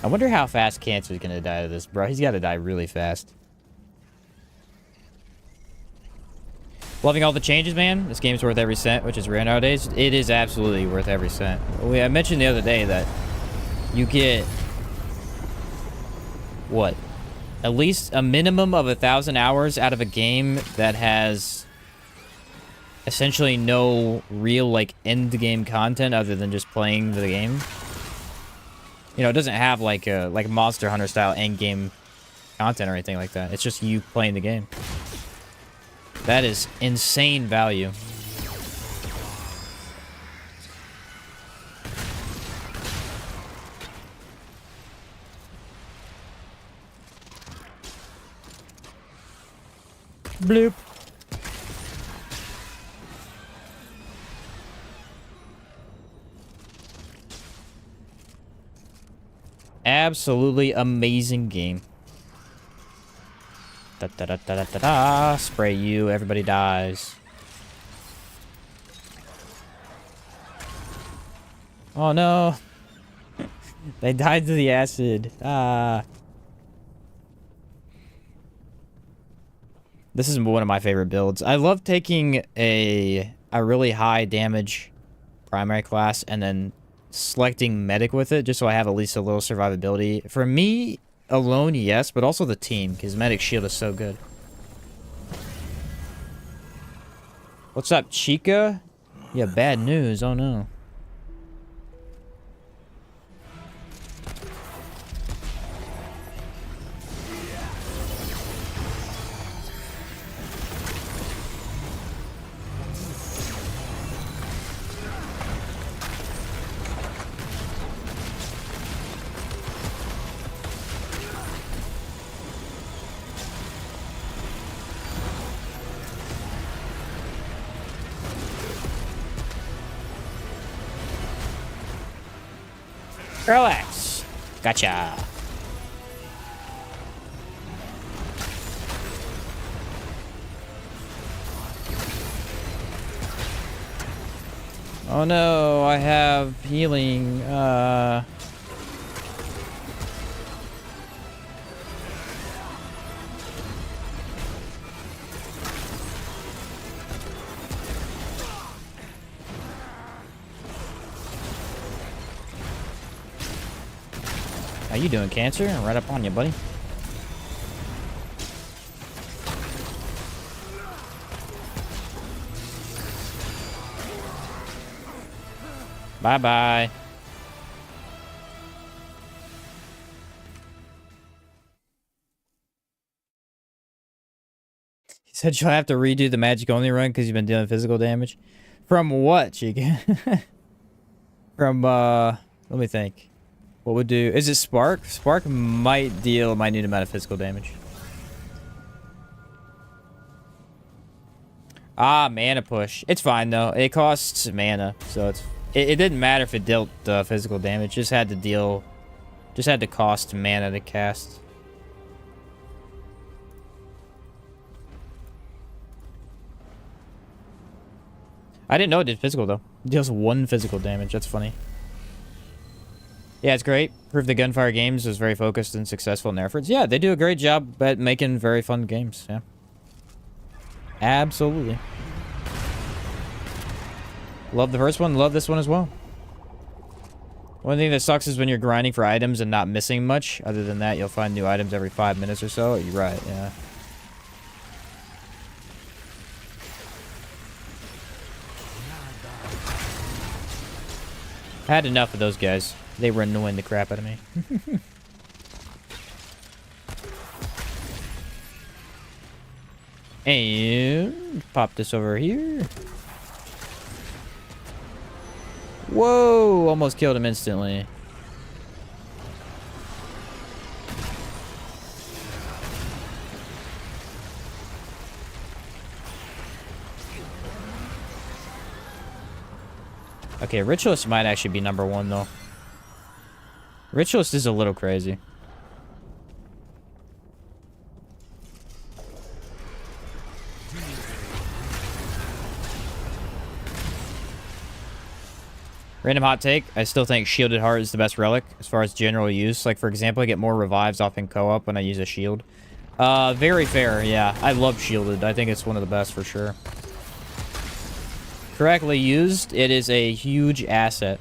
Speaker 1: I wonder how fast Cancer's gonna die to this, bro. He's gotta die really fast. Loving all the changes, man. This game's worth every cent, which is rare nowadays. It is absolutely worth every cent. I mentioned the other day that you get, what, at least a minimum of 1,000 hours out of a game that has essentially no real, like, end-game content other than just playing the game. You know, it doesn't have, like, a Monster Hunter-style end-game content or anything like that. It's just you playing the game. That is insane value. Bloop. Absolutely amazing game. Da da da da da da da. Spray you, everybody dies. Oh no. They died to the acid. Ah. This is one of my favorite builds. I love taking a really high damage primary class and then selecting medic with it just so I have at least a little survivability. For me alone, yes, but also the team, because medic shield is so good. What's up, Chica? Yeah, bad news. Oh no. Relax. Gotcha. Oh no, I have healing. How you doing, Cancer? Right up on you, buddy. Bye-bye. He said you'll have to redo the magic only run because you've been dealing physical damage. From what, Chica? From, let me think. What would do... Is it Spark? Spark might deal a minute amount of physical damage. Ah, mana push. It's fine, though. It costs mana, so it's... It didn't matter if it dealt physical damage. Just had to deal... Just had to cost mana to cast. I didn't know it did physical, though. It deals 1 physical damage. That's funny. Yeah, it's great. Proof the Gunfire Games was very focused and successful in their efforts. Yeah, they do a great job at making very fun games. Yeah. Absolutely. Love the first one. Love this one as well. One thing that sucks is when you're grinding for items and not missing much. Other than that, you'll find new items every 5 minutes or so. You're right, yeah. I had enough of those guys. They were annoying the crap out of me. And pop this over here. Whoa! Almost killed him instantly. Okay, Ritualist might actually be #1 though. Ritualist is a little crazy. Random hot take. I still think Shielded Heart is the best relic as far as general use. Like, for example, I get more revives off in co-op when I use a shield. Very fair, yeah. I love Shielded. I think it's one of the best for sure. correctly used, it is a huge asset.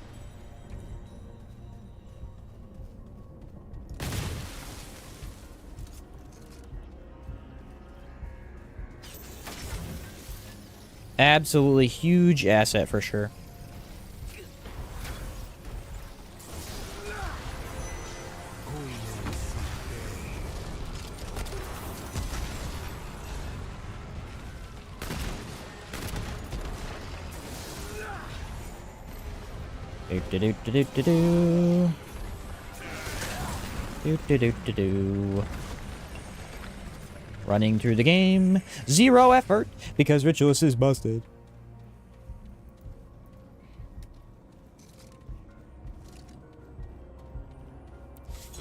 Speaker 1: Absolutely huge asset for sure. Running through the game. 0 effort because Ritualist is busted.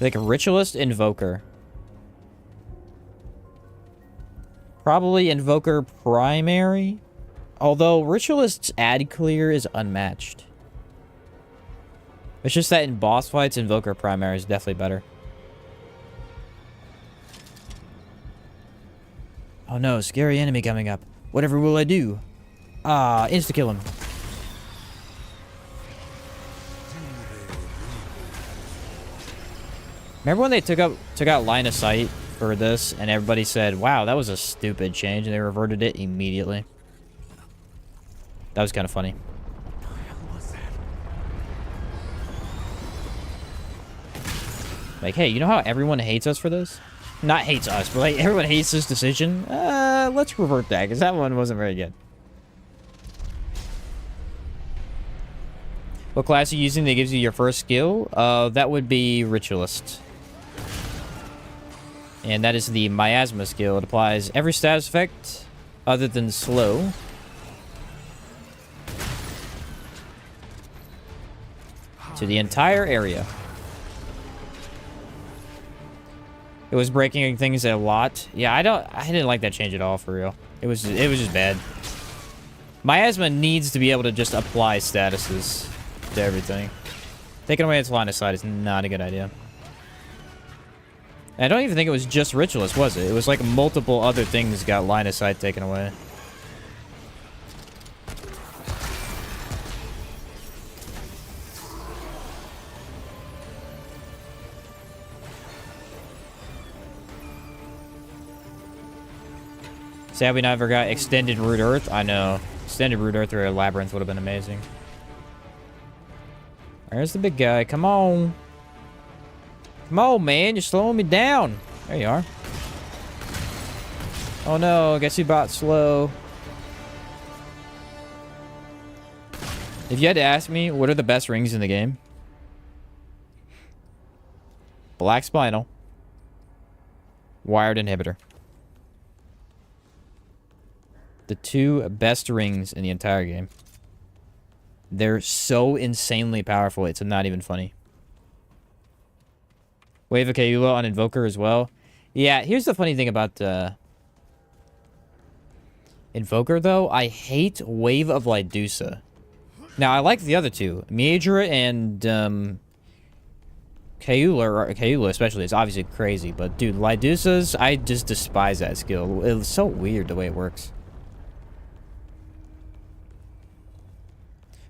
Speaker 1: Like a Ritualist Invoker. Probably Invoker primary. Although Ritualist's ad clear is unmatched. It's just that in boss fights, Invoker primary is definitely better. Oh no, scary enemy coming up. Whatever will I do? Ah, insta-kill him. Remember when they took out line of sight for this, and everybody said, wow, that was a stupid change, and they reverted it immediately? That was kind of funny. Like, hey, you know how everyone hates us for this? Not hates us, but like everyone hates this decision. Let's revert that, because that one wasn't very good. What class are you using that gives you your first skill? That would be Ritualist. And that is the Miasma skill. It applies every status effect other than slow. To the entire area. It was breaking things a lot. Yeah, I didn't like that change at all, for real. It was just bad. Miasma needs to be able to just apply statuses to everything. Taking away its line of sight is not a good idea. And I don't even think it was just Ritualist, was it? It was like multiple other things got line of sight taken away. Sad we never got Extended Root Earth. I know. Extended Root Earth or a Labyrinth would have been amazing. There's the big guy. Come on. Come on, man. You're slowing me down. There you are. Oh, no. I guess he bought slow. If you had to ask me, what are the best rings in the game? Black Spinal. Wired Inhibitor. The two best rings in the entire game. They're so insanely powerful, it's not even funny. Wave of Kaula on Invoker as well. Yeah, here's the funny thing about Invoker, though. I hate Wave of Lydusa. Now, I like the other two. Miedra and Kaula especially, is obviously crazy. But, dude, Lydusa's, I just despise that skill. It's so weird the way it works.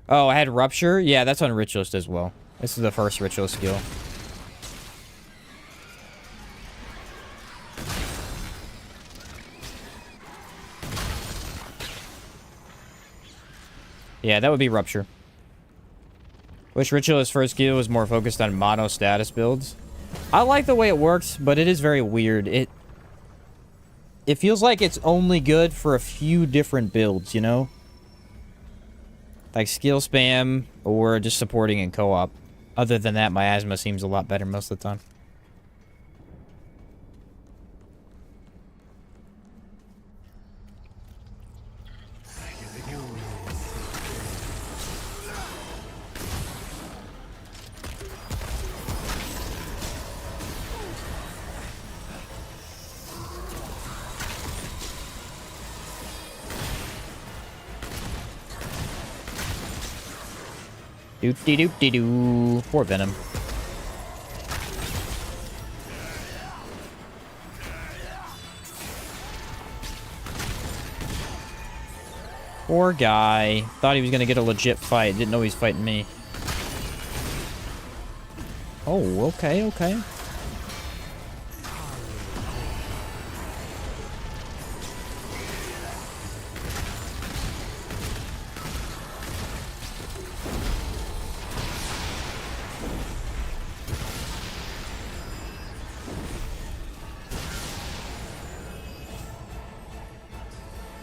Speaker 1: Oh, I had Rupture? Yeah, that's on Ritualist as well. This is the first Ritualist skill. Yeah, that would be Rupture. Which Ritualist first skill was more focused on mono status builds. I like the way it works, but it is very weird. It feels like it's only good for a few different builds, you know? Like skill spam or just supporting in co-op. Other than that, Miasma seems a lot better most of the time. Doop-de-doop-de-doo. Poor Venom. Poor guy. Thought he was gonna get a legit fight. Didn't know he was fighting me. Oh, okay, okay.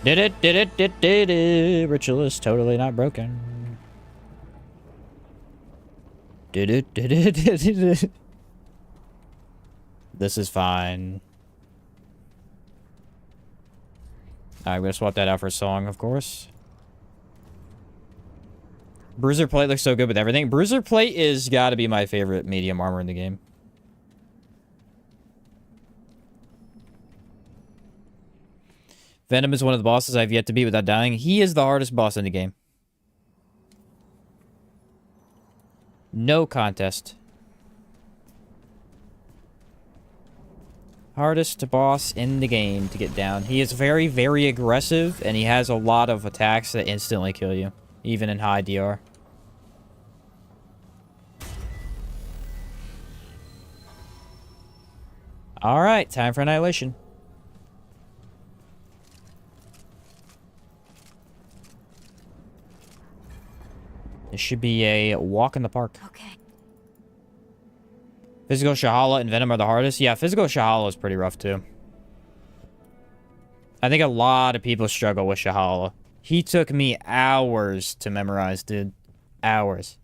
Speaker 1: Did it. Ritual is totally not broken. Did it. This is fine. I'm gonna swap that out for a song, of course. Bruiser plate looks so good with everything. Bruiser plate is gotta be my favorite medium armor in the game. Venom is one of the bosses I've yet to beat without dying. He is the hardest boss in the game. No contest. Hardest boss in the game to get down. He is very, very aggressive, and he has a lot of attacks that instantly kill you, even in high DR. Alright, time for Annihilation. This should be a walk in the park.
Speaker 3: Okay.
Speaker 1: Physical Shahala and Venom are the hardest. Yeah, Physical Shahala is pretty rough, too. I think a lot of people struggle with Shahala. He took me hours to memorize, dude. Hours.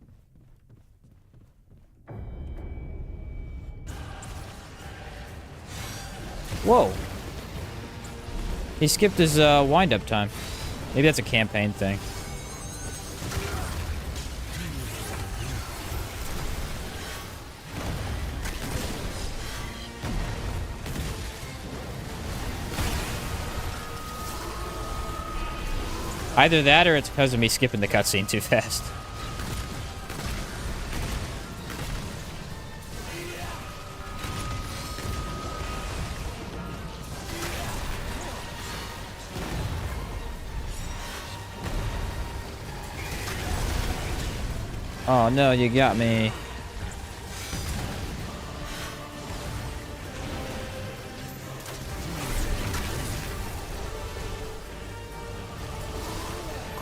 Speaker 1: Whoa. He skipped his wind-up time. Maybe that's a campaign thing. Either that or it's because of me skipping the cutscene too fast. Oh no, you got me.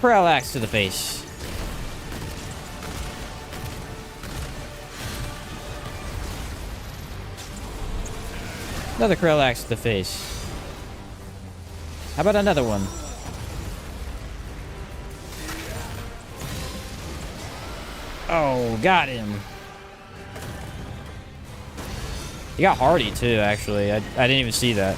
Speaker 1: Corral axe to the face. Another corral axe to the face. How about another one? Oh, got him. He got hardy too, actually. I didn't even see that.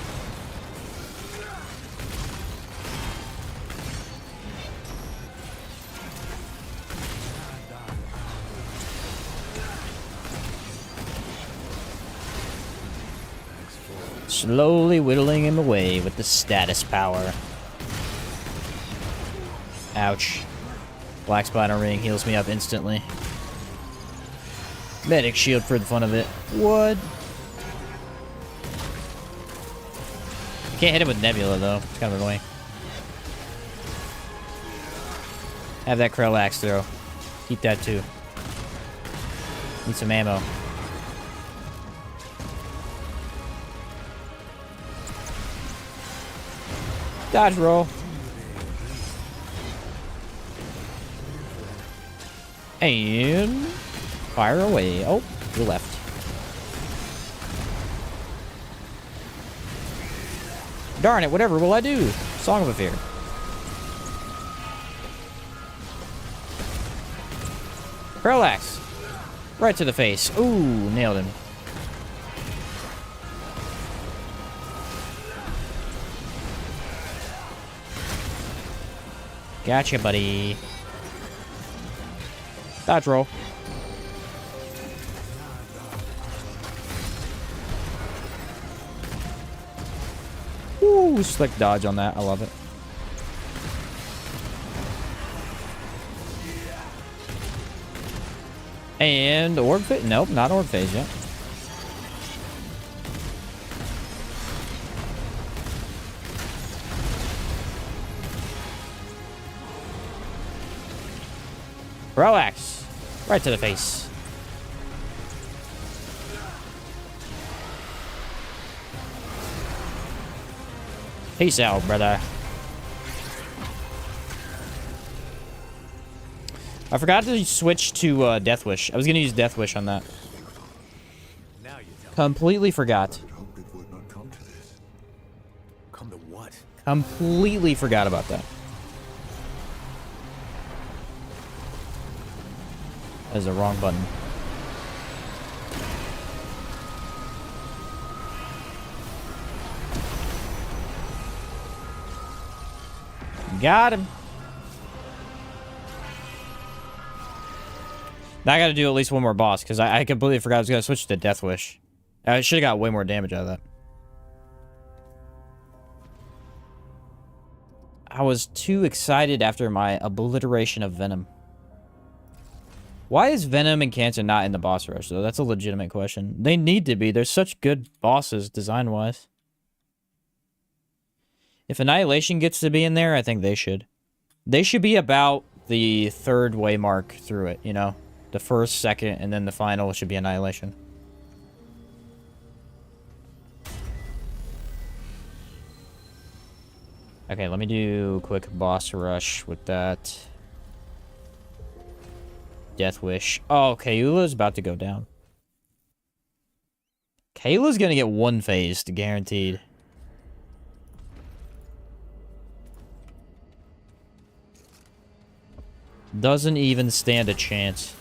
Speaker 1: Slowly whittling him away with the status power. Ouch. Black Spider Ring heals me up instantly. Medic shield for the fun of it. What? You can't hit him with Nebula, though. It's kind of annoying. Have that Krell axe throw. Keep that, too. Need some ammo. Dodge roll. And fire away. Oh, you left. Darn it, whatever will I do? Song of a Fear. Parallax. Right to the face. Ooh, nailed him. Gotcha, buddy. Dodge roll. Ooh, slick dodge on that. I love it. And orb phase? Nope, not orb phase yet. Relax. Right to the face. Peace out, brother. I forgot to switch to Death Wish. I was going to use Death Wish on that.
Speaker 2: Now you tell me.
Speaker 1: Completely forgot.
Speaker 2: Hoped it would not come to this. Come to what?
Speaker 1: Completely forgot about that. That is the wrong button. Got him. Now I gotta do at least one more boss, because I completely forgot I was gonna switch to Death Wish. I should have got way more damage out of that. I was too excited after my obliteration of Venom. Why is Venom and Cancer not in the boss rush, though? That's a legitimate question. They need to be. They're such good bosses, design-wise. If Annihilation gets to be in there, I think they should. They should be about the third way mark through it, you know? The first, second, and then the final should be Annihilation. Okay, let me do quick boss rush with that. Death Wish. Oh, Kayula's about to go down. Kayla's gonna get one phased, guaranteed. Doesn't even stand a chance.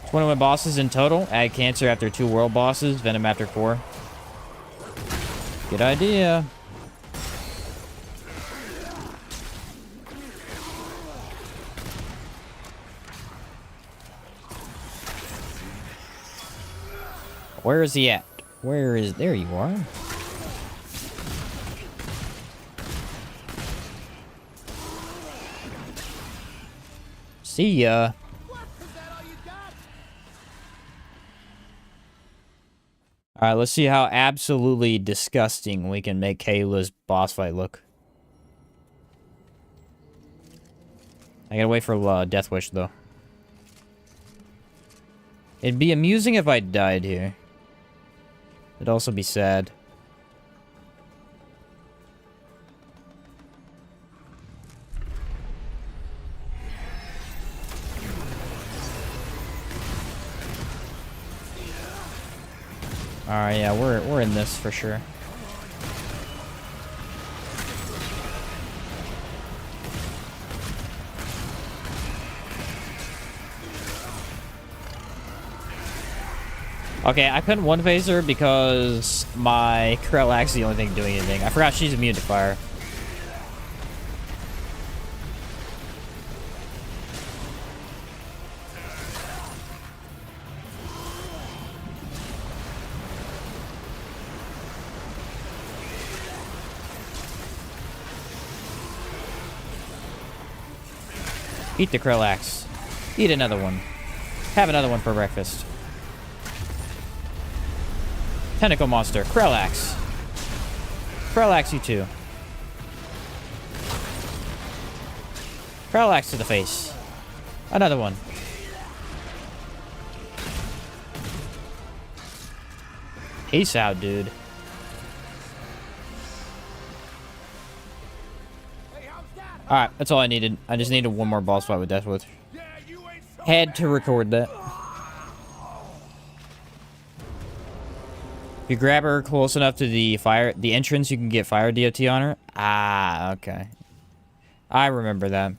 Speaker 1: It's 21 bosses in total. Add Cancer after 2 world bosses, Venom after 4. Good idea. Where is he at? Where is... There you are. See ya. Alright, let's see how absolutely disgusting we can make Kayla's boss fight look. I gotta wait for Death Wish, though. It'd be amusing if I died here. It'd also be sad. Alright, yeah, we're in this for sure. Okay, I couldn't one phase her because my Krell is the only thing doing anything. I forgot she's immune to fire. Eat the Krell. Eat another one. Have another one for breakfast. Tentacle monster. Krell. Krell, you too. Krell to the face. Another one. Peace out, dude. Alright, that's all I needed. I just needed one more boss fight with Death Wish. Had to record that. If you grab her close enough to the entrance, you can get fire DOT on her. Ah, okay. I remember that.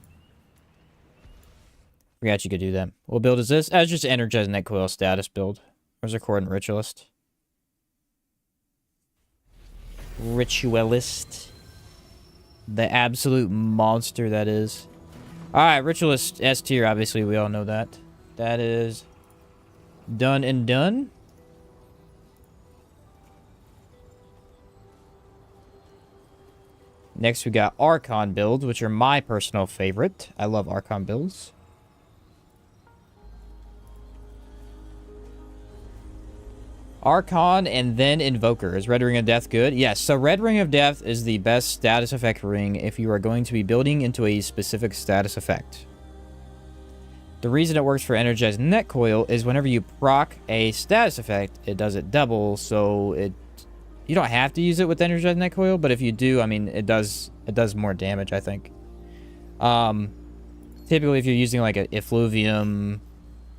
Speaker 1: Forgot you could do that. What build is this? That's just energizing that coil status build. Where's our Coordinate Ritualist? Ritualist. The absolute monster that is. Alright, Ritualist S tier, obviously we all know that. That is done and done. Next we got Archon builds, which are my personal favorite. I love Archon builds. Archon and then Invoker. Is Red Ring of Death good? Yes, so Red Ring of Death is the best status effect ring if you are going to be building into a specific status effect. The reason it works for Energized Net Coil is whenever you proc a status effect, it does it double, so you don't have to use it with Energized Net Coil, but if you do, I mean, it does more damage, I think. Typically, if you're using like a effluvium,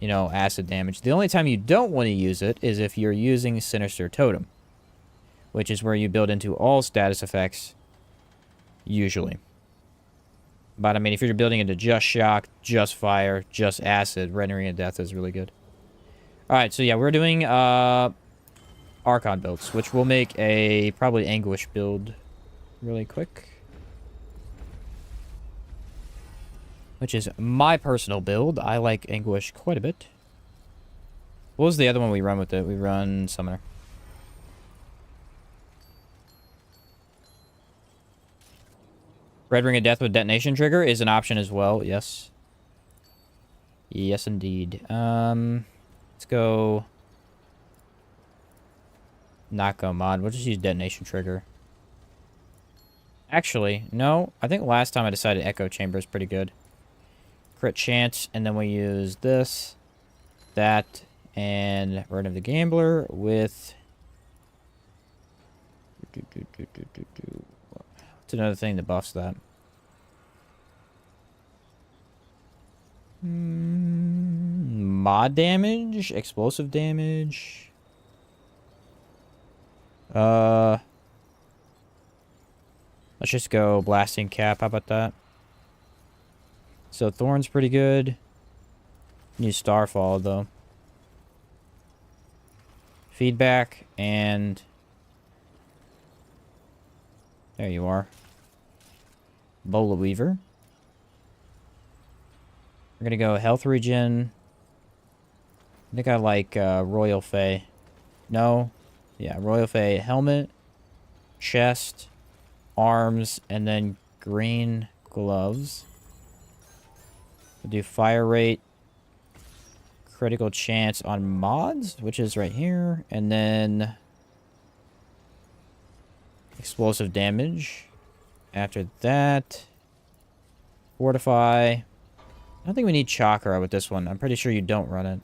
Speaker 1: you know, acid damage, the only time you don't want to use it is if you're using Sinister Totem, which is where you build into all status effects, usually. But, I mean, if you're building into just Shock, just Fire, just Acid, Red Ring of Death is really good. Alright, so yeah, we're doing Archon builds, which will make a probably Anguish build really quick. Which is my personal build. I like Anguish quite a bit. What was the other one we run with it? We run Summoner. Red Ring of Death with Detonation Trigger is an option as well, yes. Yes, indeed. Let's go... Not go mod. We'll just use Detonation Trigger. Actually, no. I think last time I decided Echo Chamber is pretty good. Crit chance, and then we use this, that, and Burden of the Gambler with... It's another thing that buffs that. Mod damage, explosive damage. Let's just go blasting cap. How about that? So Thorn's pretty good. Use Starfall though. Feedback and there you are. Bola Weaver. We're gonna go health regen. I think I like Royal Fae. No. Yeah, Royal Fae helmet, chest, arms, and then green gloves. We'll do fire rate, critical chance on mods, which is right here, and then explosive damage. After that, fortify. I don't think we need chakra with this one. I'm pretty sure you don't run it.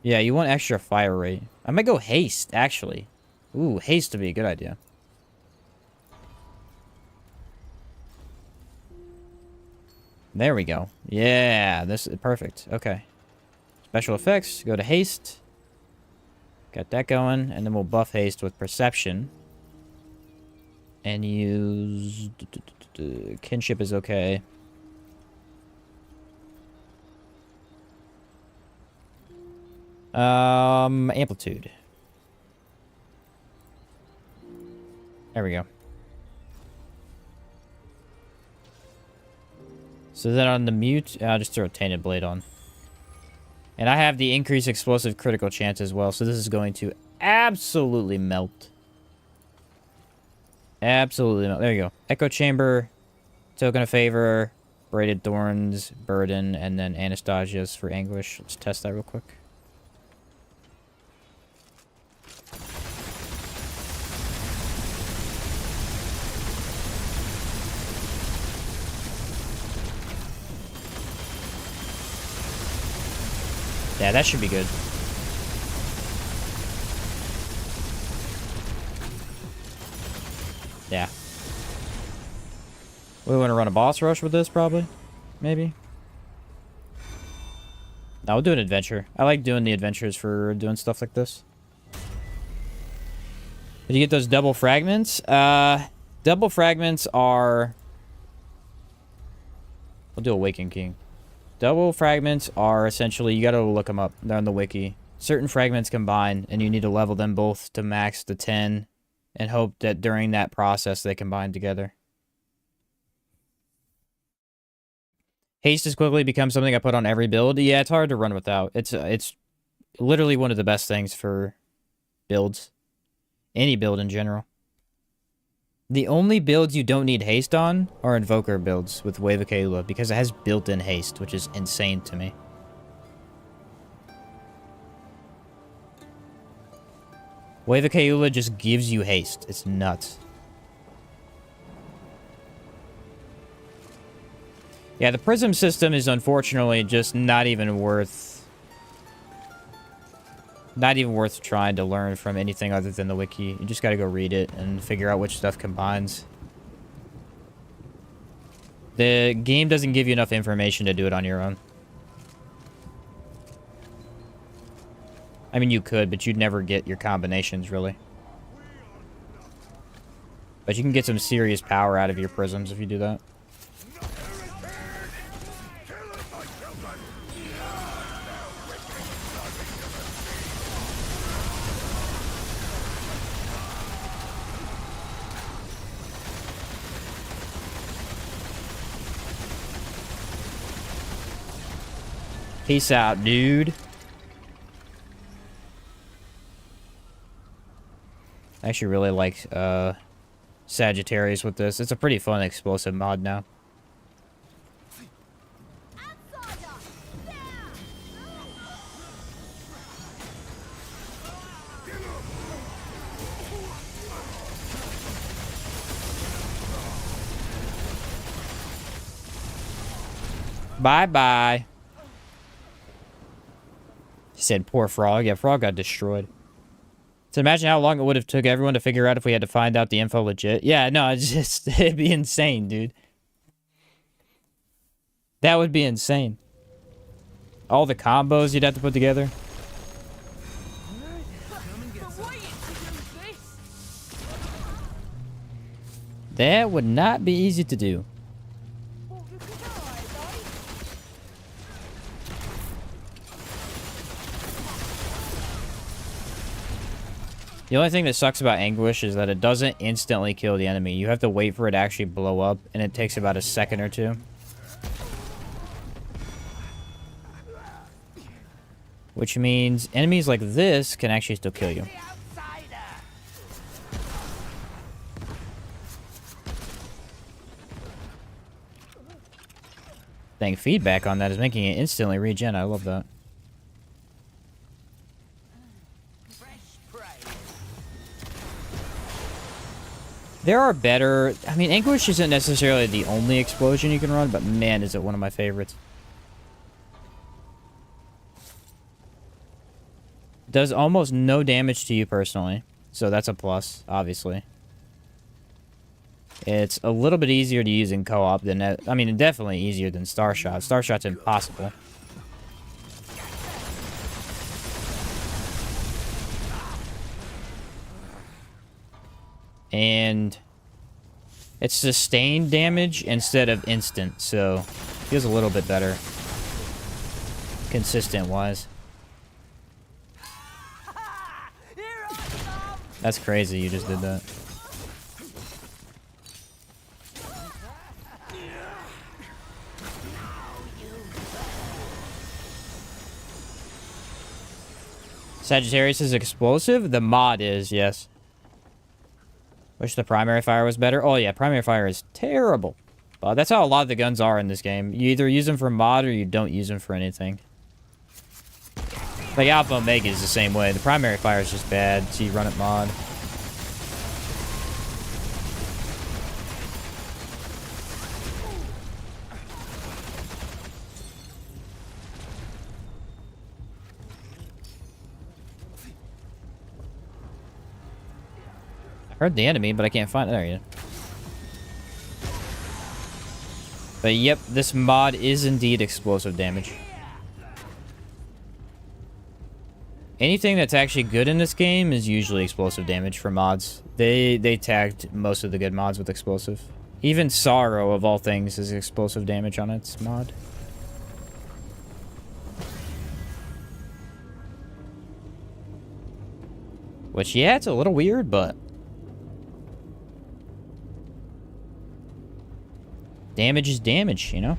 Speaker 1: Yeah, you want extra fire rate. I might go haste, actually. Ooh, haste would be a good idea. There we go. Yeah, this is perfect. Okay. Special effects, go to haste. Got that going, and then we'll buff haste with perception. And use... kinship is okay. Amplitude. There we go. So then on the mute, I'll just throw a Tainted Blade on. And I have the increased explosive critical chance as well, so this is going to absolutely melt. Absolutely melt. There you go. Echo Chamber, Token of Favor, Braided Thorns, Burden, and then Anastasia's for Anguish. Let's test that real quick. Yeah, that should be good. Yeah. We want to run a boss rush with this, probably. Maybe. No, we'll do an adventure. I like doing the adventures for doing stuff like this. Did you get those double fragments? Double fragments are... We'll do Awakened King. Double fragments are essentially, you gotta look them up. They're on the wiki. Certain fragments combine, and you need to level them both to max to 10, and hope that during that process they combine together. Haste has quickly become something I put on every build. Yeah, it's hard to run without. It's literally one of the best things for builds. Any build in general. The only builds you don't need haste on are Invoker builds with Wave of Kaela, because it has built-in haste, which is insane to me. Wave of Kaula just gives you haste. It's nuts. Yeah, the prism system is unfortunately just not even worth trying to learn from anything other than the wiki. You just gotta go read it and figure out which stuff combines. The game doesn't give you enough information to do it on your own. I mean, you could, but you'd never get your combinations, really. But you can get some serious power out of your prisms if you do that. Peace out, dude. I actually really like Sagittarius with this. It's a pretty fun explosive mod now. Bye-bye. He said, poor Frog. Yeah, Frog got destroyed. So imagine how long it would have took everyone to figure out if we had to find out the info legit. Yeah, no, it's just, it'd be insane, dude. That would be insane. All the combos you'd have to put together. That would not be easy to do. The only thing that sucks about Anguish is that it doesn't instantly kill the enemy. You have to wait for it to actually blow up, and it takes about a second or two. Which means enemies like this can actually still kill you. Dang, feedback on that is making it instantly regen. I love that. There are better... I mean, Anguish isn't necessarily the only explosion you can run, but man, is it one of my favorites. Does almost no damage to you personally, so that's a plus, obviously. It's a little bit easier to use in co-op than... I mean, definitely easier than Starshot. Starshot's impossible. And it's sustained damage instead of instant, so feels a little bit better. Consistent-wise. That's crazy, you just did that. Sagittarius is explosive? The mod is, yes. Wish the primary fire was better. Oh yeah, primary fire is terrible. That's how a lot of the guns are in this game. You either use them for mod or you don't use them for anything. Like Alpha Omega is the same way. The primary fire is just bad, so you run it mod. Heard the enemy, but I can't find it. There you go. But yep, this mod is indeed explosive damage. Anything that's actually good in this game is usually explosive damage for mods. They tagged most of the good mods with explosive. Even Sorrow, of all things, is explosive damage on its mod. Which, yeah, it's a little weird, but... damage is damage, you know?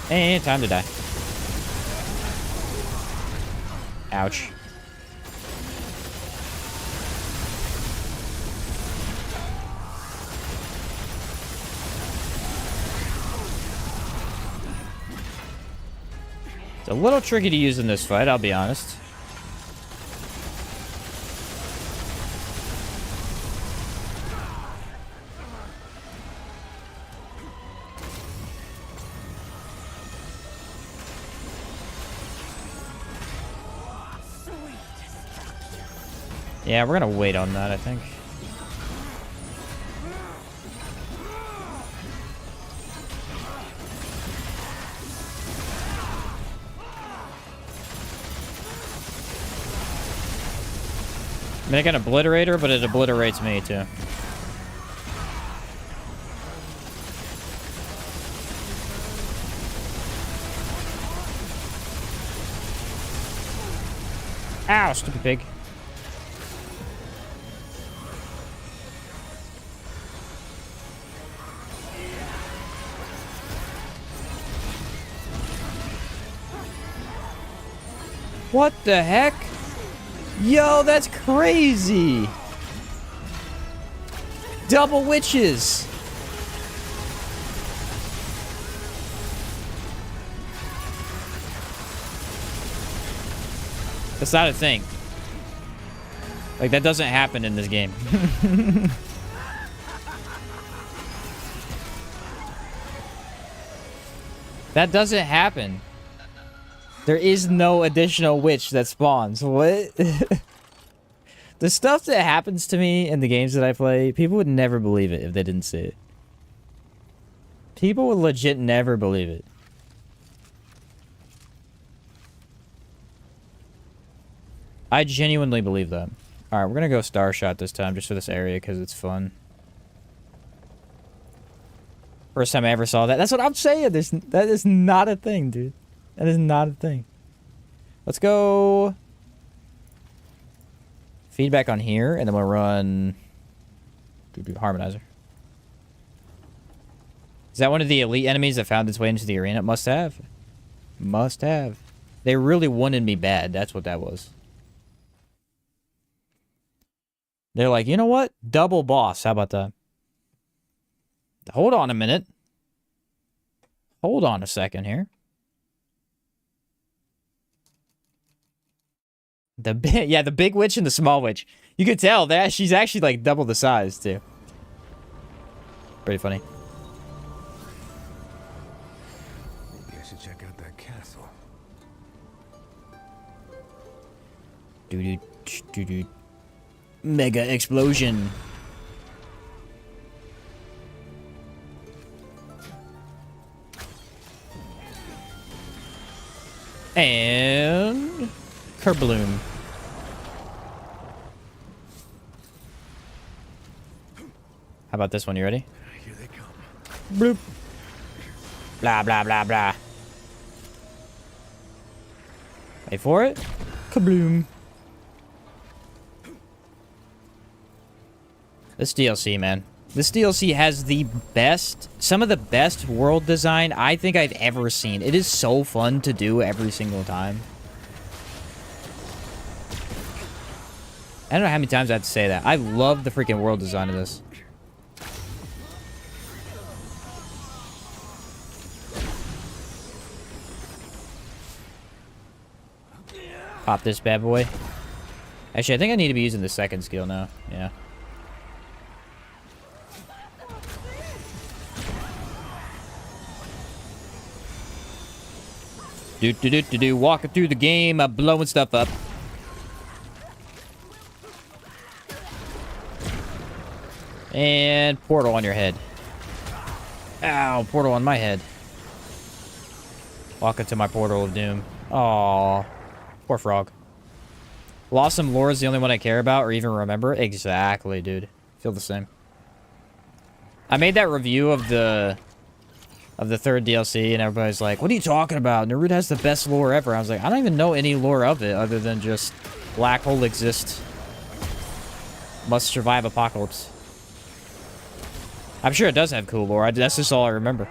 Speaker 1: Hey, time to die. Ouch. It's a little tricky to use in this fight, I'll be honest. Yeah, we're gonna wait on that, I think. I mean, I can obliterate her, but it obliterates me, too. Ow, stupid pig. What the heck? Yo, that's crazy. Double witches. That's not a thing. Like, that doesn't happen in this game. That doesn't happen. There is no additional witch that spawns. What? The stuff that happens to me in the games that I play, people would never believe it if they didn't see it. People would legit never believe it. I genuinely believe that. Alright, we're gonna go Star Shot this time, just for this area, because it's fun. First time I ever saw that. That's what I'm saying. That is not a thing, dude. That is not a thing. Let's go feedback on here, and then we'll run Harmonizer. Is that one of the elite enemies that found its way into the arena? Must have. Must have. They really wanted me bad. That's what that was. They're like, you know what? Double boss. How about that? Hold on a minute. Hold on a second here. The big witch and the small witch. You could tell that she's actually like double the size too. Pretty funny.
Speaker 2: Maybe I should check out that castle.
Speaker 1: Doo-doo. Mega explosion. And Kerbloom. How about this one? You ready?
Speaker 2: Here they come.
Speaker 1: Bloop. Blah, blah, blah, blah. Wait for it. Kabloom. This DLC, man. This DLC has the best, some of the best world design I think I've ever seen. It is so fun to do every single time. I don't know how many times I have to say that. I love the freaking world design of this. Pop this bad boy. Actually, I think I need to be using the second skill now. Yeah. Walking through the game, blowing stuff up. And portal on your head. Ow, portal on my head. Walk into my portal of doom. Aww. Poor frog. Lost some lore is the only one I care about or even remember. Exactly, dude. Feel the same. I made that review of the third DLC, and everybody's like, what are you talking about? Naruto has the best lore ever. I was like, I don't even know any lore of it other than just black hole exists. Must survive apocalypse. I'm sure it does have cool lore. That's just all I remember.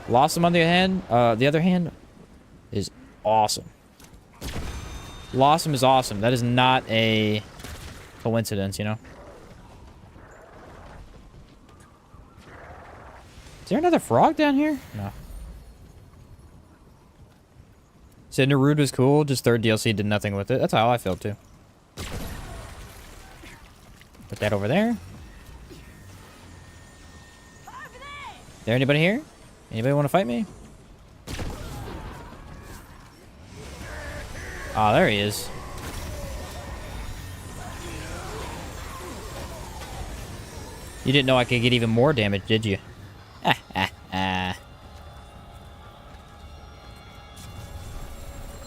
Speaker 1: Blossom, on the other hand, is awesome. Blossom is awesome. That is not a coincidence, you know? there another frog down here? No. Cinderrude was cool, just third DLC did nothing with it. That's how I felt too. Put that over there. There anybody here? Anybody want to fight me? Oh, there he is. You didn't know I could get even more damage, did you?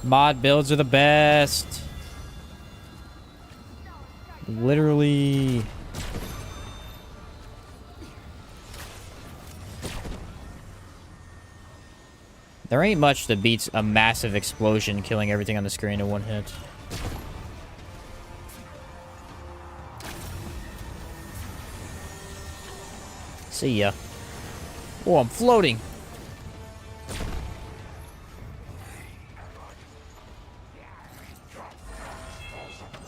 Speaker 1: Mod builds are the best. Literally. There ain't much that beats a massive explosion killing everything on the screen in one hit. See ya. Oh, I'm floating.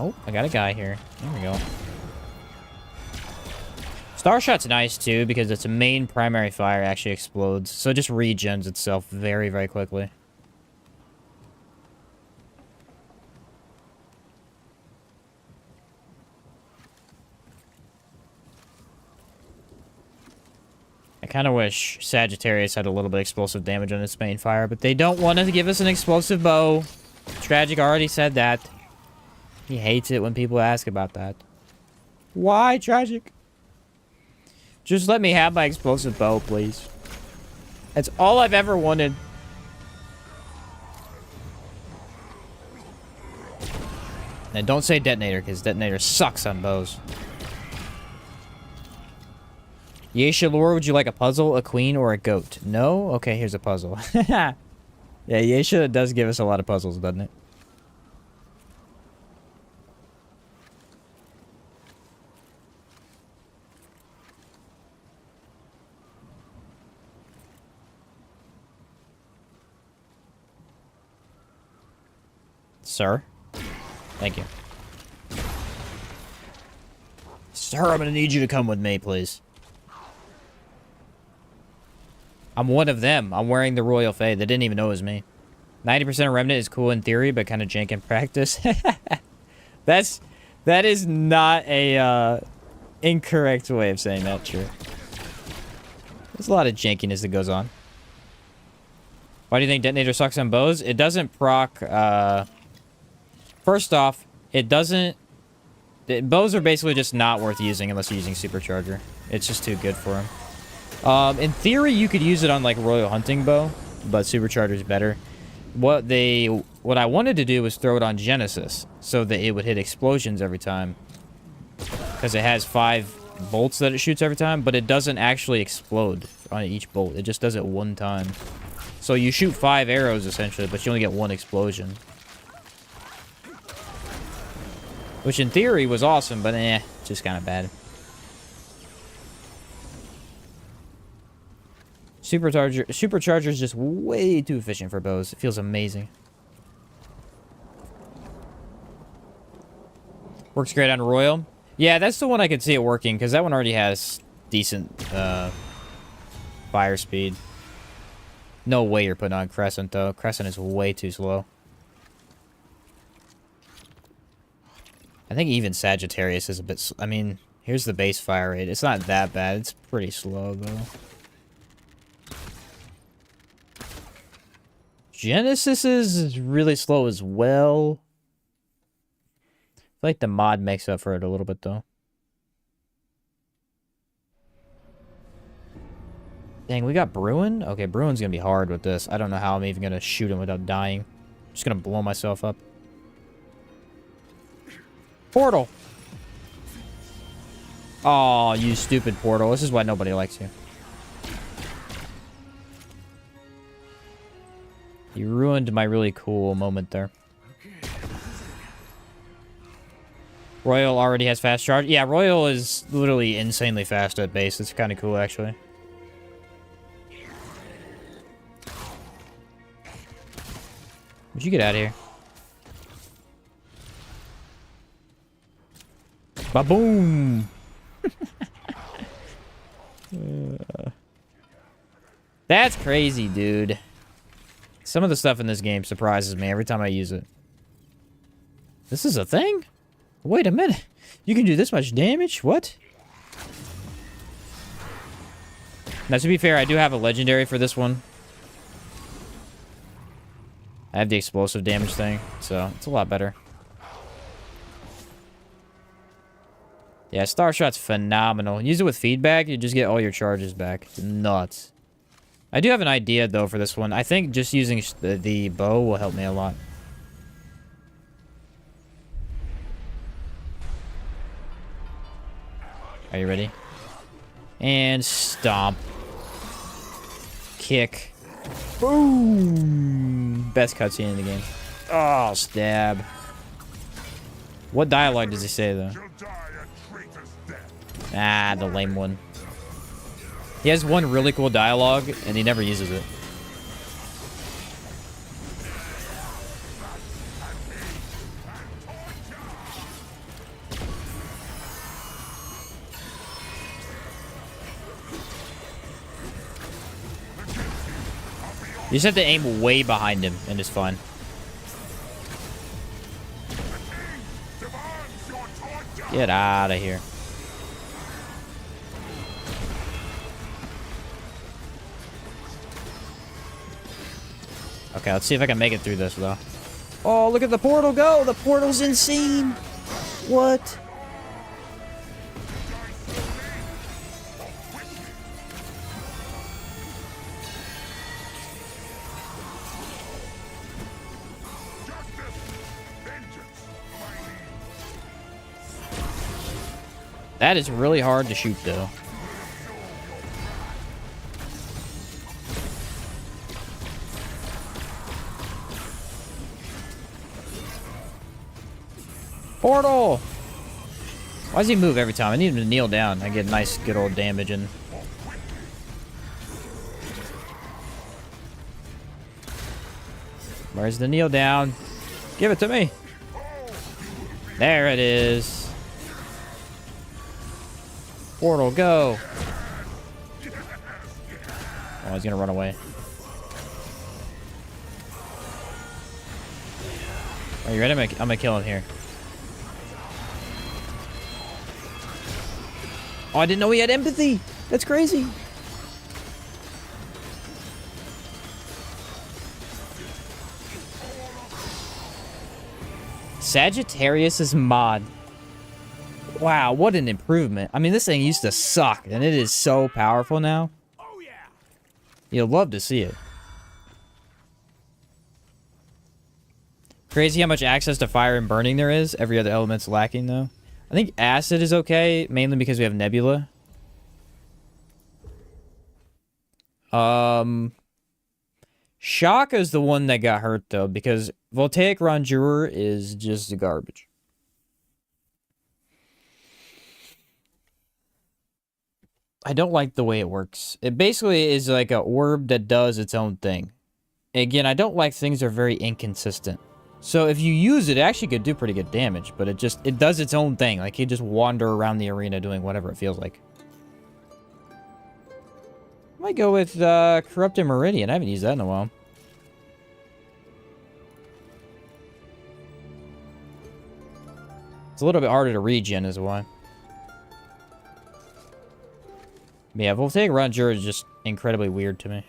Speaker 1: Oh, I got a guy here. There we go. Starshot's nice too because its main primary fire actually explodes, so it just regens itself very, very quickly. I kind of wish Sagittarius had a little bit of explosive damage on its main fire, but they don't want to give us an explosive bow. Tragic already said that. He hates it when people ask about that. Why, Tragic? Just let me have my explosive bow, please. That's all I've ever wanted. And don't say detonator, because detonator sucks on bows. Yeisha lore, would you like a puzzle, a queen, or a goat? No? Okay, here's a puzzle. Yeah, Yeisha does give us a lot of puzzles, doesn't it? Sir? Thank you. Sir, I'm gonna need you to come with me, please. I'm one of them. I'm wearing the Royal Fade. They didn't even know it was me. 90% of Remnant is cool in theory, but kind of jank in practice. That is not a incorrect way of saying that, true. There's a lot of jankiness that goes on. Why do you think Detonator sucks on bows? It doesn't proc, first off, it doesn't... Bows are basically just not worth using unless you're using Supercharger. It's just too good for them. In theory, you could use it on, like, Royal Hunting Bow, but Supercharger's better. What I wanted to do was throw it on Genesis, so that it would hit explosions every time. Because it has 5 bolts that it shoots every time, but it doesn't actually explode on each bolt. It just does it one time. So you shoot 5 arrows, essentially, but you only get 1 explosion. Which, in theory, was awesome, but just kind of bad. Supercharger is just way too efficient for bows. It feels amazing. Works great on Royal. Yeah, that's the one I could see it working, because that one already has decent fire speed. No way you're putting on Crescent, though. Crescent is way too slow. I think even Sagittarius is a bit... I mean, here's the base fire rate. It's not that bad. It's pretty slow, though. Genesis is really slow as well. I feel like the mod makes up for it a little bit, though. Dang, we got Bruin? Okay, Bruin's gonna be hard with this. I don't know how I'm even gonna shoot him without dying. I'm just gonna blow myself up. Portal! Oh, you stupid portal. This is why nobody likes you. You ruined my really cool moment there. Royal already has fast charge. Yeah, Royal is literally insanely fast at base. It's kind of cool, actually. Would you get out of here? Ba-boom! That's crazy, dude. Some of the stuff in this game surprises me every time I use it. This is a thing? Wait a minute. You can do this much damage? What? Now, to be fair, I do have a legendary for this one. I have the explosive damage thing, so it's a lot better. Yeah, Star Shot's phenomenal. Use it with feedback, you just get all your charges back. It's nuts. I do have an idea, though, for this one. I think just using the bow will help me a lot. Are you ready? And stomp. Kick. Boom! Best cutscene in the game. Oh, stab. What dialogue does he say, though? Ah, the lame one. He has one really cool dialogue, and he never uses it. You just have to aim way behind him, and it's fine. Get out of here. Okay, let's see if I can make it through this, though. Oh, look at the portal go! The portal's insane! What? That is really hard to shoot, though. Portal! Why does he move every time? I need him to kneel down. I get nice, good old damage in. Where's the kneel down? Give it to me! There it is. Portal, go! Oh, he's gonna run away. Are you ready? I'm gonna kill him here. Oh, I didn't know he had empathy! That's crazy! Sagittarius' mod. Wow, what an improvement. I mean, this thing used to suck, and it is so powerful now.
Speaker 2: Oh yeah.
Speaker 1: You'll love to see it. Crazy how much access to fire and burning there is. Every other element's lacking, though. I think acid is okay, mainly because we have nebula. Shock is the one that got hurt, though, because Voltaic Rongeur is just garbage. I don't like the way it works. It basically is like an orb that does its own thing. Again, I don't like things that are very inconsistent. So if you use it, it actually could do pretty good damage, but it does its own thing. Like, you just wander around the arena doing whatever it feels like. I might go with Corrupted Meridian. I haven't used that in a while. It's a little bit harder to regen is why. But yeah, Voltaic Rongeur is just incredibly weird to me.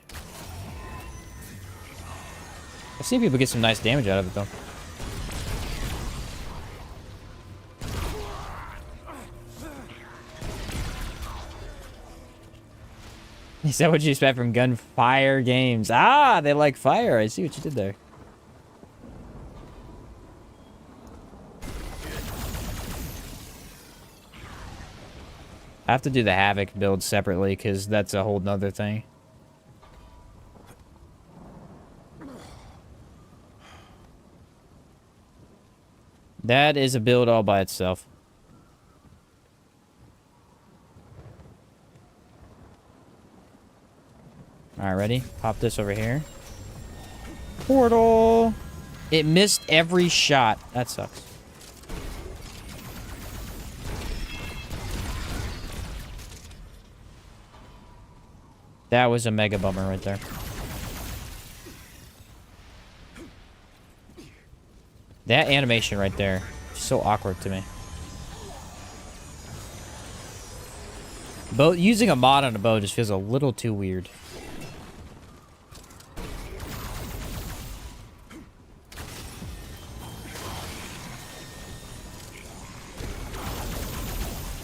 Speaker 1: I've seen people get some nice damage out of it, though. Is that what you expect from Gunfire Games? Ah, they like fire. I see what you did there. I have to do the Havoc build separately, because that's a whole nother thing. That is a build all by itself. Alright, ready? Pop this over here. Portal! It missed every shot. That sucks. That was a mega bummer right there. That animation right there, so awkward to me. Bow, using a mod on a bow just feels a little too weird.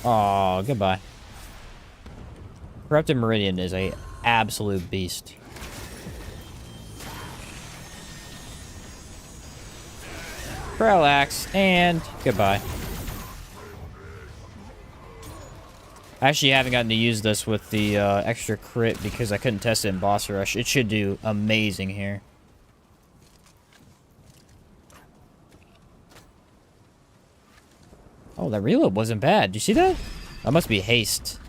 Speaker 1: Oh, goodbye. Corrupted Meridian is a absolute beast. Parallax, and goodbye. I actually haven't gotten to use this with the extra crit because I couldn't test it in Boss Rush. It should do amazing here. Oh, that reload wasn't bad. Do you see that? That must be haste.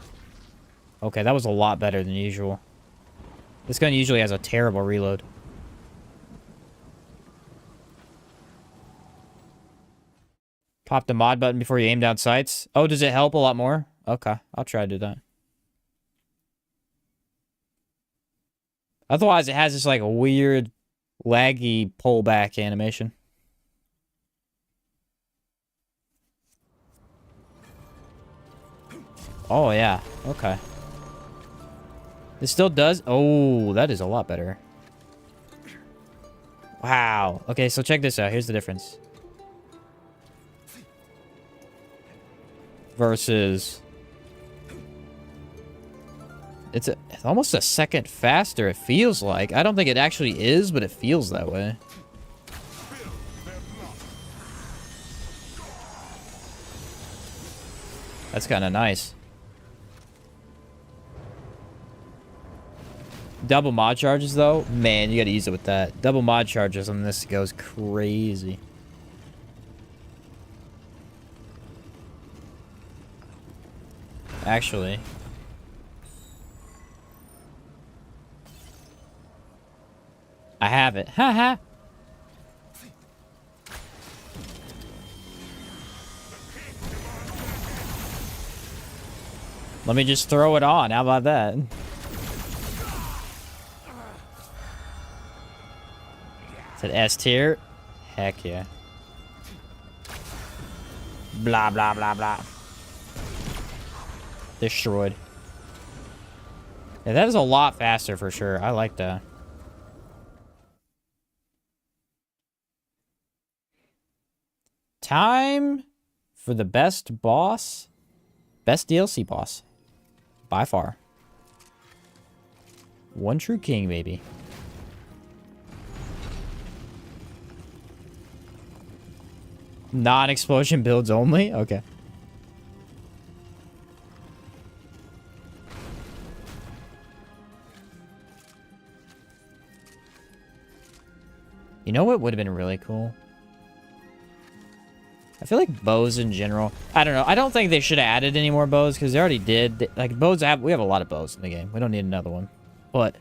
Speaker 1: Okay, that was a lot better than usual. This gun usually has a terrible reload. Pop the mod button before you aim down sights. Oh, does it help a lot more? Okay, I'll try to do that. Otherwise, it has this like weird, laggy pullback animation. Oh, yeah. Okay. It still does? Oh, that is a lot better. Wow. Okay, so check this out. Here's the difference. Versus... It's almost a second faster, it feels like. I don't think it actually is, but it feels that way. That's kind of nice. Double mod charges, though? Man, you gotta use it with that. Double mod charges on this goes crazy. Actually... I have it. Haha. Let me just throw it on. How about that? Is it S tier? Heck yeah. Blah, blah, blah, blah. Destroyed. Yeah, that is a lot faster for sure. I like that. Time for the best boss. Best DLC boss. By far. One true king, baby. Non-explosion builds only? Okay. You know what would have been really cool? I feel like bows in general. I don't know. I don't think they should have added any more bows because they already did. Like bows, we have a lot of bows in the game. We don't need another one. But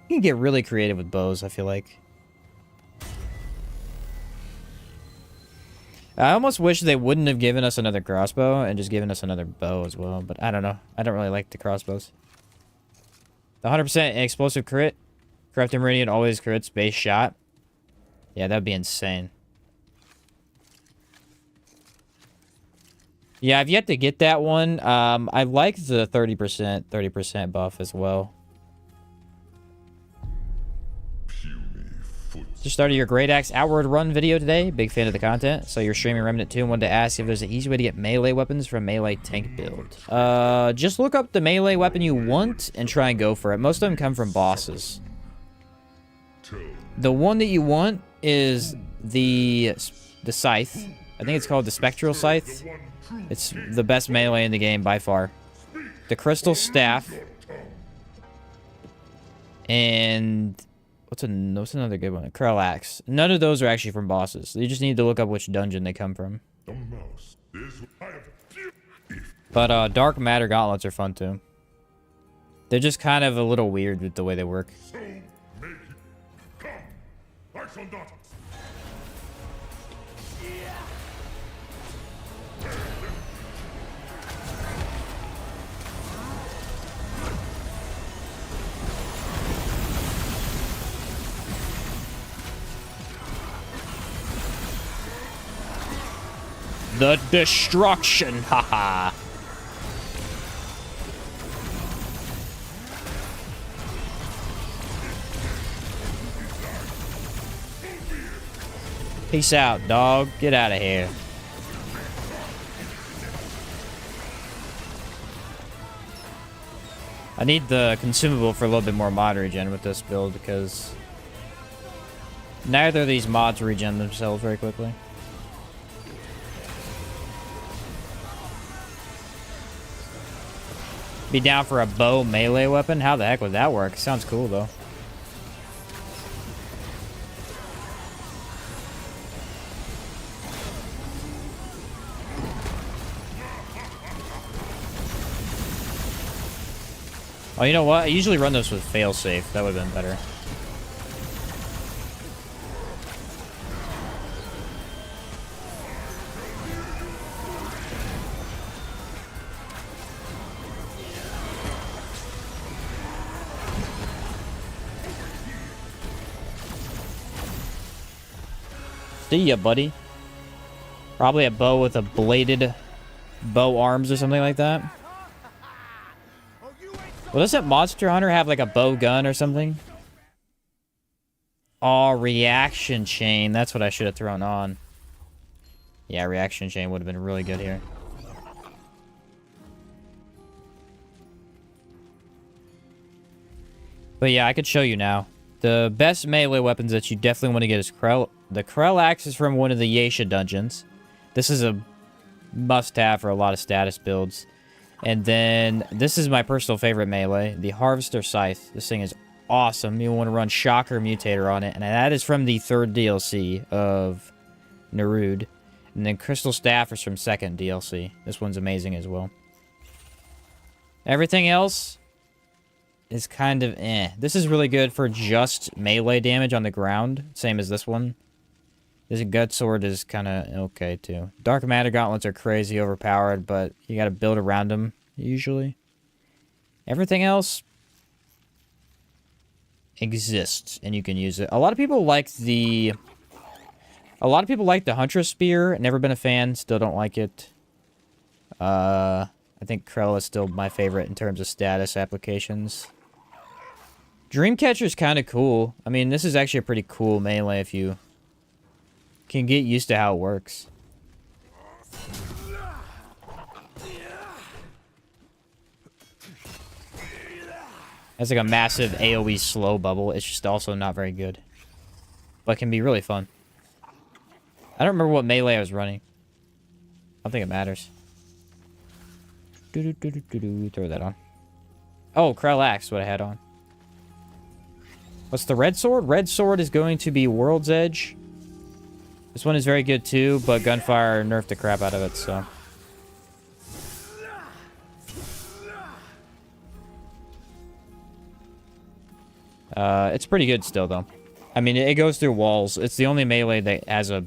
Speaker 1: you can get really creative with bows, I feel like. I almost wish they wouldn't have given us another crossbow and just given us another bow as well. But I don't know. I don't really like the crossbows. The 100% explosive crit. Corrupted Meridian always crits base shot. Yeah, that'd be insane. Yeah, I've yet to get that one. I like the 30% buff as well. Just started your Great Axe Outward Run video today. Big fan of the content. So you're streaming Remnant 2 and wanted to ask if there's an easy way to get melee weapons for a melee tank build. Just look up the melee weapon you want and try and go for it. Most of them come from bosses. The one that you want is the scythe. I think it's called the Spectral Scythe. It's the best melee in the game by far. The Crystal Staff. And... What's another good one? A Curl Axe. None of those are actually from bosses. You just need to look up which dungeon they come from. But Dark Matter Gauntlets are fun too. They're just kind of a little weird with the way they work. The destruction, haha. Peace out, dog. Get out of here. I need the consumable for a little bit more mod regen with this build because neither of these mods regen themselves very quickly. Be down for a bow melee weapon? How the heck would that work? Sounds cool though. Oh, you know what? I usually run those with failsafe. That would have been better. See ya, buddy. Probably a bow with a bladed bow arms or something like that. Well, doesn't Monster Hunter have like a bow gun or something? Oh, reaction chain. That's what I should have thrown on. Yeah, reaction chain would have been really good here. But yeah, I could show you now. The best melee weapons that you definitely want to get is Krell. The Krell axe is from one of the Yesha dungeons. This is a must-have for a lot of status builds. And then, this is my personal favorite melee, the Harvester Scythe. This thing is awesome. You want to run Shocker Mutator on it. And that is from the 3rd DLC of Nerud. And then Crystal Staff is from 2nd DLC. This one's amazing as well. Everything else is kind of eh. This is really good for just melee damage on the ground. Same as this one. This Gut Sword is kind of okay, too. Dark Matter Gauntlets are crazy overpowered, but you gotta build around them, usually. Everything else exists, and you can use it. A lot of people like the Huntress Spear. Never been a fan, still don't like it. I think Krell is still my favorite in terms of status applications. Dreamcatcher's kind of cool. I mean, this is actually a pretty cool melee if you can get used to how it works. Has like a massive AoE slow bubble. It's just also not very good. But can be really fun. I don't remember what melee I was running. I don't think it matters. Throw that on. Oh, Krell Axe, what I had on. What's the red sword? Red sword is going to be World's Edge. This one is very good too, but Gunfire nerfed the crap out of it, so. It's pretty good still, though. I mean, it goes through walls. It's the only melee that has a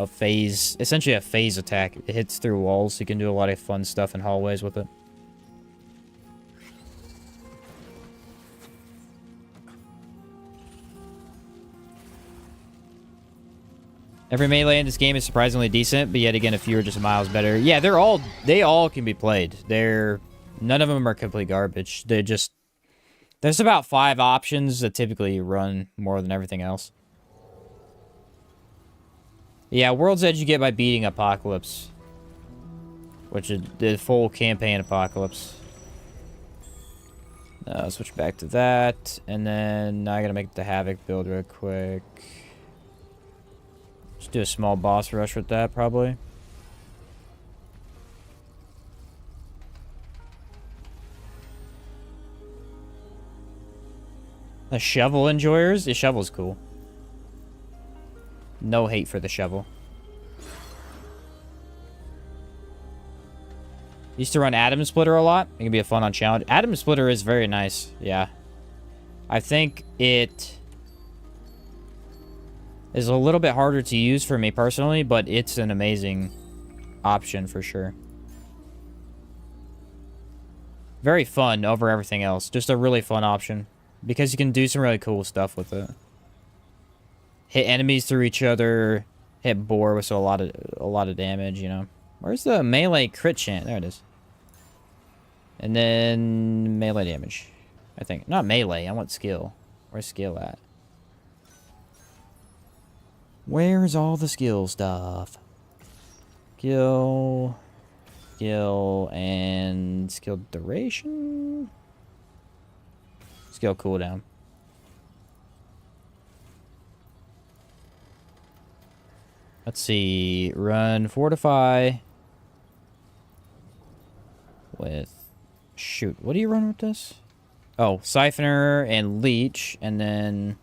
Speaker 1: phase, essentially a phase attack. It hits through walls, so you can do a lot of fun stuff in hallways with it. Every melee in this game is surprisingly decent, but yet again, a few are just miles better. Yeah, they all can be played. None of them are complete garbage. There's about 5 options that typically run more than everything else. Yeah, World's Edge you get by beating Apocalypse, which is the full campaign Apocalypse. Switch back to that, and then now I gotta make the Havoc build real quick. Just do a small boss rush with that, probably. The shovel enjoyers? The shovel's cool. No hate for the shovel. Used to run Atom Splitter a lot. It can be a fun on challenge. Atom Splitter is very nice. Yeah. I think it is a little bit harder to use for me personally, but it's an amazing option for sure. Very fun over everything else. Just a really fun option. Because you can do some really cool stuff with it. Hit enemies through each other. Hit boar with a lot of damage, you know. Where's the melee crit chance? There it is. And then melee damage. I think. Not melee. I want skill. Where's skill at? Where's all the skill stuff? Skill. Skill and skill duration. Skill cooldown. Let's see. Run, fortify. With... Shoot. What do you run with this? Oh, siphoner and leech. And then...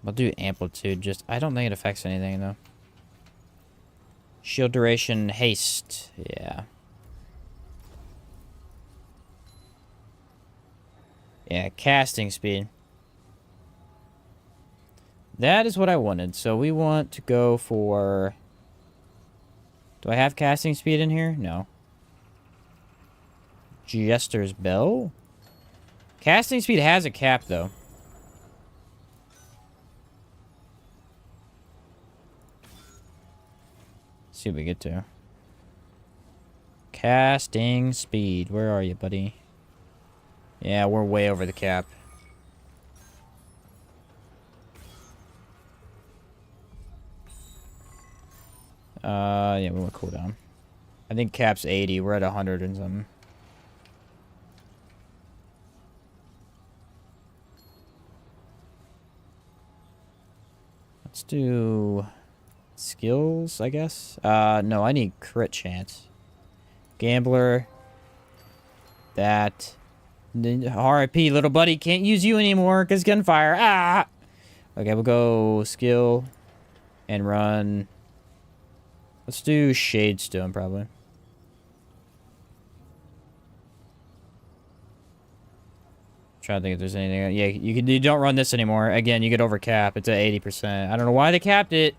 Speaker 1: I'll do amplitude. Just... I don't think it affects anything, though. Shield duration, haste. Yeah. Yeah, casting speed. That is what I wanted. So we want to go for... Do I have casting speed in here? No. Jester's Bell? Casting speed has a cap, though. Let's see what we get to. Casting speed. Where are you, buddy? Yeah, we're way over the cap. Yeah, we want cooldown. I think cap's 80. We're at 100 and something. Let's do skills, I guess. No, I need crit chance. Gambler. That. RIP, little buddy. Can't use you anymore because gunfire. Ah! Okay, we'll go skill and run. Let's do Shadestone, probably. Trying to think if there's anything. Yeah, you don't run this anymore. Again, you get over cap. It's at 80%. I don't know why they capped it.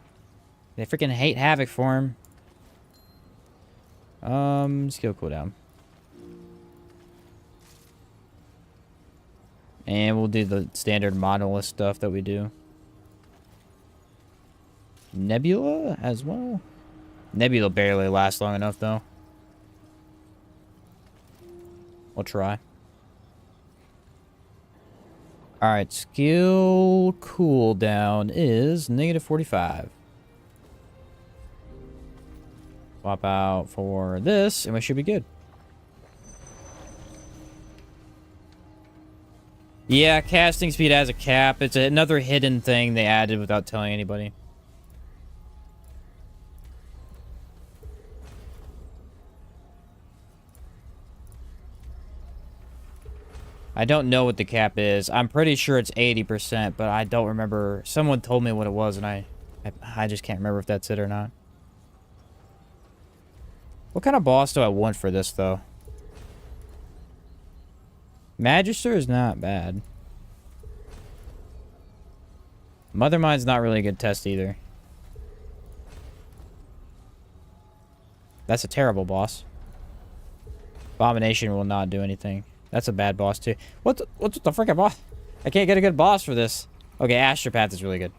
Speaker 1: They freaking hate Havoc for him. Skill cooldown. And we'll do the standard monolith stuff that we do. Nebula as well. Nebula barely lasts long enough, though. We'll try. Alright, skill cooldown is -45. Swap out for this, and we should be good. Yeah, casting speed has a cap. It's another hidden thing they added without telling anybody. I don't know what the cap is. I'm pretty sure it's 80%, but I don't remember. Someone told me what it was, and I just can't remember if that's it or not. What kind of boss do I want for this, though? Magister is not bad. Mother Mind's not really a good test either. That's a terrible boss. Abomination will not do anything. That's a bad boss too. What's the freaking boss? I can't get a good boss for this. Okay, Astropath is really good.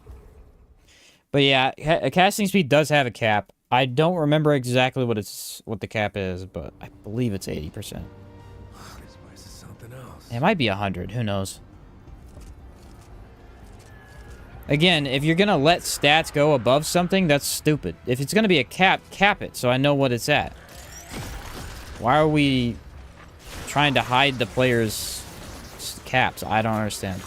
Speaker 1: But yeah, casting speed does have a cap. I don't remember exactly what the cap is, but I believe it's 80%.
Speaker 2: This place is something else.
Speaker 1: It might be 100. Who knows? Again, if you're gonna let stats go above something, that's stupid. If it's gonna be a cap, cap it so I know what it's at. Why are we trying to hide the players' caps? I don't understand.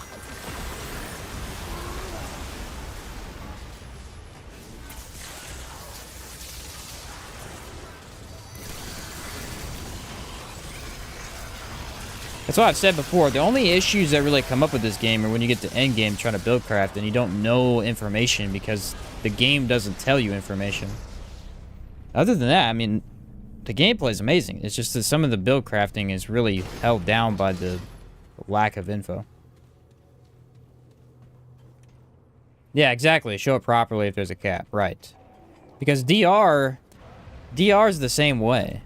Speaker 1: That's what I've said before. The only issues that really come up with this game are when you get to end game trying to build craft and you don't know information because the game doesn't tell you information. Other than that, I mean, the gameplay is amazing. It's just that some of the build crafting is really held down by the lack of info. Yeah, exactly. Show it properly if there's a cap. Right. Because DR is the same way.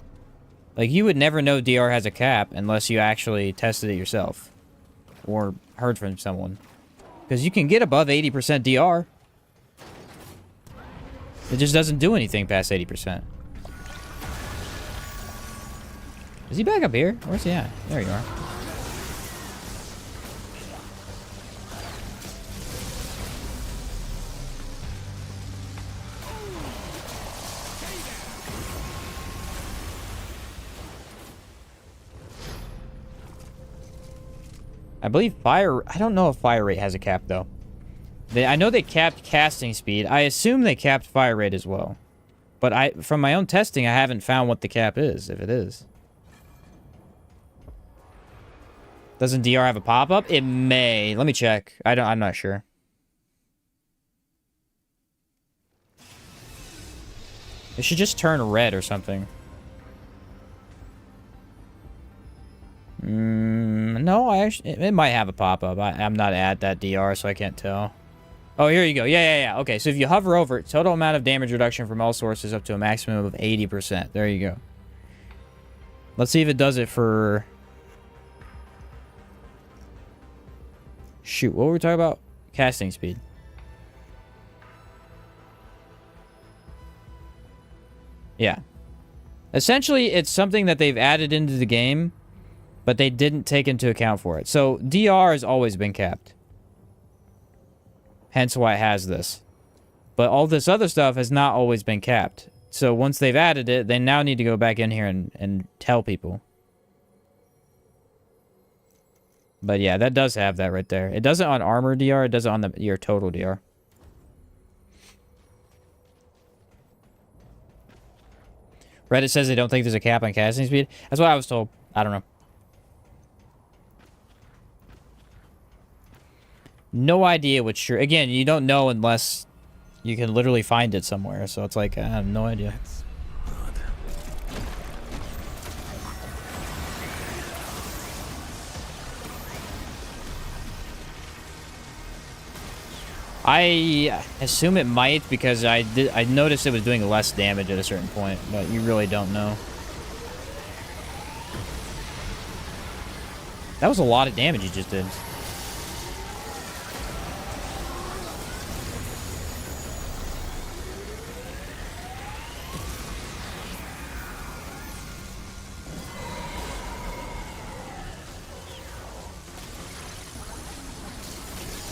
Speaker 1: Like, you would never know DR has a cap unless you actually tested it yourself. Or heard from someone. Because you can get above 80% DR. It just doesn't do anything past 80%. Is he back up here? Where's he at? There you are. I believe fire... I don't know if fire rate has a cap, though. I know they capped casting speed. I assume they capped fire rate as well. But from my own testing, I haven't found what the cap is, if it is. Doesn't DR have a pop-up? It may. Let me check. I'm not sure. It should just turn red or something. No, it might have a pop-up. I'm not at that DR, so I can't tell. Oh, here you go. Yeah. Okay, so if you hover over it, total amount of damage reduction from all sources up to a maximum of 80%. There you go. Let's see if it does it for... Shoot, what were we talking about? Casting speed. Yeah. Essentially, it's something that they've added into the game, but they didn't take into account for it. So, DR has always been capped. Hence why it has this. But all this other stuff has not always been capped. So, once they've added it, they now need to go back in here and tell people. But yeah, that does have that right there. It does it on armor DR, it does it on your total DR. Reddit says they don't think there's a cap on casting speed. That's what I was told. I don't know. No idea what's true. Again, you don't know unless you can literally find it somewhere. So it's like, I have no idea. I assume it might because I noticed it was doing less damage at a certain point, but you really don't know. That was a lot of damage you just did.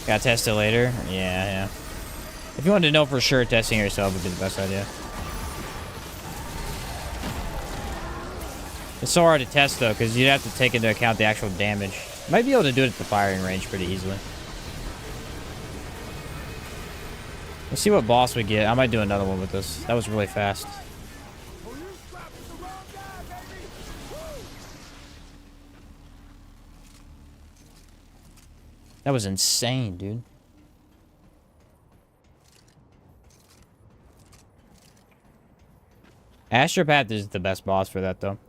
Speaker 1: Gotta test it later? Yeah. If you wanted to know for sure, testing yourself would be the best idea. It's so hard to test, though, because you'd have to take into account the actual damage. You might be able to do it at the firing range pretty easily. Let's see what boss we get. I might do another one with this. That was really fast. That was insane, dude. Astropath is the best boss for that, though.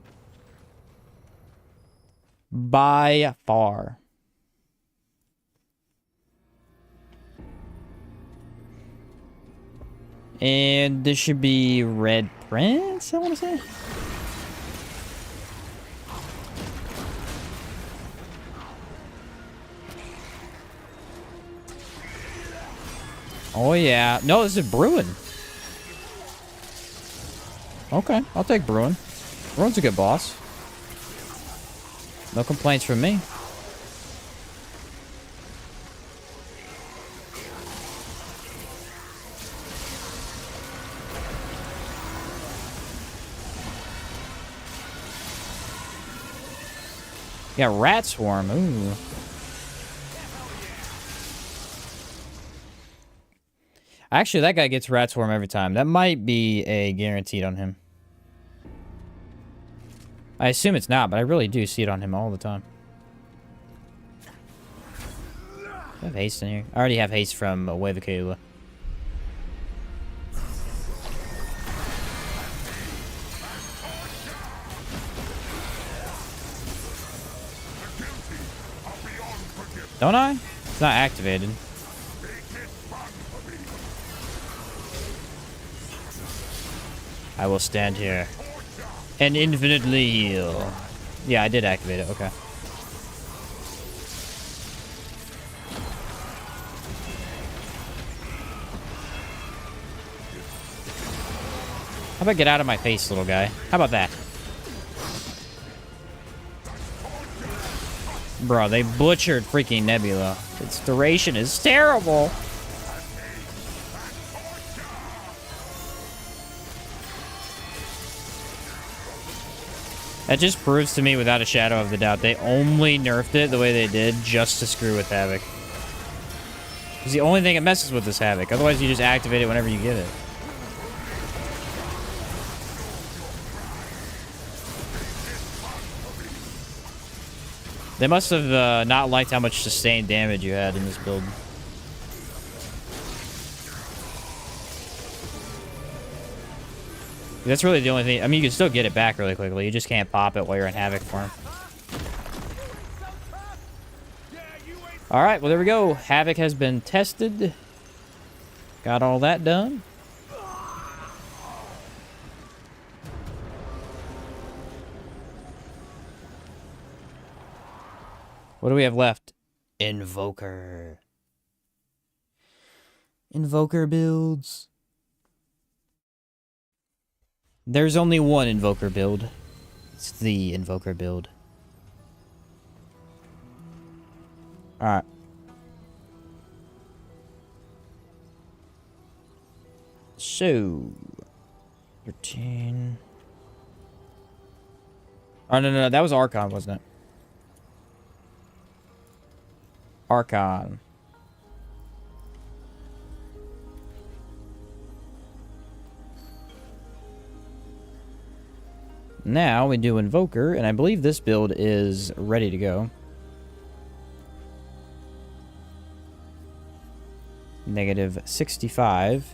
Speaker 1: By far. And this should be Red Prince, I want to say. Oh, yeah. No, this is Bruin. Okay, I'll take Bruin. Bruin's a good boss. No complaints from me. Yeah, Rat Swarm. Ooh. Actually, that guy gets Rat Swarm every time. That might be a guaranteed on him. I assume it's not, but I really do see it on him all the time. I have haste in here. I already have haste from Wave of Kaula. Don't I? It's not activated. I will stand here and infinitely heal. Yeah, I did activate it. Okay. about get out of my face, little guy? How about that? Bro, they butchered freaking Nebula. Its duration is terrible. That just proves to me, without a shadow of a doubt, they only nerfed it the way they did just to screw with Havoc. It's the only thing it messes with is Havoc. Otherwise, you just activate it whenever you give it. They must have not liked how much sustained damage you had in this build. That's really the only thing. I mean, you can still get it back really quickly. You just can't pop it while you're in Havoc form. All right, well, there we go. Havoc has been tested. Got all that done. What do we have left? Invoker. Invoker builds. There's only one Invoker build. It's the Invoker build. Alright. So... 13... Oh, no, that was Archon, wasn't it? Archon. Now we do Invoker, and I believe this build is ready to go. Negative 65.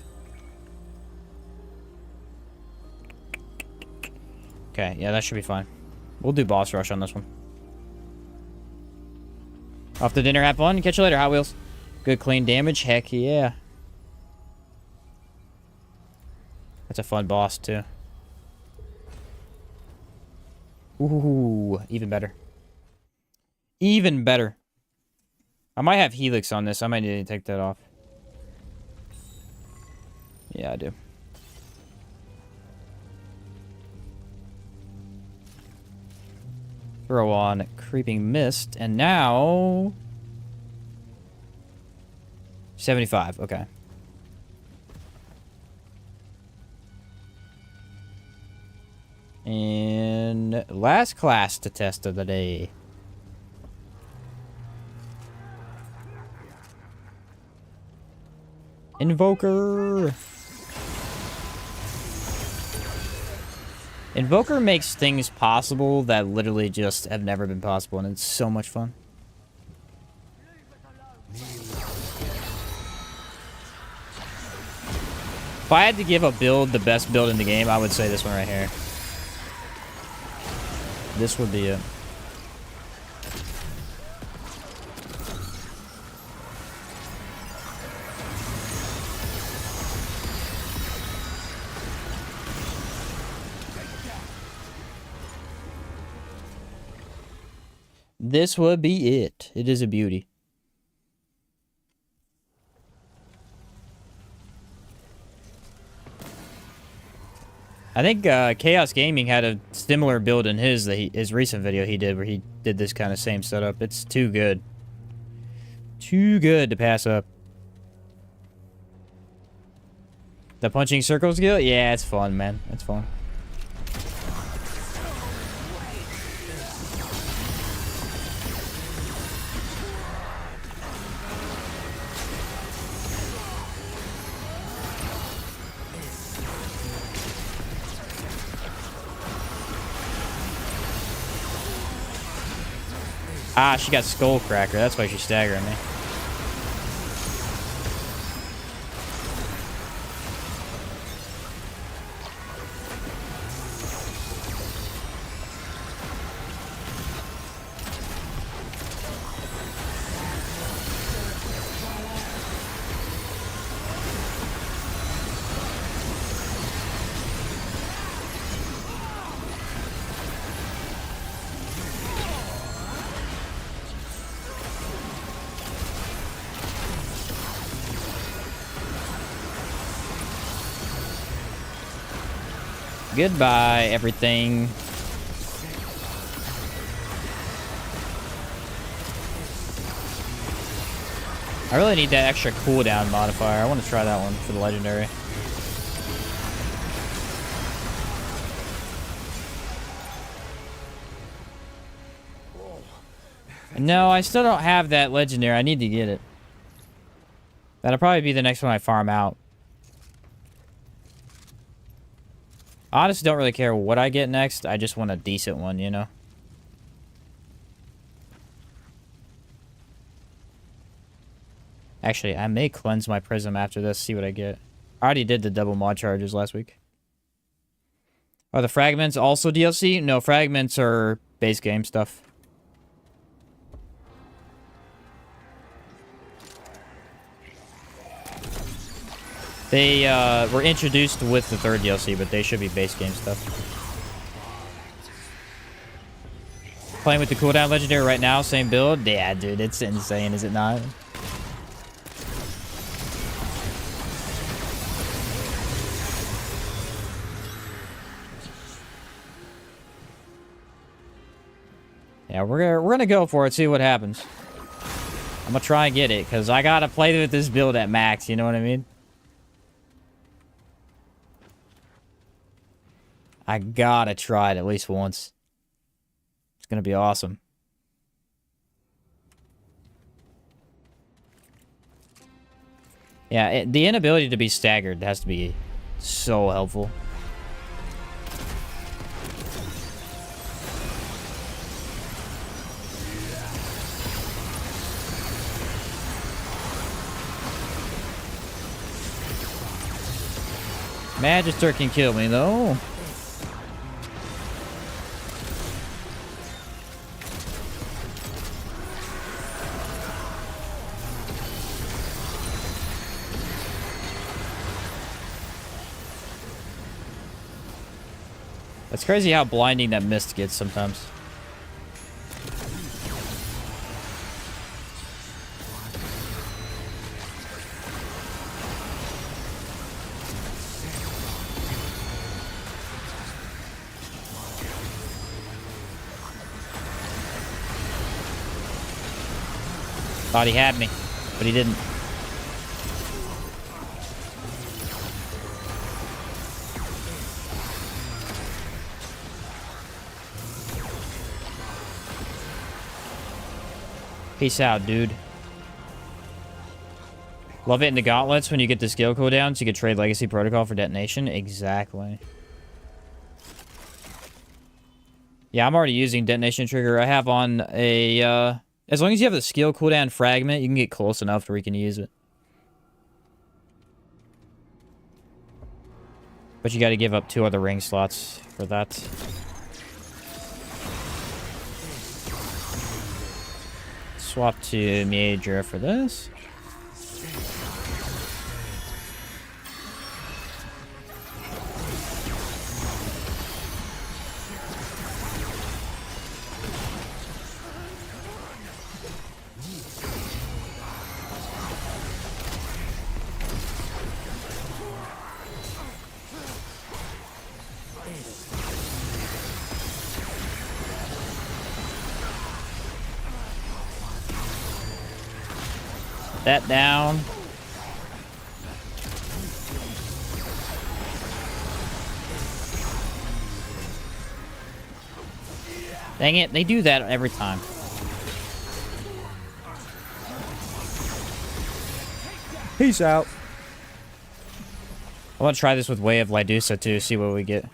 Speaker 1: Okay, yeah, that should be fine. We'll do boss rush on this one. Off to dinner, have fun. Catch you later, Hot Wheels. Good clean damage, heck yeah. That's a fun boss, too. Ooh, even better. Even better. I might have Helix on this. I might need to take that off. Yeah, I do. Throw on Creeping Mist, and now... 75, okay. And last class to test of the day. Invoker. Invoker makes things possible that literally just have never been possible, and it's so much fun. If I had to give a build the best build in the game, I would say this one right here. This would be it. This would be it. It is a beauty. I think Chaos Gaming had a similar build in his recent video he did, where he did this kind of same setup. It's too good. Too good to pass up. The punching circle skill? Yeah, it's fun, man. It's fun. Ah, she got Skull Cracker. That's why she's staggering me. Goodbye, everything. I really need that extra cooldown modifier. I want to try that one for the legendary. No, I still don't have that legendary. I need to get it. That'll probably be the next one I farm out. I honestly don't really care what I get next. I just want a decent one, you know? Actually, I may cleanse my prism after this, see what I get. I already did the double mod charges last week. Are the fragments also DLC? No, fragments are base game stuff. They were introduced with the third DLC, but they should be base game stuff. Playing with the cooldown legendary right now, same build? Yeah, dude, it's insane, is it not? Yeah, we're gonna go for it, see what happens. I'm gonna try and get it, because I gotta play with this build at max, you know what I mean? I gotta try it at least once. It's gonna be awesome. Yeah, the inability to be staggered has to be so helpful. Magister can kill me, though. It's crazy how blinding that mist gets sometimes. Thought he had me, but he didn't. Peace out, dude. Love it in the gauntlets when you get the skill cooldowns. You can trade Legacy Protocol for detonation. Exactly. Yeah, I'm already using detonation trigger. I have on a... as long as you have the skill cooldown fragment, you can get close enough to where you can use it. But you got to give up 2 other ring slots for that. Swap to Major for this. That down. Dang it, they do that every time. Peace out. I want to try this with Way of Lydusa too, see what we get.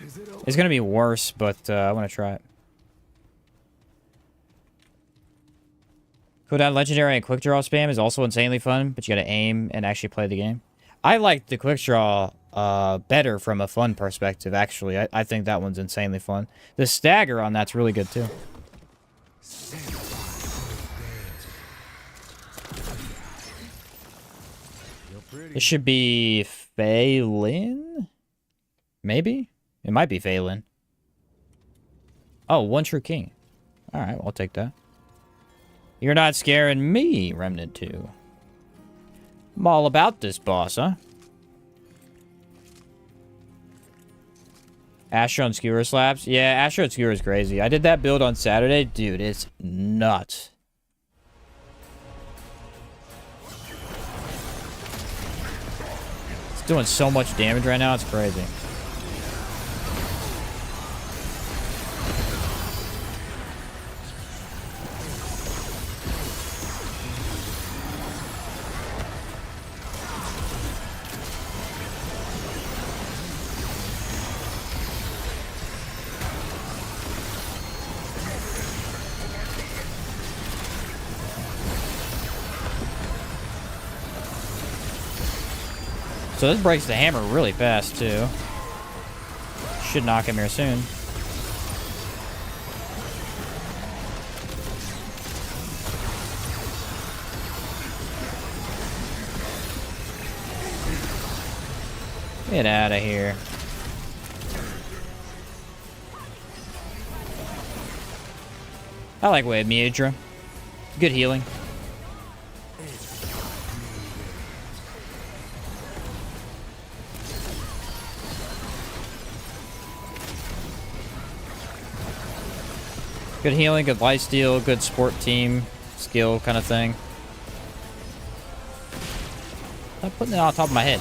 Speaker 1: It's going to be worse, but I want to try it. Cooldown legendary and quick draw spam is also insanely fun, but you gotta aim and actually play the game. I like the quick draw better from a fun perspective, actually. I think that one's insanely fun. The stagger on that's really good, too. It should be Phelan? Maybe? It might be Phelan. Oh, One True King. Alright, well, I'll take that. You're not scaring me, Remnant 2. I'm all about this boss, huh? Astro and Skewer slaps? Yeah, Astro and Skewer is crazy. I did that build on Saturday. Dude, it's nuts. It's doing so much damage right now. It's crazy. So this breaks the hammer really fast, too. Should knock him here soon. Get out of here. I like Wave Miedra. Good healing. Good healing, good lifesteal, good sport team skill kind of thing. I'm putting it on top of my head.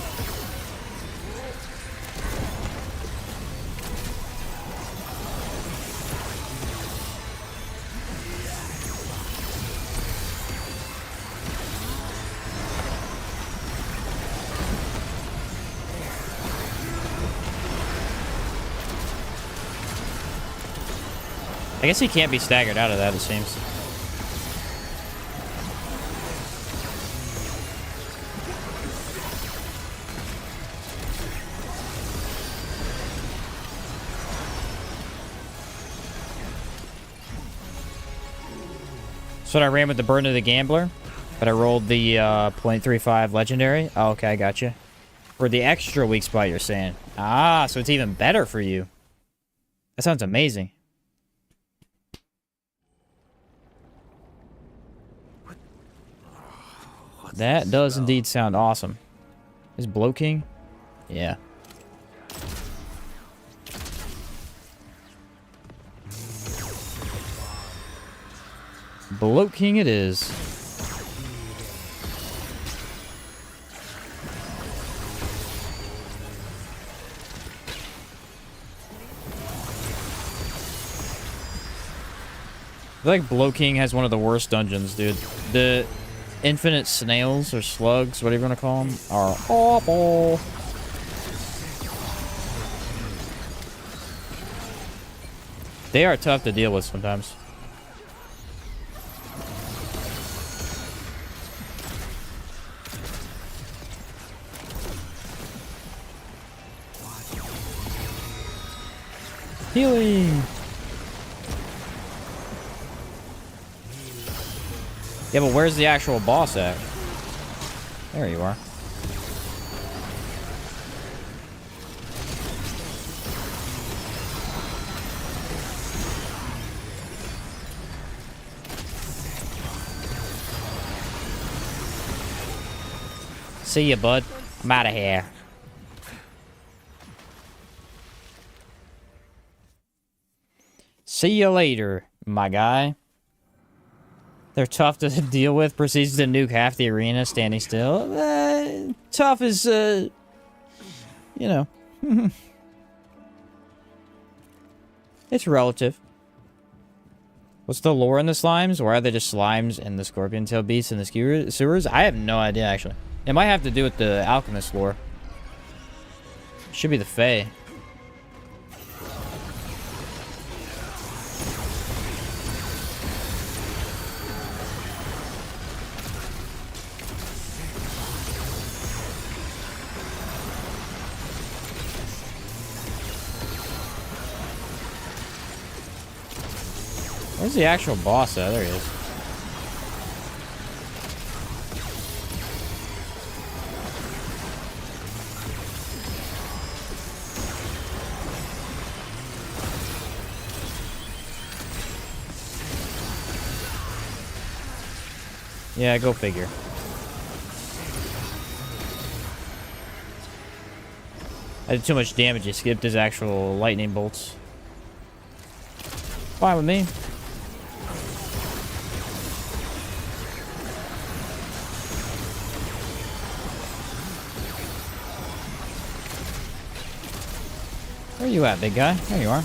Speaker 1: I guess he can't be staggered out of that, it seems. So I ran with the Burden of the Gambler, but I rolled the 0.35 Legendary. Oh, okay, I got you. For the extra weak spot, you're saying. Ah, so it's even better for you. That sounds amazing. That does indeed sound awesome. Is Blow King? Yeah. Bloat King it is. I feel like Bloat King has one of the worst dungeons, dude. The infinite snails or slugs, whatever you want to call them, are awful. They are tough to deal with sometimes. Healing. Yeah, but where's the actual boss at? There you are. See ya, bud. I'm out of here. See you later, my guy. They're tough to deal with. Proceeds to nuke half the arena standing still. Tough is, you know. It's relative. What's the lore in the slimes? Or are they just slimes and the scorpion tail beasts in the sewers? I have no idea, actually. It might have to do with the alchemist lore. Should be the Fae. Where's the actual boss at? There he is. Yeah, go figure. I did too much damage. He skipped his actual lightning bolts. Fine with me. Where you at, big guy? There you are.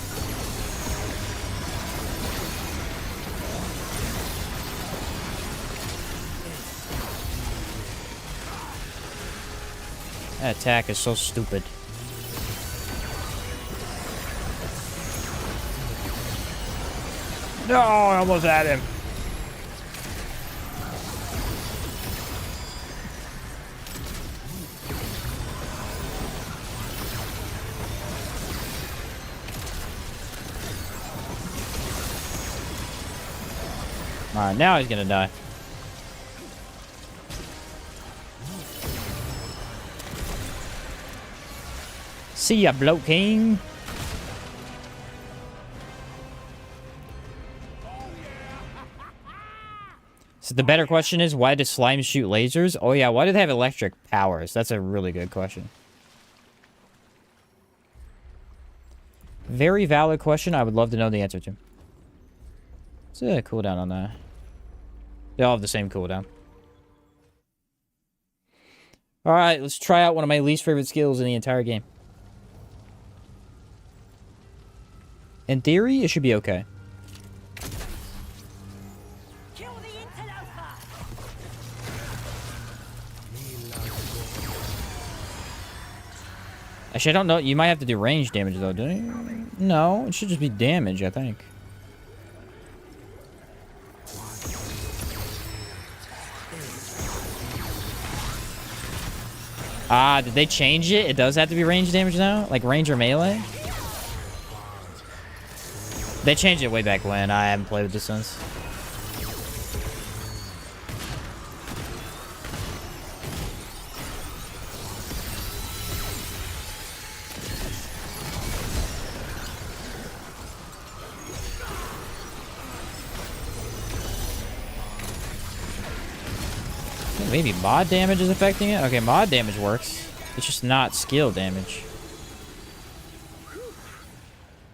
Speaker 1: That attack is so stupid. No, I almost had him. Alright, now he's gonna die. See ya, bloke king. So the better question is, why do slimes shoot lasers? Oh yeah, why do they have electric powers? That's a really good question. Very valid question. I would love to know the answer to. What's a cooldown on that? They all have the same cooldown. Alright, let's try out one of my least favorite skills in the entire game. In theory, it should be okay.
Speaker 3: Kill the interloper.
Speaker 1: Actually, I don't know. You might have to do range damage, though, don't you? No, it should just be damage, I think. Ah, did they change it? It does have to be range damage now? Like range or melee? They changed it way back when. I haven't played with this since. Maybe mod damage is affecting it? Okay, mod damage works. It's just not skill damage.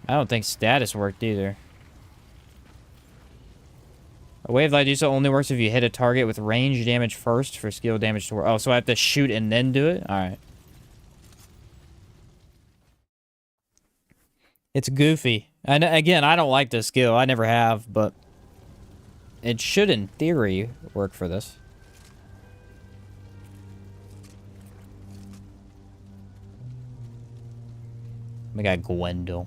Speaker 1: I don't think status worked either. A wave like so only works if you hit a target with range damage first for skill damage to work. Oh, so I have to shoot and then do it? Alright. It's goofy. And again, I don't like this skill. I never have, but it should, in theory, work for this. We got Gwendol.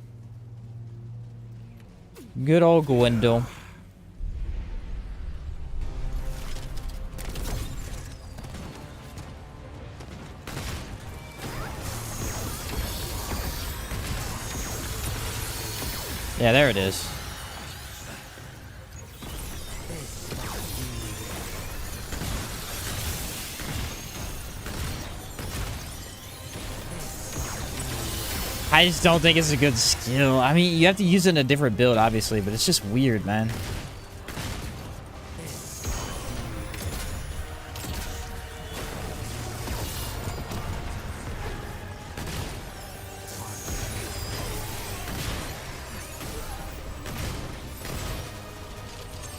Speaker 1: Good old Gwendol. Yeah, there it is. I just don't think it's a good skill. I mean, you have to use it in a different build, obviously, but it's just weird, man.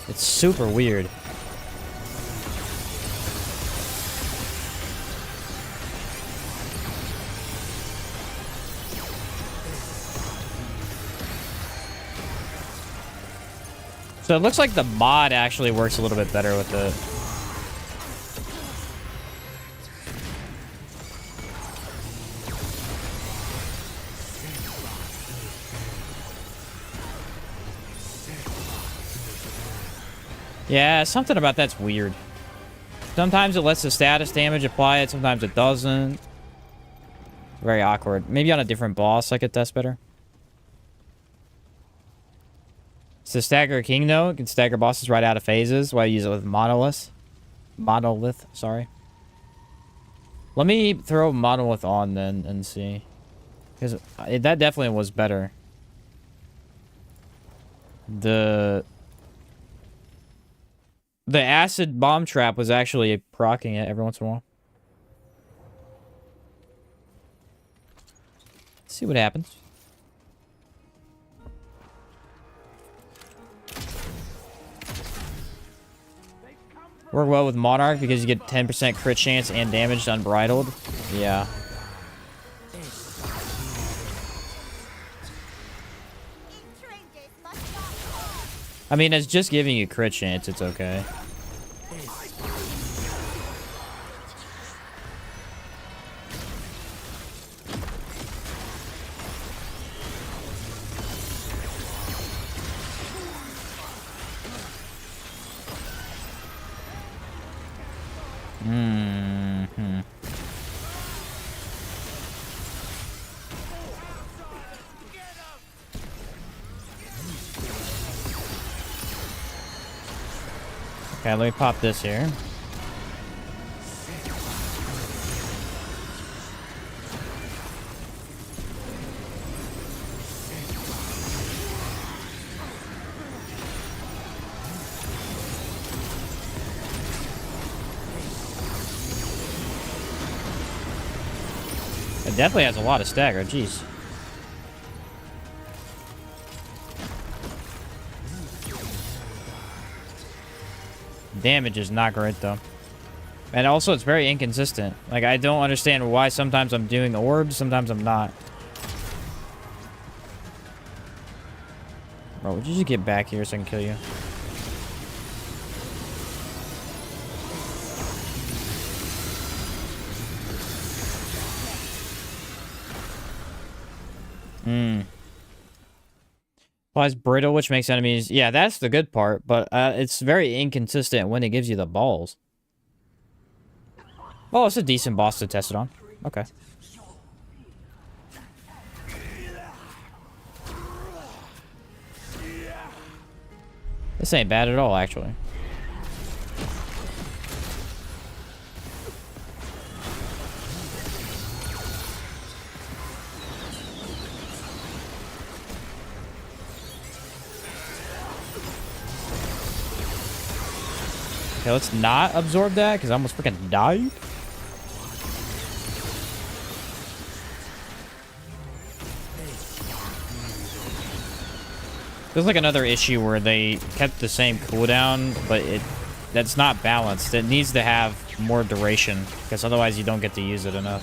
Speaker 1: It's super weird. So it looks like the mod actually works a little bit better with it. Yeah, something about that's weird. Sometimes it lets the status damage apply it, sometimes it doesn't. Very awkward. Maybe on a different boss I could test better. So stagger king though, it can stagger bosses right out of phases while you use it with monolith. Monolith, sorry. Let me throw monolith on then and see. Because that definitely was better. The acid bomb trap was actually proccing it every once in a while. See what happens. Work well with Monarch because you get 10% crit chance and damage unbridled. Yeah. I mean, it's just giving you crit chance. It's okay. Okay, let me pop this here. It definitely has a lot of stagger, jeez. Damage is not great though. And also it's very inconsistent. Like I don't understand why sometimes I'm doing orbs, sometimes I'm not. Bro, would you just get back here so I can kill you? Applies brittle, which makes enemies... Yeah, that's the good part, but it's very inconsistent when it gives you the balls. Oh, it's a decent boss to test it on. Okay. This ain't bad at all, actually. Okay, let's not absorb that, because I almost freaking died. There's like another issue where they kept the same cooldown, but that's not balanced. It needs to have more duration, because otherwise you don't get to use it enough.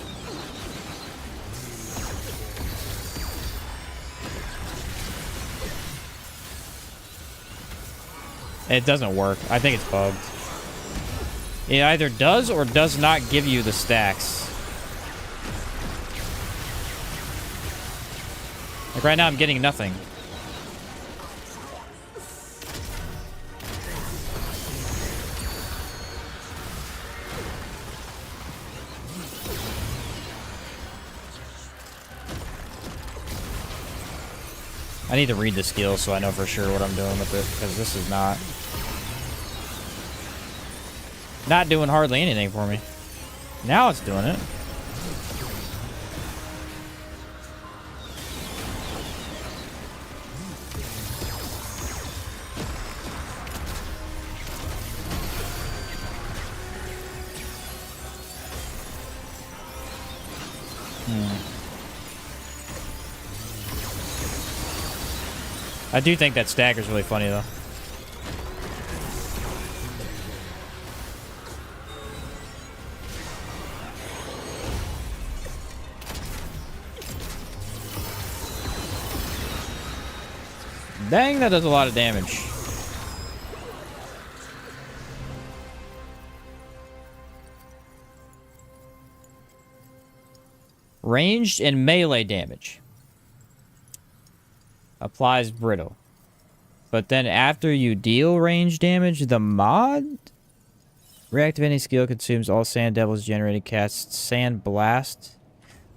Speaker 1: It doesn't work. I think it's bugged. It either does or does not give you the stacks. Like right now I'm getting nothing. I need to read the skill so I know for sure what I'm doing with it, because this is not doing hardly anything for me. Now it's doing it. I do think that stagger's really funny though. Dang, that does a lot of damage. Ranged and melee damage. Applies brittle. But then after you deal range damage, the mod... Reactivating skill consumes all sand devils generated, casts sand blast.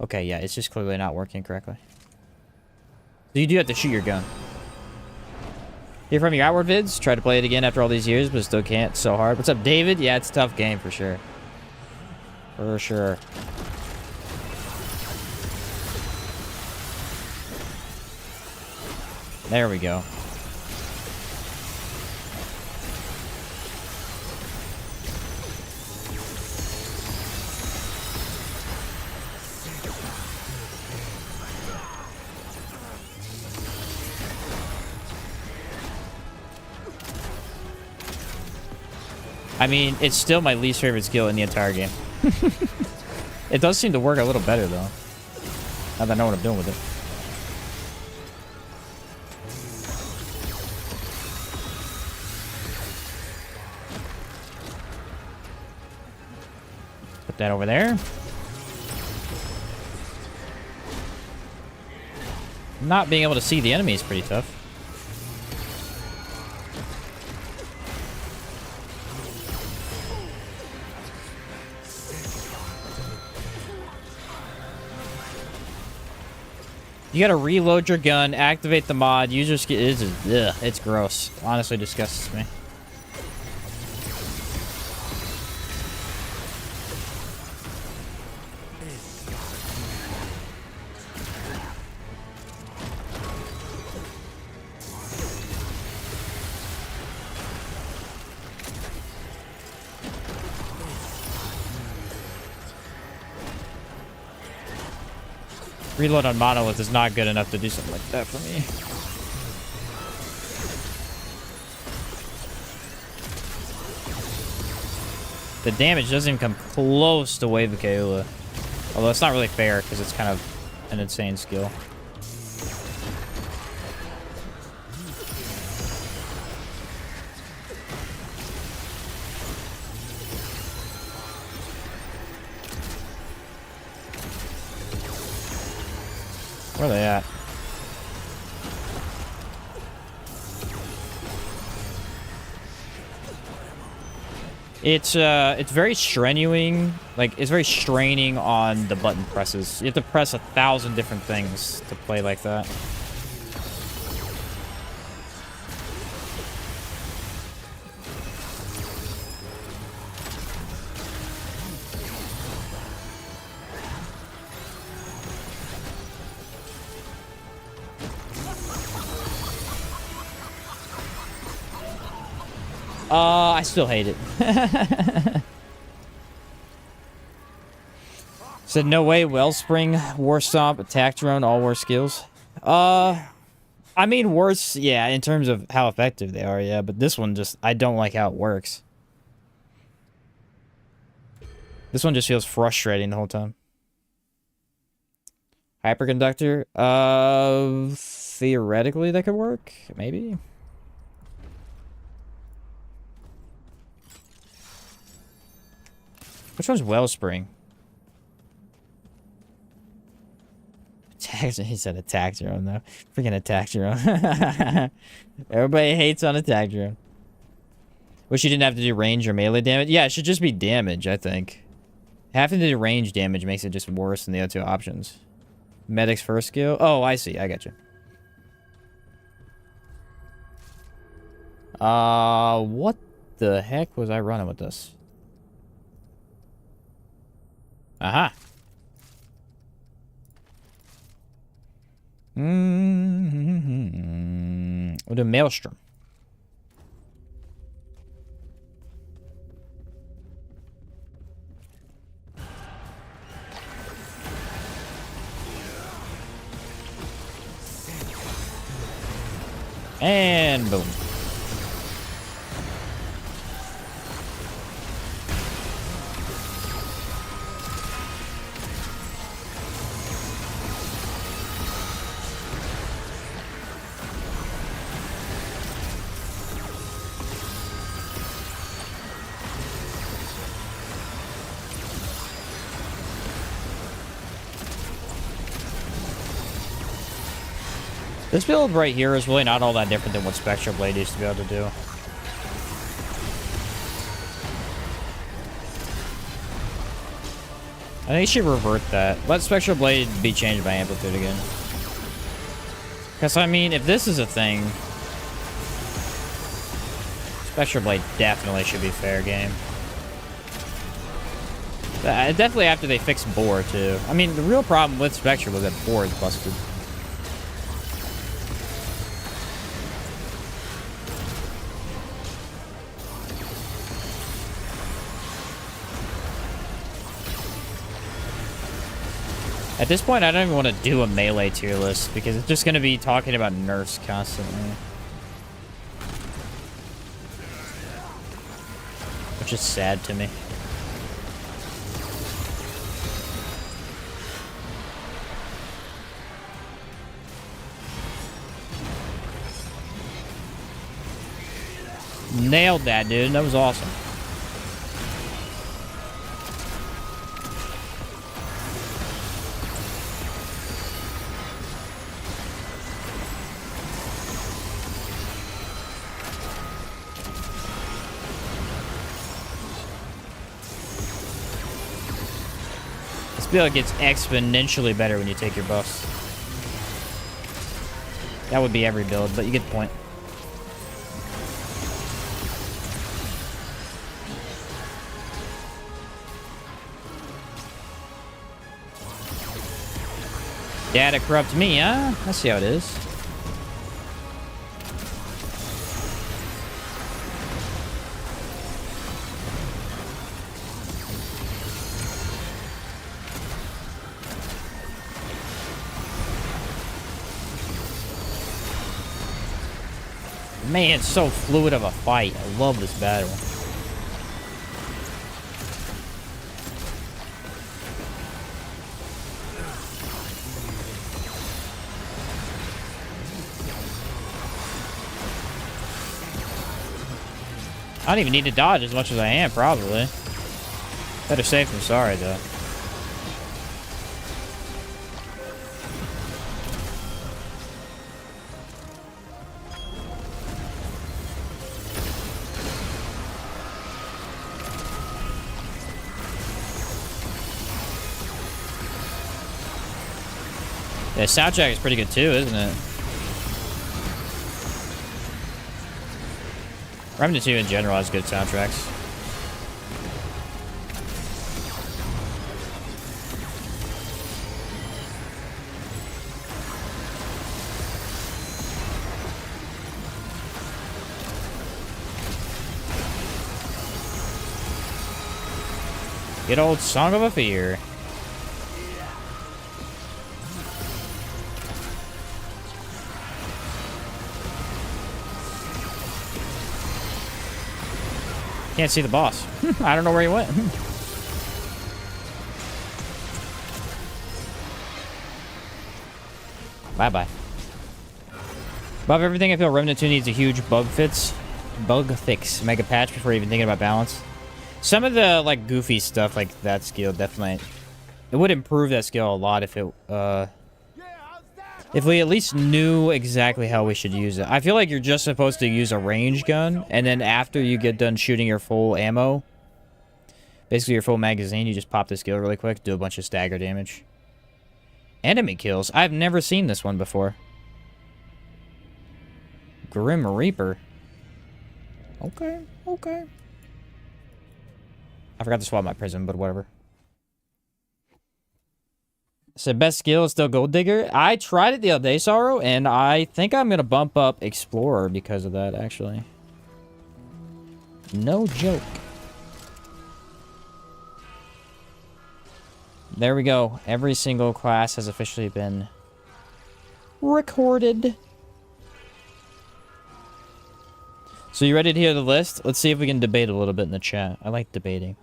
Speaker 1: Okay, yeah, it's just clearly not working correctly. So you do have to shoot your gun. Hear from your outward vids. Try to play it again after all these years, but still can't. It's so hard. What's up, David? Yeah, it's a tough game for sure. For sure. There we go. I mean, it's still my least favorite skill in the entire game. It does seem to work a little better, though. Now that I know what I'm doing with it. Put that over there. Not being able to see the enemy is pretty tough. You gotta reload your gun, activate the mod, use your skill. It's gross. Honestly, disgusts me. Reload on monolith is not good enough to do something like that for me. The damage doesn't even come close to Wave of Kaula. Although it's not really fair because it's kind of an insane skill. Where are they at? It's very strenuing. Like, it's very straining on the button presses. You have to press 1,000 different things to play like that. I still hate it. Said no way, Wellspring, War Stomp, Attack Drone, all war skills. I mean worse, yeah, in terms of how effective they are, yeah, but this one just, I don't like how it works. This one just feels frustrating the whole time. Hyperconductor, theoretically that could work, maybe. Which one's Wellspring? He said attack drone though. Freaking attack drone. Everybody hates on attack drone. Wish you didn't have to do range or melee damage. Yeah, it should just be damage, I think. Having to do range damage makes it just worse than the other two options. Medic's first skill? Oh, I see. I got you. What the heck was I running with this? Aha. We'll do Maelstrom. And boom. This build right here is really not all that different than what Spectral Blade used to be able to do. I think you should revert that. Let Spectral Blade be changed by Amplitude again. Because, I mean, if this is a thing, Spectral Blade definitely should be fair game. Definitely after they fix Boar, too. I mean, the real problem with Spectral was that Boar is busted. At this point, I don't even want to do a melee tier list because it's just going to be talking about nerfs constantly.
Speaker 4: which is sad to me. Nailed that, dude. That was awesome. This build gets exponentially better when you take your buffs. That would be every build, but you get the point. Data corrupt me, huh? I see how it is. Man, it's so fluid of a fight. I love this battle. I don't even need to dodge as much as I am, probably. Better safe than sorry, though. Yeah, soundtrack is pretty good too, isn't it? Remnant 2 in general has good soundtracks. Good old Song of a Fear. Can't see the boss. I don't know where he went. Bye-bye. Above everything, I feel Remnant 2 needs a huge bug fix, mega patch before even thinking about balance. Some of the, like, goofy stuff, like that skill, definitely... It would improve that skill a lot if it, if we at least knew exactly how we should use it. I feel like you're just supposed to use a range gun, and then after you get done shooting your full ammo, basically your full magazine, you just pop the skill really quick, do a bunch of stagger damage. Enemy kills. I've never seen this one before. Grim Reaper. Okay, okay. I forgot to swap my prism, but whatever. So best skill is still Gold Digger. I tried it the other day, Sorrow, and I think I'm going to bump up Explorer because of that, actually. No joke. There we go. Every single class has officially been recorded. So you ready to hear the list? Let's see if we can debate a little bit in the chat. I like debating.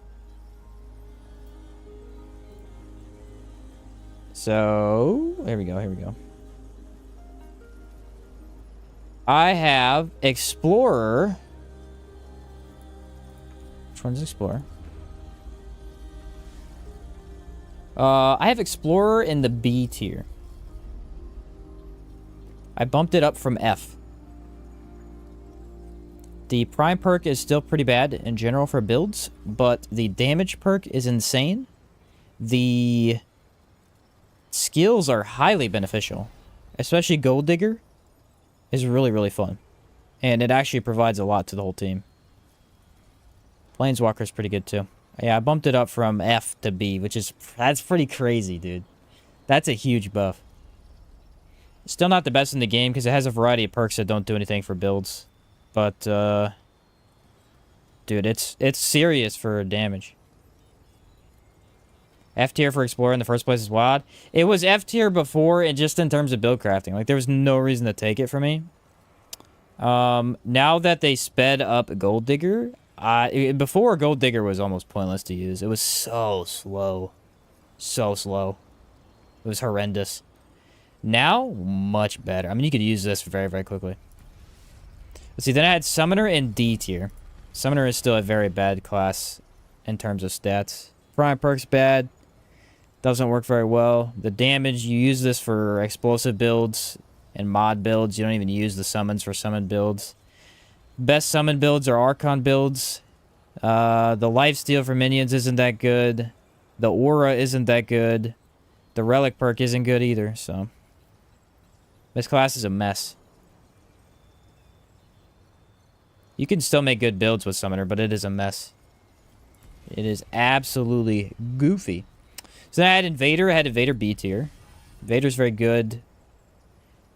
Speaker 4: So, here we go, here we go. I have Explorer. Which one's Explorer? I have Explorer in the B tier. I bumped it up from F. The Prime perk is still pretty bad in general for builds, but the damage perk is insane. The skills are highly beneficial. Especially Gold Digger is really, really fun. And it actually provides a lot to the whole team. Planeswalker is pretty good too. Yeah, I bumped it up from F to B, which is... That's pretty crazy, dude. That's a huge buff. Still not the best in the game because it has a variety of perks that don't do anything for builds. But, dude, it's serious for damage. F tier for Explorer in the first place is wild. It was F tier before, and just in terms of build crafting. Like, there was no reason to take it from me. Now that they sped up Gold Digger, Before, Gold Digger was almost pointless to use. It was so slow. So slow. It was horrendous. Now, much better. I mean, you could use this very, very quickly. Let's see, then I had Summoner in D tier. Summoner is still a very bad class in terms of stats. Prime perk's bad. Doesn't work very well. The damage, you use this for explosive builds and mod builds. You don't even use the summons for summon builds. Best summon builds are Archon builds. The lifesteal for minions isn't that good. The aura isn't that good. The relic perk isn't good either, so. This class is a mess. You can still make good builds with Summoner, but it is a mess. It is absolutely goofy. So then I had Invader. I had Invader B tier. Invader's very good.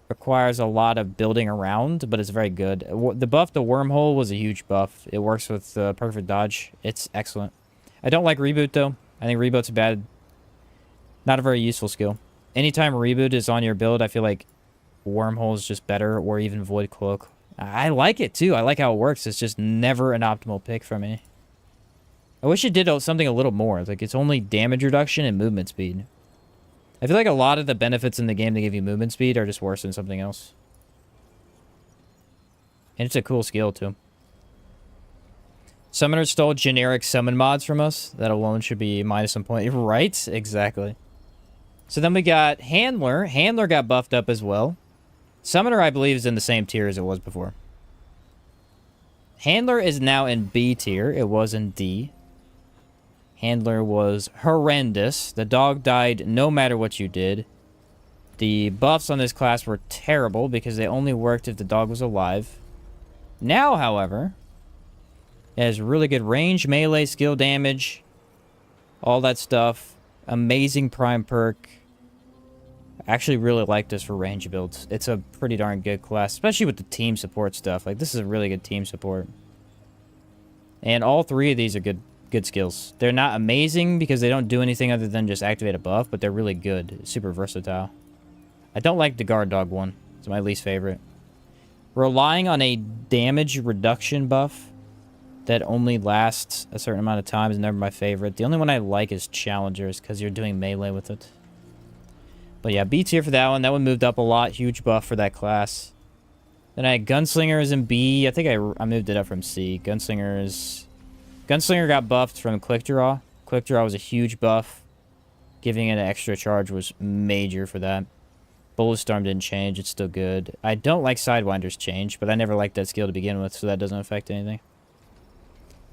Speaker 4: Requires a lot of building around, but it's very good. The buff, the Wormhole, was a huge buff. It works with Perfect Dodge. It's excellent. I don't like Reboot, though. I think Reboot's bad. Not a very useful skill. Anytime Reboot is on your build, I feel like Wormhole is just better, or even Void Cloak. I like it, too. I like how it works. It's just never an optimal pick for me. I wish it did something a little more. Like, it's only damage reduction and movement speed. I feel like a lot of the benefits in the game that give you movement speed are just worse than something else. And it's a cool skill, too. Summoner stole generic summon mods from us. That alone should be minus some point. Right? Exactly. So then we got Handler. Handler got buffed up as well. Summoner, I believe, is in the same tier as it was before. Handler is now in B tier. It was in D. Handler was horrendous. The dog died no matter what you did. The buffs on this class were terrible because they only worked if the dog was alive. Now, however, it has really good range, melee, skill damage, all that stuff. Amazing prime perk. I actually really like this for range builds. It's a pretty darn good class, especially with the team support stuff. Like, this is a really good team support. And all three of these are good skills. They're not amazing because they don't do anything other than just activate a buff, but they're really good. Super versatile. I don't like the guard dog one. It's my least favorite. Relying on a damage reduction buff that only lasts a certain amount of time is never my favorite. The only one I like is Challengers because you're doing melee with it. But yeah, B tier for that one. That one moved up a lot. Huge buff for that class. Then I had Gunslingers in B. I think I moved it up from C. Gunslinger got buffed from Quick Draw. Quick Draw was a huge buff. Giving it an extra charge was major for that. Bulletstorm didn't change. It's still good. I don't like Sidewinder's change, but I never liked that skill to begin with, so that doesn't affect anything.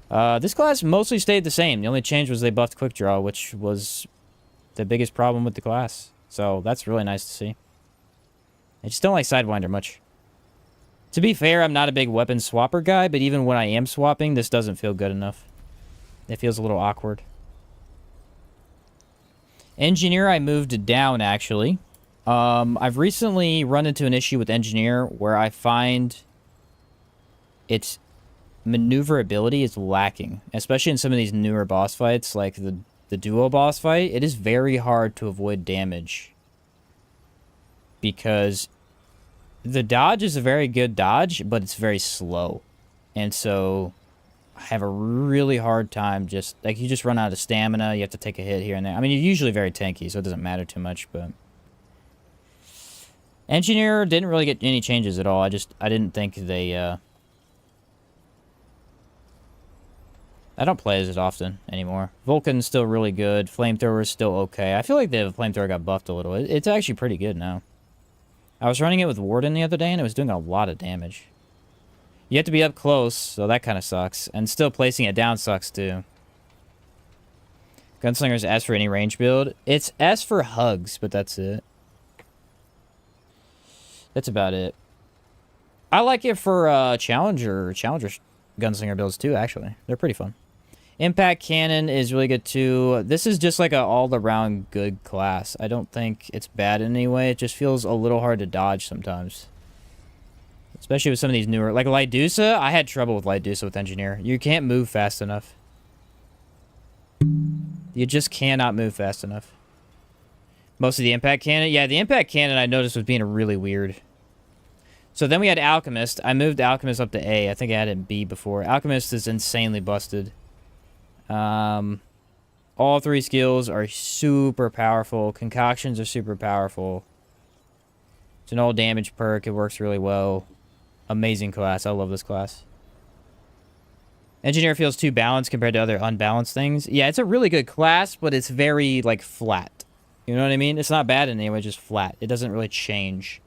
Speaker 4: This class mostly stayed the same. The only change was they buffed Quick Draw, which was the biggest problem with the class. So that's really nice to see. I just don't like Sidewinder much. To be fair, I'm not a big weapon swapper guy, but even when I am swapping, this doesn't feel good enough. It feels a little awkward. Engineer, I moved down, actually. I've recently run into an issue with Engineer where I find its maneuverability is lacking, especially in some of these newer boss fights, like the duo boss fight. It is very hard to avoid damage because the dodge is a very good dodge, but it's very slow. And so I have a really hard time just... Like, you just run out of stamina. You have to take a hit here and there. I mean, you're usually very tanky, so it doesn't matter too much, but... Engineer didn't really get any changes at all. I didn't think they... I don't play as it often anymore. Vulcan's still really good. Flamethrower is still okay. I feel like the Flamethrower got buffed a little. It's actually pretty good now. I was running it with Warden the other day, and it was doing a lot of damage. You have to be up close, so that kind of sucks. And still placing it down sucks, too. Gunslinger's S for any range build. It's S for hugs, but that's it. That's about it. I like it for Challenger Gunslinger builds, too, actually. They're pretty fun. Impact Cannon is really good, too. This is just like an all-around good class. I don't think it's bad in any way. It just feels a little hard to dodge sometimes. Especially with some of these newer... Like Lydusa, I had trouble with Lydusa with Engineer. You can't move fast enough. You just cannot move fast enough. Most of the Impact Cannon... Yeah, the Impact Cannon I noticed was being really weird. So then we had Alchemist. I moved Alchemist up to A. I think I had it in B before. Alchemist is insanely busted. All 3 skills are super powerful. Concoctions are super powerful. It's an all damage perk. It works really well. Amazing class. I love this class. Engineer feels too balanced compared to other unbalanced things. Yeah, it's a really good class, but it's very, like, flat. You know what I mean? It's not bad in any way, just flat. It doesn't really change.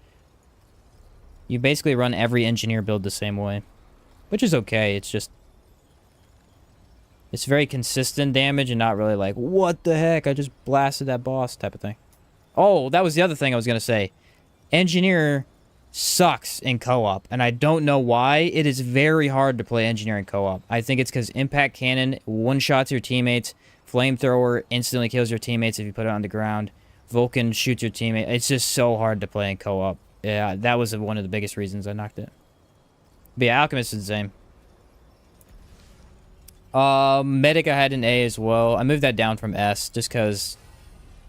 Speaker 4: You basically run every engineer build the same way. Which is okay. It's just... It's very consistent damage and not really like, what the heck? I just blasted that boss type of thing. Oh, that was the other thing I was going to say. Engineer sucks in co-op, and I don't know why. It is very hard to play engineer in co-op. I think it's because impact cannon one-shots your teammates. Flamethrower instantly kills your teammates if you put it on the ground. Vulcan shoots your teammate. It's just so hard to play in co-op. Yeah, that was one of the biggest reasons I knocked it. But yeah, Alchemist is the same. Medic I had in A as well. I moved that down from S just because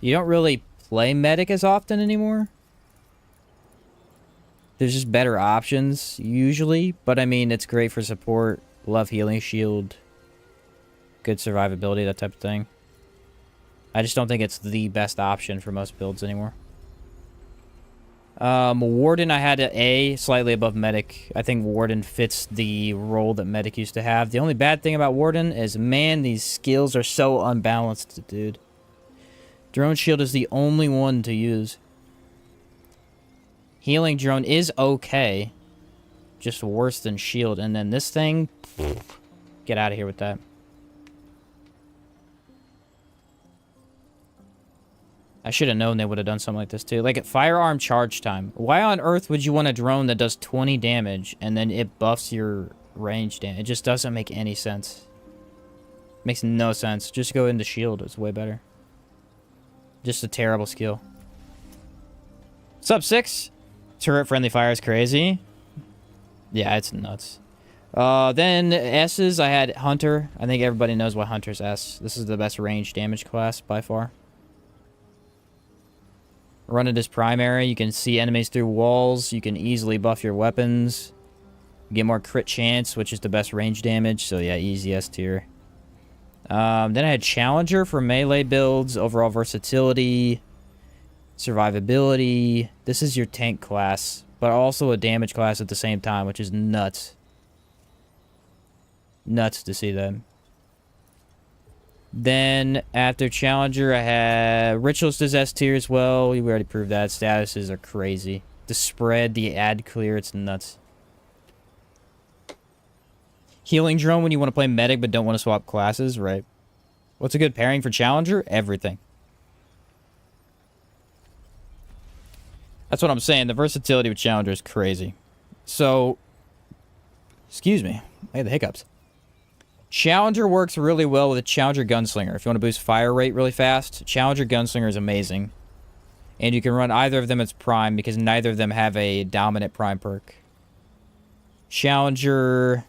Speaker 4: you don't really play Medic as often anymore. There's just better options, usually. But, I mean, it's great for support. Love healing shield. Good survivability, that type of thing. I just don't think it's the best option for most builds anymore. Warden I had at A, slightly above Medic. I think Warden fits the role that Medic used to have. The only bad thing about Warden is, man, these skills are so unbalanced, dude. Drone shield is the only one to use. Healing drone is okay. Just worse than shield. And then this thing, get out of here with that. I should have known they would have done something like this too. Like at firearm charge time. Why on earth would you want a drone that does 20 damage and then it buffs your range damage? It just doesn't make any sense. Makes no sense. Just go into shield. It's way better. Just a terrible skill. Sub 6. Turret friendly fire is crazy. Yeah, it's nuts. Then S's, I had Hunter. I think everybody knows why Hunter's S. This is the best range damage class by far. Run it as primary. You can see enemies through walls. You can easily buff your weapons. Get more crit chance, which is the best range damage. So yeah, easy S tier. Then I had Challenger for melee builds. Overall versatility. Survivability. This is your tank class, but also a damage class at the same time, which is nuts. Nuts to see that. Then, after Challenger, I had Ritualist as S tier as well. We already proved that. Statuses are crazy. The spread, the ad clear, it's nuts. Healing Drone when you want to play Medic but don't want to swap classes, right? What's a good pairing for Challenger? Everything. That's what I'm saying. The versatility with Challenger is crazy. So, excuse me. I had the hiccups. Challenger works really well with a Challenger Gunslinger. If you want to boost fire rate really fast, Challenger Gunslinger is amazing. And you can run either of them as prime because neither of them have a dominant prime perk. Challenger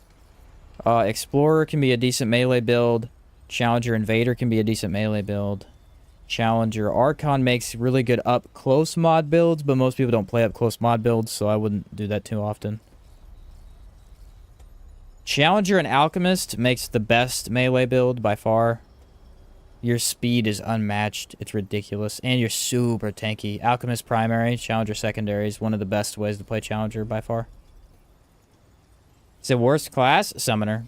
Speaker 4: Explorer can be a decent melee build. Challenger Invader can be a decent melee build. Challenger Archon makes really good up-close mod builds, but most people don't play up-close mod builds, so I wouldn't do that too often. Challenger and Alchemist makes the best melee build by far. Your speed is unmatched. It's ridiculous. And you're super tanky. Alchemist primary, Challenger secondary is one of the best ways to play Challenger by far. Is it worst class? Summoner.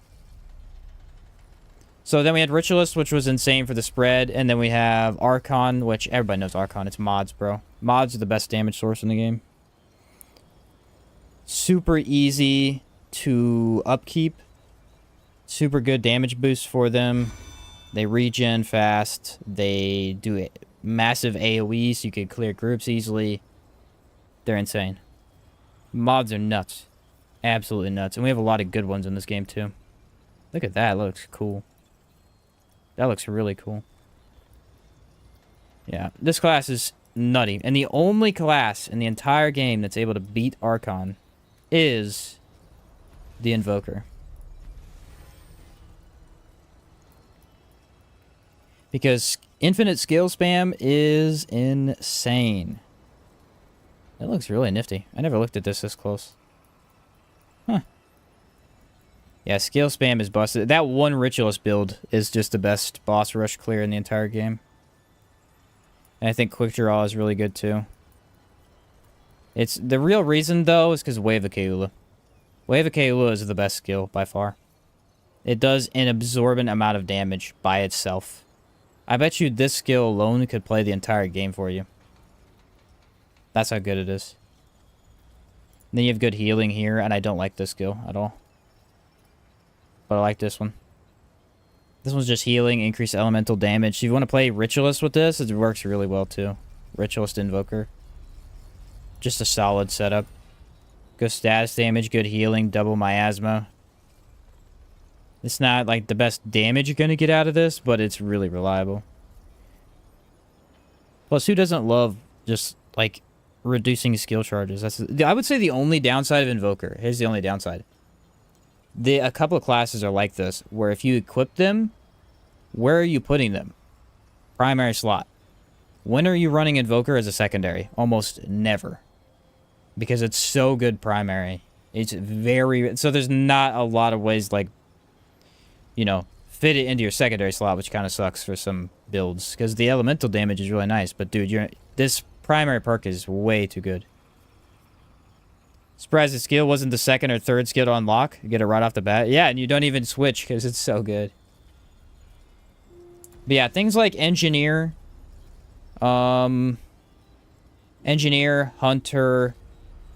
Speaker 4: So then we had Ritualist, which was insane for the spread. And then we have Archon, which everybody knows Archon. It's mods, bro. Mods are the best damage source in the game. Super easy to upkeep. Super good damage boost for them. They regen fast. They do massive AoE, so you can clear groups easily. They're insane. Mods are nuts. Absolutely nuts. And we have a lot of good ones in this game, too. Look at that. That looks cool. That looks really cool. Yeah, this class is nutty. And the only class in the entire game that's able to beat Archon is the Invoker. Because infinite skill spam is insane. It looks really nifty. I never looked at this close. Yeah, skill spam is busted. That one Ritualist build is just the best boss rush clear in the entire game. And I think quick draw is really good too. It's the real reason though is because Wave of Keula. Wave of Keula is the best skill by far. It does an absorbent amount of damage by itself. I bet you this skill alone could play the entire game for you. That's how good it is. Then you have good healing here, and I don't like this skill at all. But I like this one. This one's just healing, increase elemental damage. If you want to play Ritualist with this, it works really well too. Ritualist Invoker. Just a solid setup. Good status damage, good healing, double miasma. It's not like the best damage you're going to get out of this, but it's really reliable. Plus, who doesn't love just like reducing skill charges? I would say the only downside of Invoker. Here's the only downside. A couple of classes are like this, where if you equip them, where are you putting them? Primary slot. When are you running Invoker as a secondary? Almost never. Because it's so good primary. It's very... So there's not a lot of ways, like, you know, fit it into your secondary slot, which kind of sucks for some builds. Because the elemental damage is really nice. But, dude, this primary perk is way too good. Surprised the skill wasn't the second or third skill to unlock. You get it right off the bat. Yeah, and you don't even switch because it's so good. But yeah, things like Engineer, Hunter,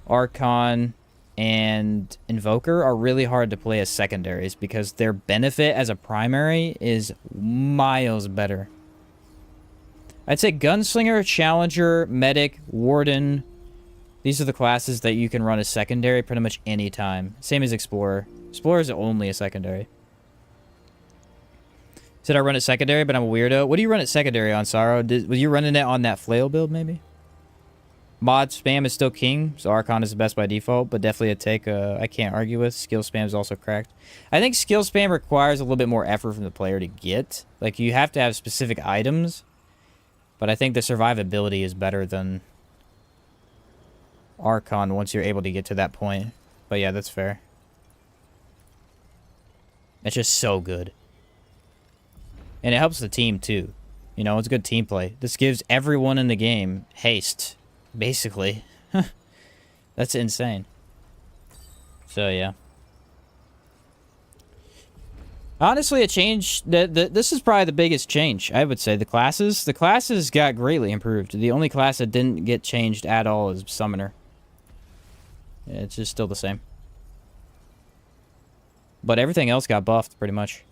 Speaker 4: Archon, and Invoker are really hard to play as secondaries because their benefit as a primary is miles better. I'd say Gunslinger, Challenger, Medic, Warden. These are the classes that you can run as secondary pretty much any time. Same as Explorer. Explorer is only a secondary. Said I run it secondary, but I'm a weirdo. What do you run it secondary on, Sorrow? Was you running it on that flail build, maybe? Mod spam is still king, so Archon is the best by default, but definitely a take I can't argue with. Skill spam is also cracked. I think skill spam requires a little bit more effort from the player to get. Like, you have to have specific items, but I think the survivability is better than Archon once you're able to get to that point. But yeah, that's fair. It's just so good. And it helps the team too. You know, it's good team play. This gives everyone in the game haste, basically. That's insane. So yeah. Honestly, a change. This is probably the biggest change, I would say. The classes got greatly improved. The only class that didn't get changed at all is Summoner. Yeah, it's just still the same. But everything else got buffed, pretty much.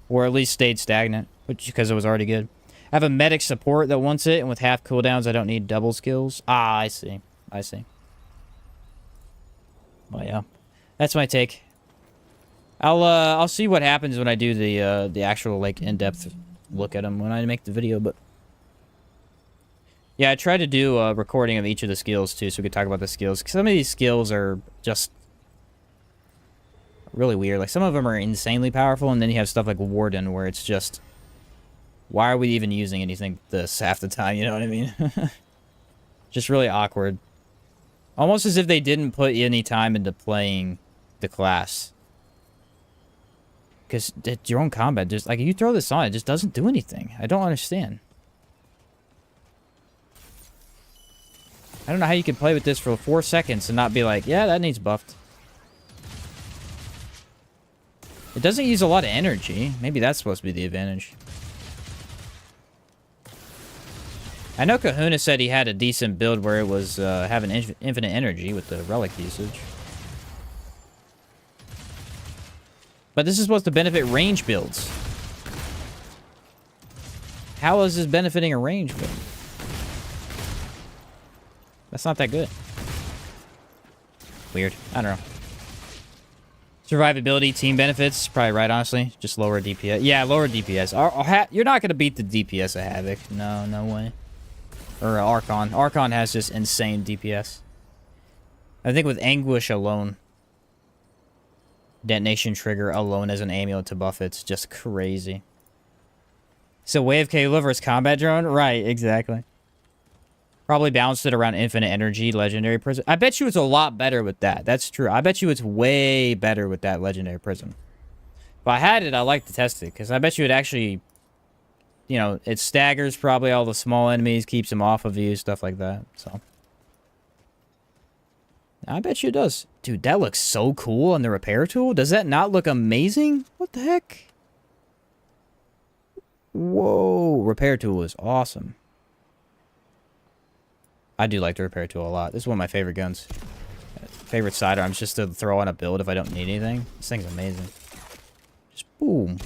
Speaker 4: Or at least stayed stagnant, which because it was already good. I have a medic support that wants it, and with half cooldowns, I don't need double skills. Ah, I see. I see. Well, yeah. That's my take. I'll see what happens when I do the actual, like, in-depth look at them when I make the video, but... Yeah, I tried to do a recording of each of the skills, too, so we could talk about the skills. Some of these skills are just really weird. Like, some of them are insanely powerful, and then you have stuff like Warden, where it's just... Why are we even using anything this half the time, you know what I mean? Just really awkward. Almost as if they didn't put any time into playing the class. Because your own combat, just like, you throw this on, it just doesn't do anything. I don't understand. I don't know how you can play with this for 4 seconds and not be like, yeah, that needs buffed. It doesn't use a lot of energy. Maybe that's supposed to be the advantage. I know Kahuna said he had a decent build where it was having infinite energy with the relic usage. But this is supposed to benefit range builds. How is this benefiting a range build? That's not that good. Weird. I don't know. Survivability, team benefits. Probably right, honestly. Just lower DPS. Yeah, lower DPS. You're not going to beat the DPS of Havoc. No, no way. Or Archon. Archon has just insane DPS. I think with Anguish alone. Detonation trigger alone as an amulet to buff it's just crazy. So Wave K versus combat drone? Right, exactly. Probably balanced it around infinite energy, legendary prism. I bet you it's a lot better with that. That's true. I bet you it's way better with that legendary prism. If I had it, I'd like to test it, because I bet you it actually, you know, it staggers probably all the small enemies, keeps them off of you, stuff like that. So, I bet you it does. Dude, that looks so cool on the repair tool. Does that not look amazing? What the heck? Whoa, repair tool is awesome. I do like the repair tool a lot. This is one of my favorite guns. Favorite sidearms just to throw on a build if I don't need anything. This thing's amazing. Just boom.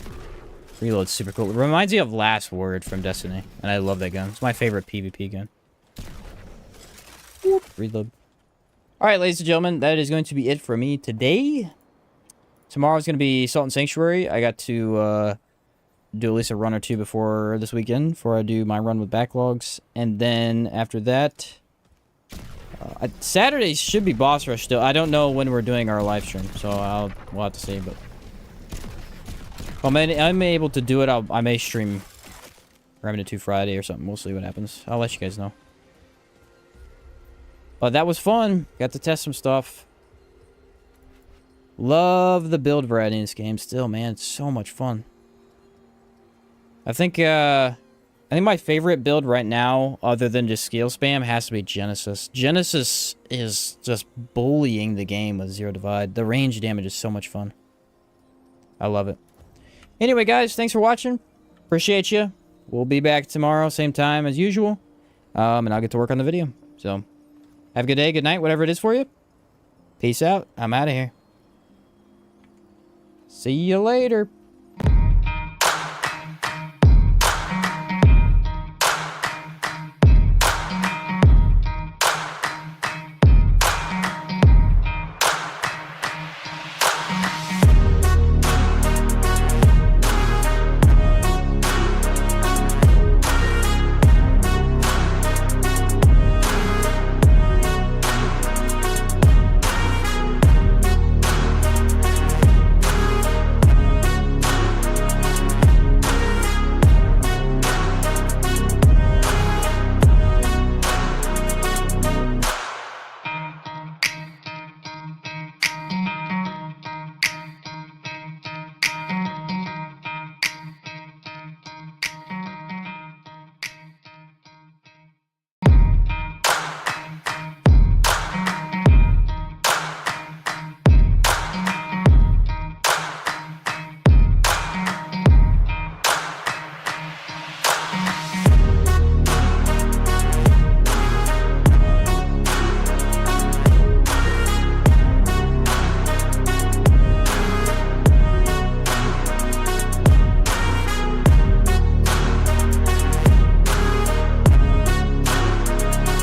Speaker 4: Reload's super cool. It reminds me of Last Word from Destiny. And I love that gun. It's my favorite PvP gun. Whoop, reload. Alright, ladies and gentlemen, that is going to be it for me today. Tomorrow's going to be Salt and Sanctuary. I got to do at least a run or two before this weekend, before I do my run with backlogs. And then after that... Saturdays should be boss rush still. I don't know when we're doing our live stream, so we'll have to see. But if I'm able to do it, I may stream Remnant 2 Friday or something. We'll see what happens. I'll let you guys know. But that was fun. Got to test some stuff. Love the build variety in this game still, man. It's so much fun. I think my favorite build right now, other than just skill spam, has to be Genesis. Genesis is just bullying the game with Zero Divide. The range damage is so much fun. I love it. Anyway, guys, thanks for watching. Appreciate you. We'll be back tomorrow, same time as usual. And I'll get to work on the video. So, have a good day, good night, whatever it is for you. Peace out. I'm out of here. See you later.